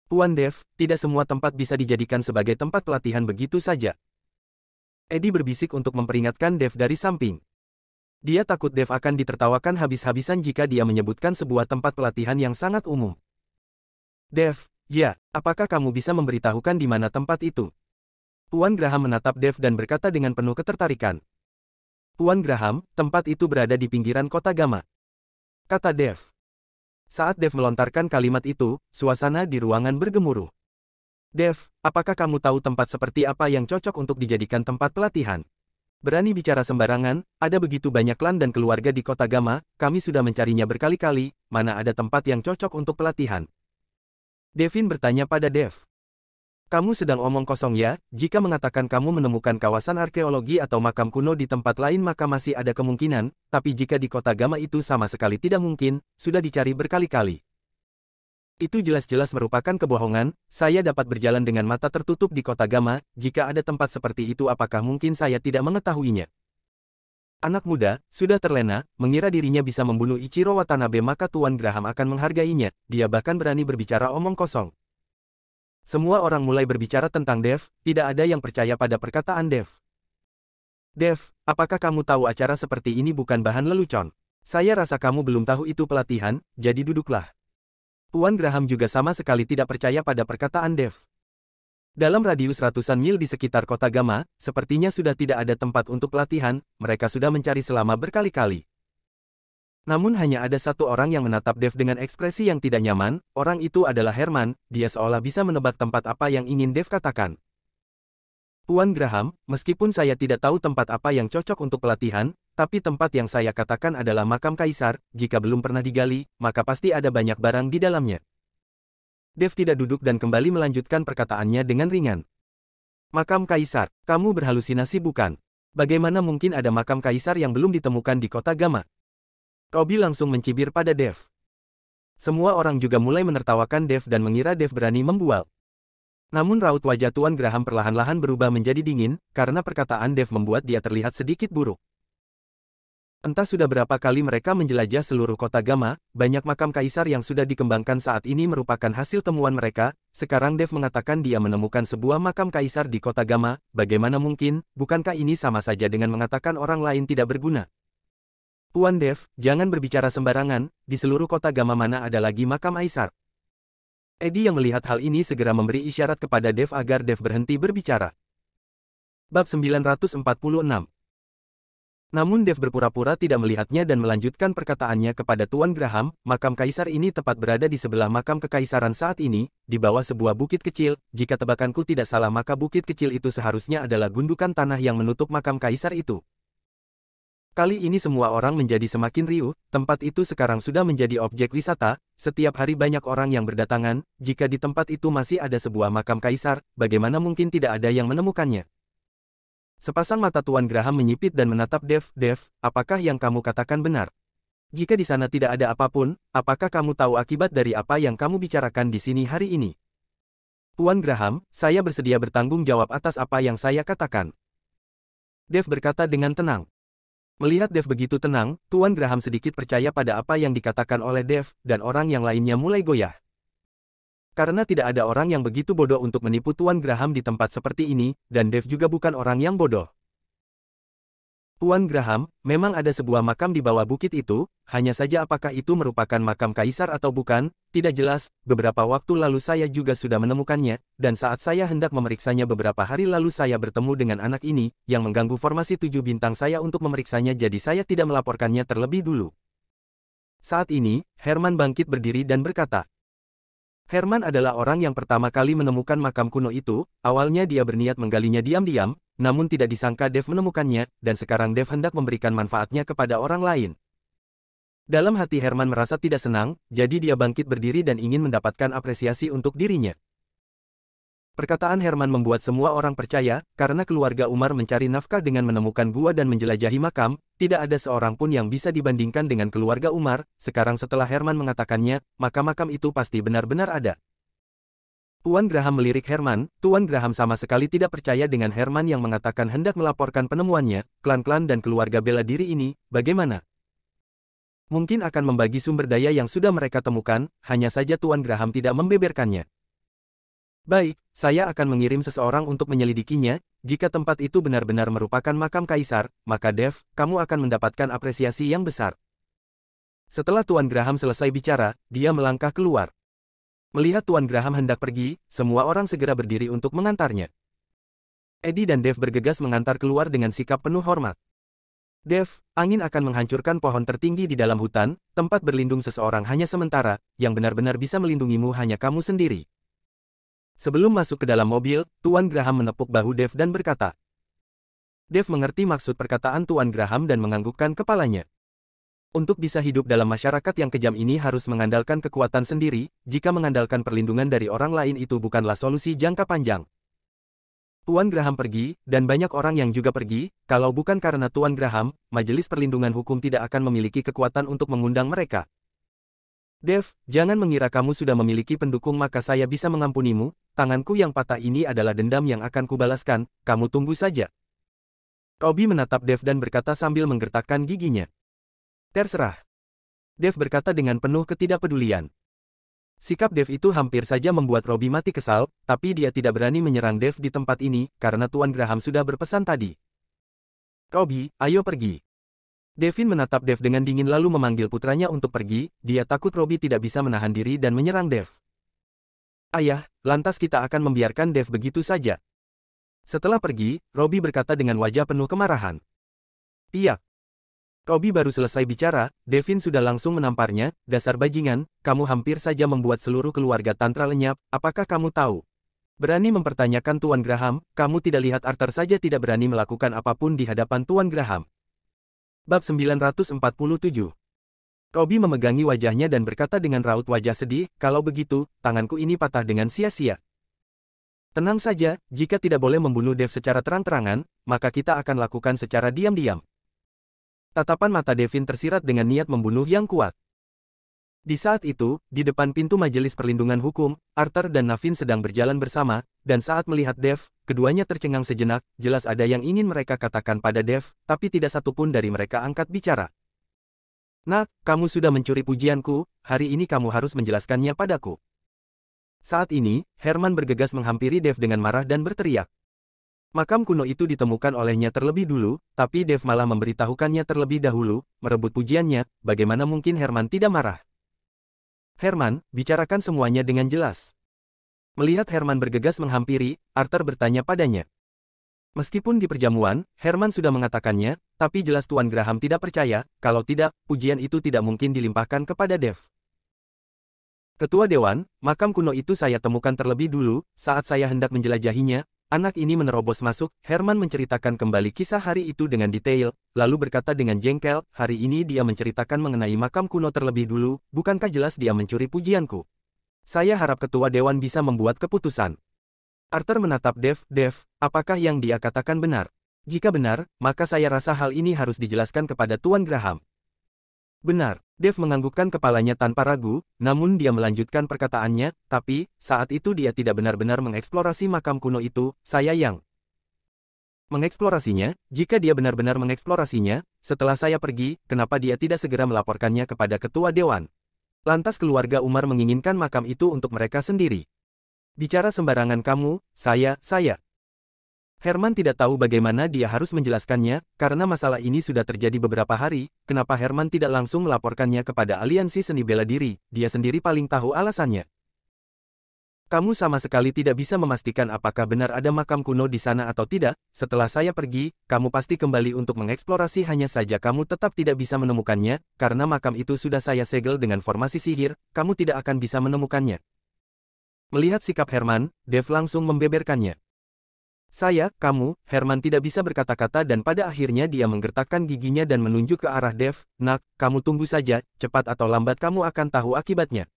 "Tuan Dev, tidak semua tempat bisa dijadikan sebagai tempat pelatihan begitu saja." Eddie berbisik untuk memperingatkan Dev dari samping. Dia takut Dev akan ditertawakan habis-habisan jika dia menyebutkan sebuah tempat pelatihan yang sangat umum. "Dev, ya, apakah kamu bisa memberitahukan di mana tempat itu?" Tuan Graham menatap Dev dan berkata dengan penuh ketertarikan. "Tuan Graham, tempat itu berada di pinggiran kota Gama," kata Dev. Saat Dev melontarkan kalimat itu, suasana di ruangan bergemuruh. "Dev, apakah kamu tahu tempat seperti apa yang cocok untuk dijadikan tempat pelatihan? Berani bicara sembarangan, ada begitu banyak klan dan keluarga di kota Gama, kami sudah mencarinya berkali-kali, mana ada tempat yang cocok untuk pelatihan?" Devin bertanya pada Dev. "Kamu sedang omong kosong ya, jika mengatakan kamu menemukan kawasan arkeologi atau makam kuno di tempat lain maka masih ada kemungkinan, tapi jika di kota Gama itu sama sekali tidak mungkin, sudah dicari berkali-kali. Itu jelas-jelas merupakan kebohongan, saya dapat berjalan dengan mata tertutup di kota Gama, jika ada tempat seperti itu apakah mungkin saya tidak mengetahuinya?" Anak muda, sudah terlena, mengira dirinya bisa membunuh Ichiro Watanabe maka Tuan Graham akan menghargainya, dia bahkan berani berbicara omong kosong. Semua orang mulai berbicara tentang Dev, tidak ada yang percaya pada perkataan Dev. "Dev, apakah kamu tahu acara seperti ini bukan bahan lelucon? Saya rasa kamu belum tahu itu pelatihan, jadi duduklah." Tuan Graham juga sama sekali tidak percaya pada perkataan Dev. Dalam radius ratusan mil di sekitar kota Gama, sepertinya sudah tidak ada tempat untuk pelatihan, mereka sudah mencari selama berkali-kali. Namun hanya ada satu orang yang menatap Dev dengan ekspresi yang tidak nyaman, orang itu adalah Herman, dia seolah bisa menebak tempat apa yang ingin Dev katakan. "Tuan Graham, meskipun saya tidak tahu tempat apa yang cocok untuk pelatihan, tapi tempat yang saya katakan adalah makam kaisar, jika belum pernah digali, maka pasti ada banyak barang di dalamnya." Dev tidak duduk dan kembali melanjutkan perkataannya dengan ringan. "Makam kaisar, kamu berhalusinasi bukan? Bagaimana mungkin ada makam kaisar yang belum ditemukan di kota Gama?" Robi langsung mencibir pada Dev. Semua orang juga mulai menertawakan Dev dan mengira Dev berani membual. Namun raut wajah Tuan Graham perlahan-lahan berubah menjadi dingin, karena perkataan Dev membuat dia terlihat sedikit buruk. Entah sudah berapa kali mereka menjelajah seluruh kota Gama, banyak makam kaisar yang sudah dikembangkan saat ini merupakan hasil temuan mereka, sekarang Dev mengatakan dia menemukan sebuah makam kaisar di kota Gama, bagaimana mungkin, bukankah ini sama saja dengan mengatakan orang lain tidak berguna? "Tuan Dev, jangan berbicara sembarangan, di seluruh kota Gama mana ada lagi makam kaisar?" Eddie yang melihat hal ini segera memberi isyarat kepada Dev agar Dev berhenti berbicara. Bab 946. Namun Dev berpura-pura tidak melihatnya dan melanjutkan perkataannya kepada Tuan Graham, "Makam kaisar ini tepat berada di sebelah makam kekaisaran saat ini, di bawah sebuah bukit kecil, jika tebakanku tidak salah maka bukit kecil itu seharusnya adalah gundukan tanah yang menutup makam kaisar itu." Kali ini semua orang menjadi semakin riuh, tempat itu sekarang sudah menjadi objek wisata, setiap hari banyak orang yang berdatangan, jika di tempat itu masih ada sebuah makam kaisar, bagaimana mungkin tidak ada yang menemukannya? Sepasang mata Tuan Graham menyipit dan menatap Dev. "Dev, apakah yang kamu katakan benar? Jika di sana tidak ada apapun, apakah kamu tahu akibat dari apa yang kamu bicarakan di sini hari ini?" "Tuan Graham, saya bersedia bertanggung jawab atas apa yang saya katakan," Dev berkata dengan tenang. Melihat Dev begitu tenang, Tuan Graham sedikit percaya pada apa yang dikatakan oleh Dev, dan orang yang lainnya mulai goyah. Karena tidak ada orang yang begitu bodoh untuk menipu Tuan Graham di tempat seperti ini, dan Dev juga bukan orang yang bodoh. "Tuan Graham, memang ada sebuah makam di bawah bukit itu, hanya saja apakah itu merupakan makam kaisar atau bukan, tidak jelas, beberapa waktu lalu saya juga sudah menemukannya, dan saat saya hendak memeriksanya beberapa hari lalu saya bertemu dengan anak ini, yang mengganggu formasi 7 bintang saya untuk memeriksanya jadi saya tidak melaporkannya terlebih dulu." Saat ini, Herman bangkit berdiri dan berkata, Herman adalah orang yang pertama kali menemukan makam kuno itu, awalnya dia berniat menggalinya diam-diam, namun tidak disangka Dev menemukannya, dan sekarang Dev hendak memberikan manfaatnya kepada orang lain. Dalam hati Herman merasa tidak senang, jadi dia bangkit berdiri dan ingin mendapatkan apresiasi untuk dirinya. Perkataan Herman membuat semua orang percaya, karena keluarga Umar mencari nafkah dengan menemukan gua dan menjelajahi makam, tidak ada seorang pun yang bisa dibandingkan dengan keluarga Umar. Sekarang setelah Herman mengatakannya, maka makam itu pasti benar-benar ada. Tuan Graham melirik Herman. Tuan Graham sama sekali tidak percaya dengan Herman yang mengatakan hendak melaporkan penemuannya, klan-klan dan keluarga bela diri ini, bagaimana? Mungkin akan membagi sumber daya yang sudah mereka temukan, hanya saja Tuan Graham tidak membeberkannya. Baik, saya akan mengirim seseorang untuk menyelidikinya. Jika tempat itu benar-benar merupakan makam kaisar, maka Dev, kamu akan mendapatkan apresiasi yang besar. Setelah Tuan Graham selesai bicara, dia melangkah keluar. Melihat Tuan Graham hendak pergi, semua orang segera berdiri untuk mengantarnya. Eddie dan Dev bergegas mengantar keluar dengan sikap penuh hormat. Dev, angin akan menghancurkan pohon tertinggi di dalam hutan, tempat berlindung seseorang hanya sementara, yang benar-benar bisa melindungimu hanya kamu sendiri. Sebelum masuk ke dalam mobil, Tuan Graham menepuk bahu Dev dan berkata. Dev mengerti maksud perkataan Tuan Graham dan menganggukkan kepalanya. Untuk bisa hidup dalam masyarakat yang kejam ini harus mengandalkan kekuatan sendiri, jika mengandalkan perlindungan dari orang lain itu bukanlah solusi jangka panjang. Tuan Graham pergi, dan banyak orang yang juga pergi, kalau bukan karena Tuan Graham, Majelis Perlindungan Hukum tidak akan memiliki kekuatan untuk mengundang mereka. Dev, jangan mengira kamu sudah memiliki pendukung maka saya bisa mengampunimu, tanganku yang patah ini adalah dendam yang akan kubalaskan, kamu tunggu saja. Robbie menatap Dev dan berkata sambil menggertakkan giginya. Terserah. Dev berkata dengan penuh ketidakpedulian. Sikap Dev itu hampir saja membuat Robbie mati kesal, tapi dia tidak berani menyerang Dev di tempat ini, karena Tuan Graham sudah berpesan tadi. Robbie, ayo pergi. Devin menatap Dev dengan dingin lalu memanggil putranya untuk pergi, dia takut Robbie tidak bisa menahan diri dan menyerang Dev. Ayah, lantas kita akan membiarkan Dev begitu saja. Setelah pergi, Robbie berkata dengan wajah penuh kemarahan. Iya. Robbie baru selesai bicara, Devin sudah langsung menamparnya, dasar bajingan, kamu hampir saja membuat seluruh keluarga Tantra lenyap, apakah kamu tahu? Berani mempertanyakan Tuan Graham, kamu tidak lihat Arthur saja tidak berani melakukan apapun di hadapan Tuan Graham. Bab 947. Robbie memegangi wajahnya dan berkata dengan raut wajah sedih, kalau begitu, tanganku ini patah dengan sia-sia. Tenang saja, jika tidak boleh membunuh Dev secara terang-terangan, maka kita akan lakukan secara diam-diam. Tatapan mata Devin tersirat dengan niat membunuh yang kuat. Di saat itu, di depan pintu Majelis Perlindungan Hukum, Arthur dan Navin sedang berjalan bersama, dan saat melihat Dev, keduanya tercengang sejenak, jelas ada yang ingin mereka katakan pada Dev, tapi tidak satupun dari mereka angkat bicara. Nak, kamu sudah mencuri pujianku, hari ini kamu harus menjelaskannya padaku. Saat ini, Herman bergegas menghampiri Dev dengan marah dan berteriak. Makam kuno itu ditemukan olehnya terlebih dulu, tapi Dev malah memberitahukannya terlebih dahulu, merebut pujiannya, bagaimana mungkin Herman tidak marah? Herman, bicarakan semuanya dengan jelas. Melihat Herman bergegas menghampiri, Arthur bertanya padanya. Meskipun di perjamuan, Herman sudah mengatakannya, tapi jelas Tuan Graham tidak percaya, kalau tidak, pujian itu tidak mungkin dilimpahkan kepada Dev. Ketua Dewan, makam kuno itu saya temukan terlebih dulu, saat saya hendak menjelajahinya. Anak ini menerobos masuk, Herman menceritakan kembali kisah hari itu dengan detail, lalu berkata dengan jengkel, hari ini dia menceritakan mengenai makam kuno terlebih dulu, bukankah jelas dia mencuri pujianku? Saya harap Ketua Dewan bisa membuat keputusan. Arthur menatap Dev, apakah yang dia katakan benar? Jika benar, maka saya rasa hal ini harus dijelaskan kepada Tuan Graham. Benar, Dev menganggukkan kepalanya tanpa ragu, namun dia melanjutkan perkataannya, tapi, saat itu dia tidak benar-benar mengeksplorasi makam kuno itu, saya yang mengeksplorasinya, jika dia benar-benar mengeksplorasinya, setelah saya pergi, kenapa dia tidak segera melaporkannya kepada Ketua Dewan? Lantas keluarga Umar menginginkan makam itu untuk mereka sendiri. Bicara sembarangan kamu, saya. Herman tidak tahu bagaimana dia harus menjelaskannya, karena masalah ini sudah terjadi beberapa hari, kenapa Herman tidak langsung melaporkannya kepada Aliansi Seni Bela Diri, dia sendiri paling tahu alasannya. Kamu sama sekali tidak bisa memastikan apakah benar ada makam kuno di sana atau tidak, setelah saya pergi, kamu pasti kembali untuk mengeksplorasi hanya saja kamu tetap tidak bisa menemukannya, karena makam itu sudah saya segel dengan formasi sihir, kamu tidak akan bisa menemukannya. Melihat sikap Herman, Dev langsung membeberkannya. Kamu, Herman tidak bisa berkata-kata dan pada akhirnya dia menggertakkan giginya dan menunjuk ke arah Dev, nak, kamu tunggu saja, cepat atau lambat kamu akan tahu akibatnya.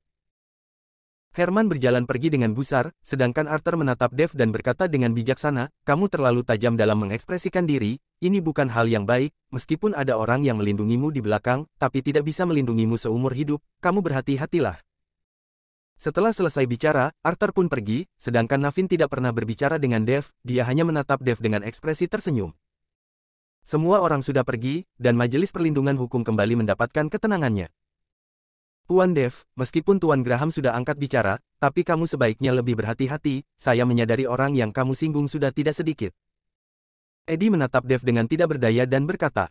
Herman berjalan pergi dengan gusar, sedangkan Arthur menatap Dev dan berkata dengan bijaksana, kamu terlalu tajam dalam mengekspresikan diri, ini bukan hal yang baik, meskipun ada orang yang melindungimu di belakang, tapi tidak bisa melindungimu seumur hidup, kamu berhati-hatilah. Setelah selesai bicara, Arthur pun pergi, sedangkan Navin tidak pernah berbicara dengan Dev, dia hanya menatap Dev dengan ekspresi tersenyum. Semua orang sudah pergi, dan Majelis Perlindungan Hukum kembali mendapatkan ketenangannya. Tuan Dev, meskipun Tuan Graham sudah angkat bicara, tapi kamu sebaiknya lebih berhati-hati, saya menyadari orang yang kamu singgung sudah tidak sedikit. Eddie menatap Dev dengan tidak berdaya dan berkata,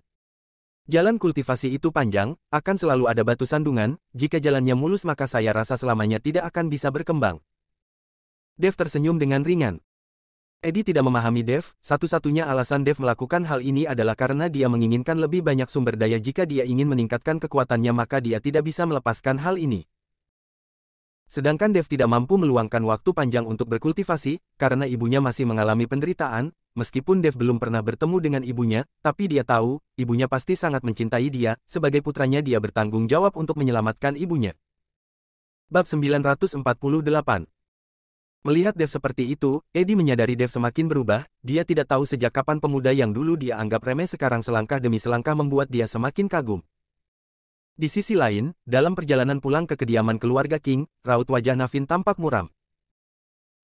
jalan kultivasi itu panjang, akan selalu ada batu sandungan, jika jalannya mulus maka saya rasa selamanya tidak akan bisa berkembang. Dev tersenyum dengan ringan. Eddie tidak memahami Dev, satu-satunya alasan Dev melakukan hal ini adalah karena dia menginginkan lebih banyak sumber daya jika dia ingin meningkatkan kekuatannya maka dia tidak bisa melepaskan hal ini. Sedangkan Dev tidak mampu meluangkan waktu panjang untuk berkultivasi, karena ibunya masih mengalami penderitaan, meskipun Dev belum pernah bertemu dengan ibunya, tapi dia tahu, ibunya pasti sangat mencintai dia, sebagai putranya dia bertanggung jawab untuk menyelamatkan ibunya. Bab 948. Melihat Dev seperti itu, Eddie menyadari Dev semakin berubah, dia tidak tahu sejak kapan pemuda yang dulu dia anggap remeh sekarang selangkah demi selangkah membuat dia semakin kagum. Di sisi lain, dalam perjalanan pulang ke kediaman keluarga King, raut wajah Navin tampak muram.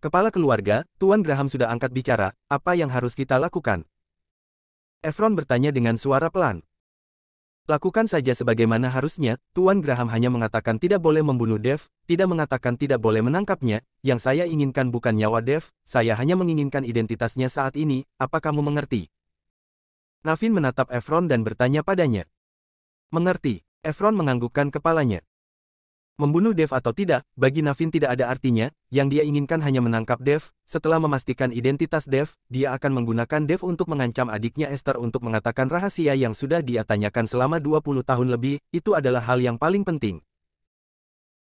Kepala keluarga, Tuan Graham sudah angkat bicara, apa yang harus kita lakukan? Efron bertanya dengan suara pelan. Lakukan saja sebagaimana harusnya, Tuan Graham hanya mengatakan tidak boleh membunuh Dev, tidak mengatakan tidak boleh menangkapnya, yang saya inginkan bukan nyawa Dev, saya hanya menginginkan identitasnya saat ini, apa kamu mengerti? Navin menatap Efron dan bertanya padanya. Mengerti, Efron menganggukkan kepalanya. Membunuh Dev atau tidak, bagi Navin tidak ada artinya, yang dia inginkan hanya menangkap Dev, setelah memastikan identitas Dev, dia akan menggunakan Dev untuk mengancam adiknya Esther untuk mengatakan rahasia yang sudah dia tanyakan selama 20 tahun lebih, itu adalah hal yang paling penting.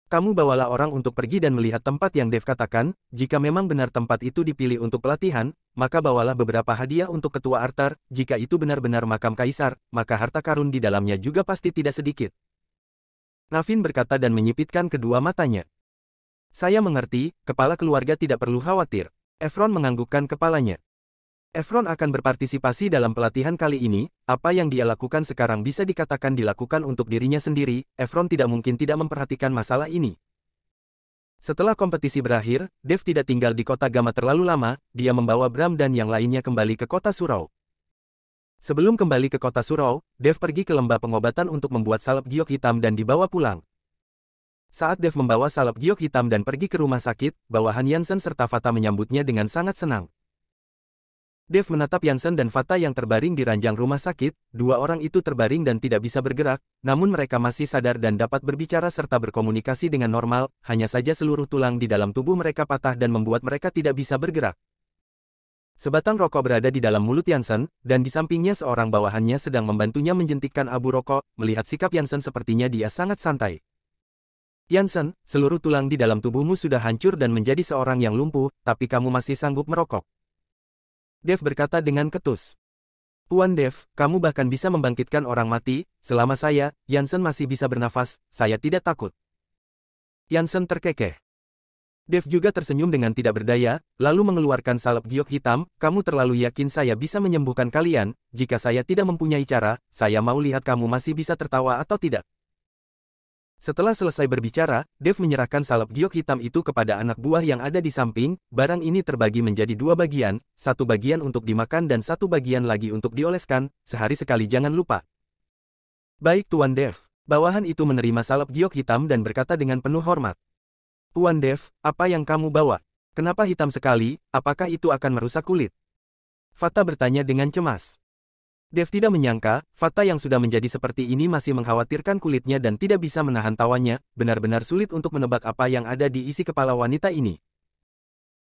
Kamu bawalah orang untuk pergi dan melihat tempat yang Dev katakan, jika memang benar tempat itu dipilih untuk pelatihan, maka bawalah beberapa hadiah untuk Ketua Arthur, jika itu benar-benar makam Kaisar, maka harta karun di dalamnya juga pasti tidak sedikit. Navin berkata dan menyipitkan kedua matanya. Saya mengerti, kepala keluarga tidak perlu khawatir. Efron menganggukkan kepalanya. Efron akan berpartisipasi dalam pelatihan kali ini, apa yang dia lakukan sekarang bisa dikatakan dilakukan untuk dirinya sendiri, Efron tidak mungkin tidak memperhatikan masalah ini. Setelah kompetisi berakhir, Dev tidak tinggal di kota Gama terlalu lama, dia membawa Bram dan yang lainnya kembali ke kota Surau. Sebelum kembali ke kota Surau, Dev pergi ke lembah pengobatan untuk membuat salep giok hitam dan dibawa pulang. Saat Dev membawa salep giok hitam dan pergi ke rumah sakit, bawahan Yansen serta Fata menyambutnya dengan sangat senang. Dev menatap Yansen dan Fata yang terbaring di ranjang rumah sakit, dua orang itu terbaring dan tidak bisa bergerak, namun mereka masih sadar dan dapat berbicara serta berkomunikasi dengan normal, hanya saja seluruh tulang di dalam tubuh mereka patah dan membuat mereka tidak bisa bergerak. Sebatang rokok berada di dalam mulut Yansen, dan di sampingnya seorang bawahannya sedang membantunya menjentikkan abu rokok, melihat sikap Yansen sepertinya dia sangat santai. Yansen, seluruh tulang di dalam tubuhmu sudah hancur dan menjadi seorang yang lumpuh, tapi kamu masih sanggup merokok. Dev berkata dengan ketus. Tuan Dev, kamu bahkan bisa membangkitkan orang mati, selama saya, Yansen masih bisa bernafas, saya tidak takut. Yansen terkekeh. Dev juga tersenyum dengan tidak berdaya, lalu mengeluarkan salep giok hitam, kamu terlalu yakin saya bisa menyembuhkan kalian, jika saya tidak mempunyai cara, saya mau lihat kamu masih bisa tertawa atau tidak. Setelah selesai berbicara, Dev menyerahkan salep giok hitam itu kepada anak buah yang ada di samping, barang ini terbagi menjadi dua bagian, satu bagian untuk dimakan dan satu bagian lagi untuk dioleskan, sehari sekali jangan lupa. Baik Tuan Dev, bawahan itu menerima salep giok hitam dan berkata dengan penuh hormat. Tuan Dev, apa yang kamu bawa? Kenapa hitam sekali, apakah itu akan merusak kulit? Fata bertanya dengan cemas. Dev tidak menyangka, Fata yang sudah menjadi seperti ini masih mengkhawatirkan kulitnya dan tidak bisa menahan tawanya, benar-benar sulit untuk menebak apa yang ada di isi kepala wanita ini.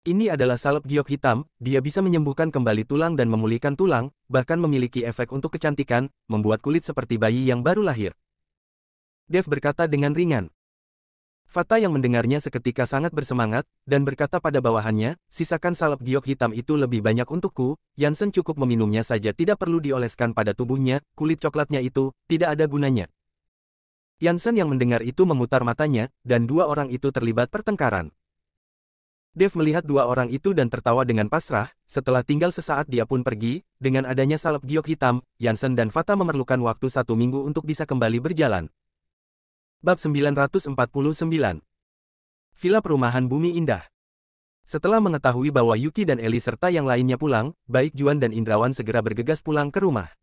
Ini adalah salep giok hitam, dia bisa menyembuhkan kembali tulang dan memulihkan tulang, bahkan memiliki efek untuk kecantikan, membuat kulit seperti bayi yang baru lahir. Dev berkata dengan ringan. Fata yang mendengarnya seketika sangat bersemangat, dan berkata pada bawahannya, sisakan salep giok hitam itu lebih banyak untukku, Yansen cukup meminumnya saja tidak perlu dioleskan pada tubuhnya, kulit coklatnya itu, tidak ada gunanya. Yansen yang mendengar itu memutar matanya, dan dua orang itu terlibat pertengkaran. Dev melihat dua orang itu dan tertawa dengan pasrah, setelah tinggal sesaat dia pun pergi, dengan adanya salep giok hitam, Yansen dan Fata memerlukan waktu 1 minggu untuk bisa kembali berjalan. Bab 949. Villa Perumahan Bumi Indah. Setelah mengetahui bahwa Yuki dan Eli serta yang lainnya pulang, baik Juan dan Indrawan segera bergegas pulang ke rumah.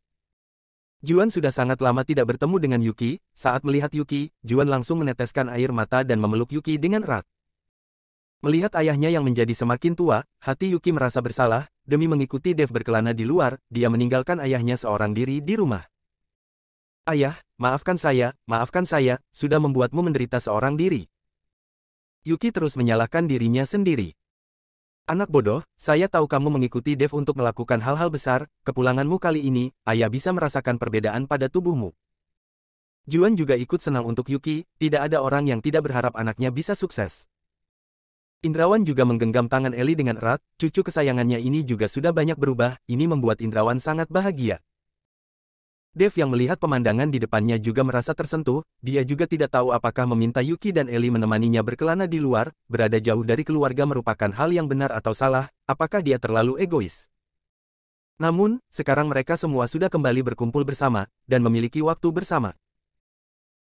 Juan sudah sangat lama tidak bertemu dengan Yuki. Saat melihat Yuki, Juan langsung meneteskan air mata dan memeluk Yuki dengan erat. Melihat ayahnya yang menjadi semakin tua, hati Yuki merasa bersalah. Demi mengikuti Dev berkelana di luar, dia meninggalkan ayahnya seorang diri di rumah. Ayah, maafkan saya, sudah membuatmu menderita seorang diri. Yuki terus menyalahkan dirinya sendiri. Anak bodoh, saya tahu kamu mengikuti Dev untuk melakukan hal-hal besar, kepulanganmu kali ini, ayah bisa merasakan perbedaan pada tubuhmu. Juan juga ikut senang untuk Yuki, tidak ada orang yang tidak berharap anaknya bisa sukses. Indrawan juga menggenggam tangan Eli dengan erat, cucu kesayangannya ini juga sudah banyak berubah, ini membuat Indrawan sangat bahagia. Dev yang melihat pemandangan di depannya juga merasa tersentuh, dia juga tidak tahu apakah meminta Yuki dan Eli menemaninya berkelana di luar, berada jauh dari keluarga merupakan hal yang benar atau salah, apakah dia terlalu egois. Namun, sekarang mereka semua sudah kembali berkumpul bersama, dan memiliki waktu bersama.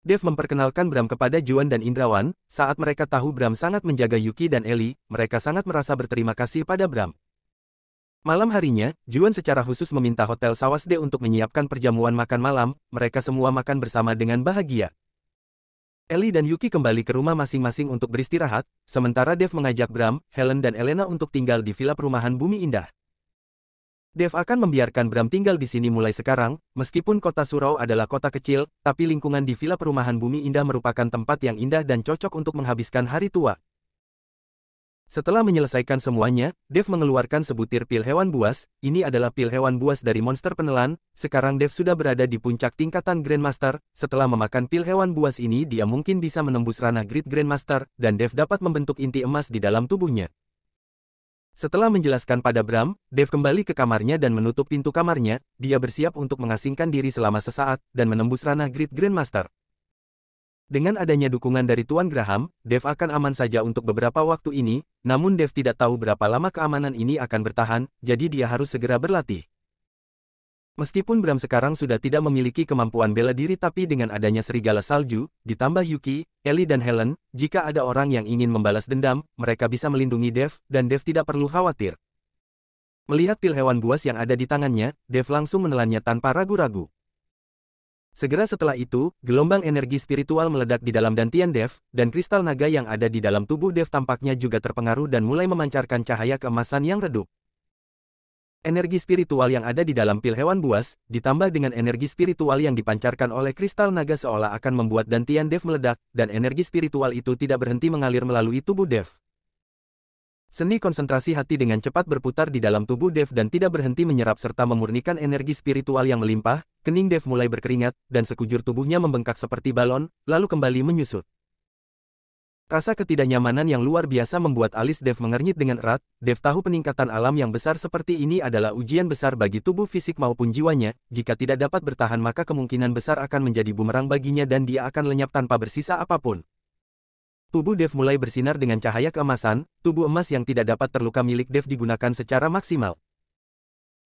Dev memperkenalkan Bram kepada Juan dan Indrawan, saat mereka tahu Bram sangat menjaga Yuki dan Eli, mereka sangat merasa berterima kasih pada Bram. Malam harinya, Juan secara khusus meminta Hotel Sawasde untuk menyiapkan perjamuan makan malam, mereka semua makan bersama dengan bahagia. Eli dan Yuki kembali ke rumah masing-masing untuk beristirahat, sementara Dev mengajak Bram, Helen dan Elena untuk tinggal di Villa Perumahan Bumi Indah. Dev akan membiarkan Bram tinggal di sini mulai sekarang, meskipun kota Surau adalah kota kecil, tapi lingkungan di Villa Perumahan Bumi Indah merupakan tempat yang indah dan cocok untuk menghabiskan hari tua. Setelah menyelesaikan semuanya, Dev mengeluarkan sebutir pil hewan buas. Ini adalah pil hewan buas dari monster penelan. Sekarang Dev sudah berada di puncak tingkatan Grandmaster. Setelah memakan pil hewan buas ini, dia mungkin bisa menembus ranah Great Grandmaster, dan Dev dapat membentuk inti emas di dalam tubuhnya. Setelah menjelaskan pada Bram, Dev kembali ke kamarnya dan menutup pintu kamarnya. Dia bersiap untuk mengasingkan diri selama sesaat, dan menembus ranah Great Grandmaster. Dengan adanya dukungan dari Tuan Graham, Dev akan aman saja untuk beberapa waktu ini, namun Dev tidak tahu berapa lama keamanan ini akan bertahan, jadi dia harus segera berlatih. Meskipun Bram sekarang sudah tidak memiliki kemampuan bela diri tapi dengan adanya serigala salju, ditambah Yuki, Eli dan Helen, jika ada orang yang ingin membalas dendam, mereka bisa melindungi Dev, dan Dev tidak perlu khawatir. Melihat pil hewan buas yang ada di tangannya, Dev langsung menelannya tanpa ragu-ragu. Segera setelah itu, gelombang energi spiritual meledak di dalam dantian Dev, dan kristal naga yang ada di dalam tubuh Dev tampaknya juga terpengaruh dan mulai memancarkan cahaya keemasan yang redup. Energi spiritual yang ada di dalam pil hewan buas, ditambah dengan energi spiritual yang dipancarkan oleh kristal naga seolah akan membuat dantian Dev meledak, dan energi spiritual itu tidak berhenti mengalir melalui tubuh Dev. Seni konsentrasi hati dengan cepat berputar di dalam tubuh Dev dan tidak berhenti menyerap serta memurnikan energi spiritual yang melimpah. Kening Dev mulai berkeringat, dan sekujur tubuhnya membengkak seperti balon, lalu kembali menyusut. Rasa ketidaknyamanan yang luar biasa membuat alis Dev mengernyit dengan erat. Dev tahu peningkatan alam yang besar seperti ini adalah ujian besar bagi tubuh fisik maupun jiwanya. Jika tidak dapat bertahan maka kemungkinan besar akan menjadi bumerang baginya dan dia akan lenyap tanpa bersisa apapun. Tubuh Dev mulai bersinar dengan cahaya keemasan, tubuh emas yang tidak dapat terluka milik Dev digunakan secara maksimal.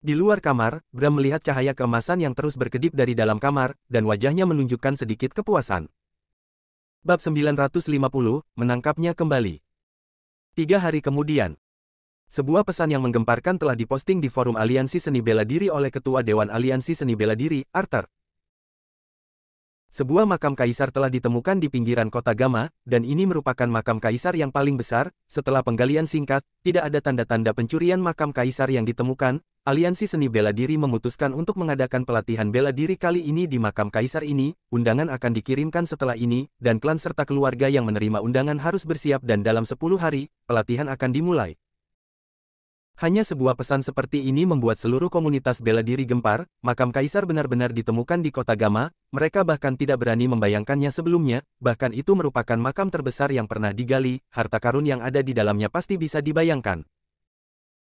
Di luar kamar, Bram melihat cahaya keemasan yang terus berkedip dari dalam kamar, dan wajahnya menunjukkan sedikit kepuasan. Bab 950, menangkapnya kembali. 3 hari kemudian. Sebuah pesan yang menggemparkan telah diposting di forum Aliansi Seni Bela Diri oleh Ketua Dewan Aliansi Seni Bela Diri, Arthur. Sebuah makam kaisar telah ditemukan di pinggiran kota Gama, dan ini merupakan makam kaisar yang paling besar. Setelah penggalian singkat, tidak ada tanda-tanda pencurian makam kaisar yang ditemukan. Aliansi Seni Bela Diri memutuskan untuk mengadakan pelatihan bela diri kali ini di makam kaisar ini. Undangan akan dikirimkan setelah ini, dan klan serta keluarga yang menerima undangan harus bersiap dan dalam 10 hari, pelatihan akan dimulai. Hanya sebuah pesan seperti ini membuat seluruh komunitas bela diri gempar. Makam kaisar benar-benar ditemukan di kota Gama, mereka bahkan tidak berani membayangkannya sebelumnya, bahkan itu merupakan makam terbesar yang pernah digali, harta karun yang ada di dalamnya pasti bisa dibayangkan.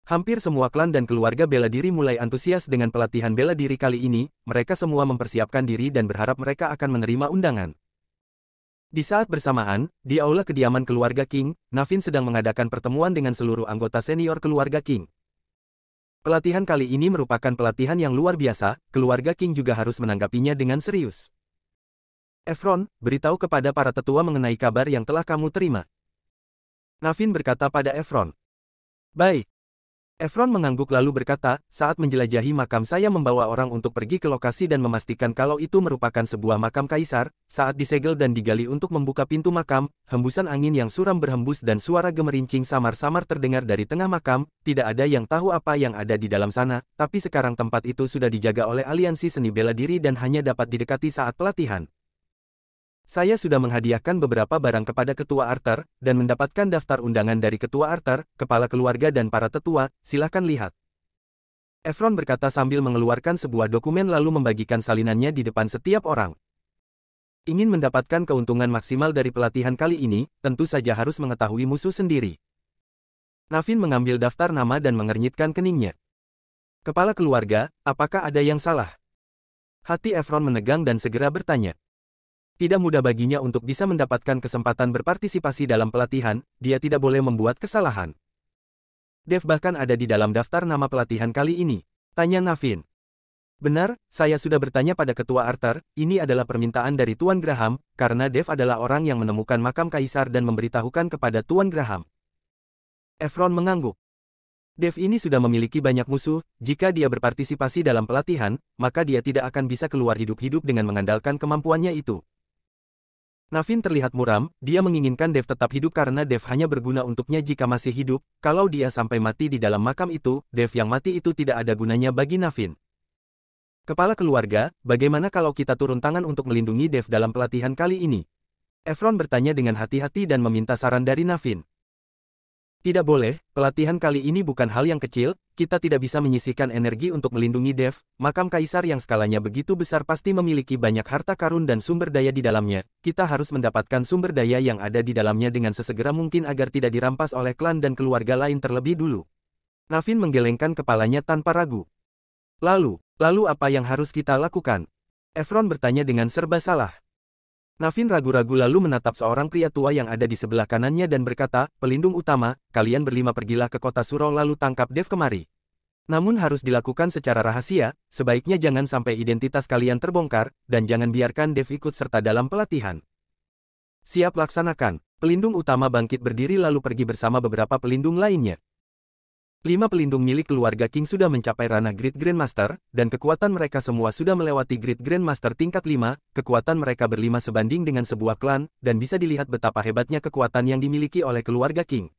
Hampir semua klan dan keluarga bela diri mulai antusias dengan pelatihan bela diri kali ini, mereka semua mempersiapkan diri dan berharap mereka akan menerima undangan. Di saat bersamaan, di aula kediaman keluarga King, Navin sedang mengadakan pertemuan dengan seluruh anggota senior keluarga King. Pelatihan kali ini merupakan pelatihan yang luar biasa, keluarga King juga harus menanggapinya dengan serius. Efron, beritahu kepada para tetua mengenai kabar yang telah kamu terima. Navin berkata pada Efron. Baik. Efron mengangguk lalu berkata, saat menjelajahi makam saya membawa orang untuk pergi ke lokasi dan memastikan kalau itu merupakan sebuah makam kaisar. Saat disegel dan digali untuk membuka pintu makam, hembusan angin yang suram berhembus dan suara gemerincing samar-samar terdengar dari tengah makam. Tidak ada yang tahu apa yang ada di dalam sana, tapi sekarang tempat itu sudah dijaga oleh aliansi seni bela diri dan hanya dapat didekati saat pelatihan. Saya sudah menghadiahkan beberapa barang kepada Ketua Arthur, dan mendapatkan daftar undangan dari Ketua Arthur, kepala keluarga dan para tetua, silahkan lihat. Efron berkata sambil mengeluarkan sebuah dokumen lalu membagikan salinannya di depan setiap orang. Ingin mendapatkan keuntungan maksimal dari pelatihan kali ini, tentu saja harus mengetahui musuh sendiri. Navin mengambil daftar nama dan mengernyitkan keningnya. Kepala keluarga, apakah ada yang salah? Hati Efron menegang dan segera bertanya. Tidak mudah baginya untuk bisa mendapatkan kesempatan berpartisipasi dalam pelatihan, dia tidak boleh membuat kesalahan. Dev bahkan ada di dalam daftar nama pelatihan kali ini, tanya Navin. Benar, saya sudah bertanya pada Ketua Arthur, ini adalah permintaan dari Tuan Graham, karena Dev adalah orang yang menemukan makam kaisar dan memberitahukan kepada Tuan Graham. Efron mengangguk. Dev ini sudah memiliki banyak musuh, jika dia berpartisipasi dalam pelatihan, maka dia tidak akan bisa keluar hidup-hidup dengan mengandalkan kemampuannya itu. Navin terlihat muram, dia menginginkan Dev tetap hidup karena Dev hanya berguna untuknya jika masih hidup, kalau dia sampai mati di dalam makam itu, Dev yang mati itu tidak ada gunanya bagi Navin. Kepala keluarga, bagaimana kalau kita turun tangan untuk melindungi Dev dalam pelatihan kali ini? Efron bertanya dengan hati-hati dan meminta saran dari Navin. Tidak boleh, pelatihan kali ini bukan hal yang kecil, kita tidak bisa menyisihkan energi untuk melindungi Dev, makam kaisar yang skalanya begitu besar pasti memiliki banyak harta karun dan sumber daya di dalamnya, kita harus mendapatkan sumber daya yang ada di dalamnya dengan sesegera mungkin agar tidak dirampas oleh klan dan keluarga lain terlebih dulu. Navin menggelengkan kepalanya tanpa ragu. Lalu apa yang harus kita lakukan? Efron bertanya dengan serba salah. Navin ragu-ragu lalu menatap seorang pria tua yang ada di sebelah kanannya dan berkata, pelindung utama, kalian berlima pergilah ke kota Suro lalu tangkap Dev kemari. Namun harus dilakukan secara rahasia, sebaiknya jangan sampai identitas kalian terbongkar, dan jangan biarkan Dev ikut serta dalam pelatihan. Siap laksanakan. Pelindung utama bangkit berdiri lalu pergi bersama beberapa pelindung lainnya. 5 pelindung milik keluarga King sudah mencapai ranah Great Grandmaster, dan kekuatan mereka semua sudah melewati Great Grandmaster tingkat 5, kekuatan mereka berlima sebanding dengan sebuah klan, dan bisa dilihat betapa hebatnya kekuatan yang dimiliki oleh keluarga King.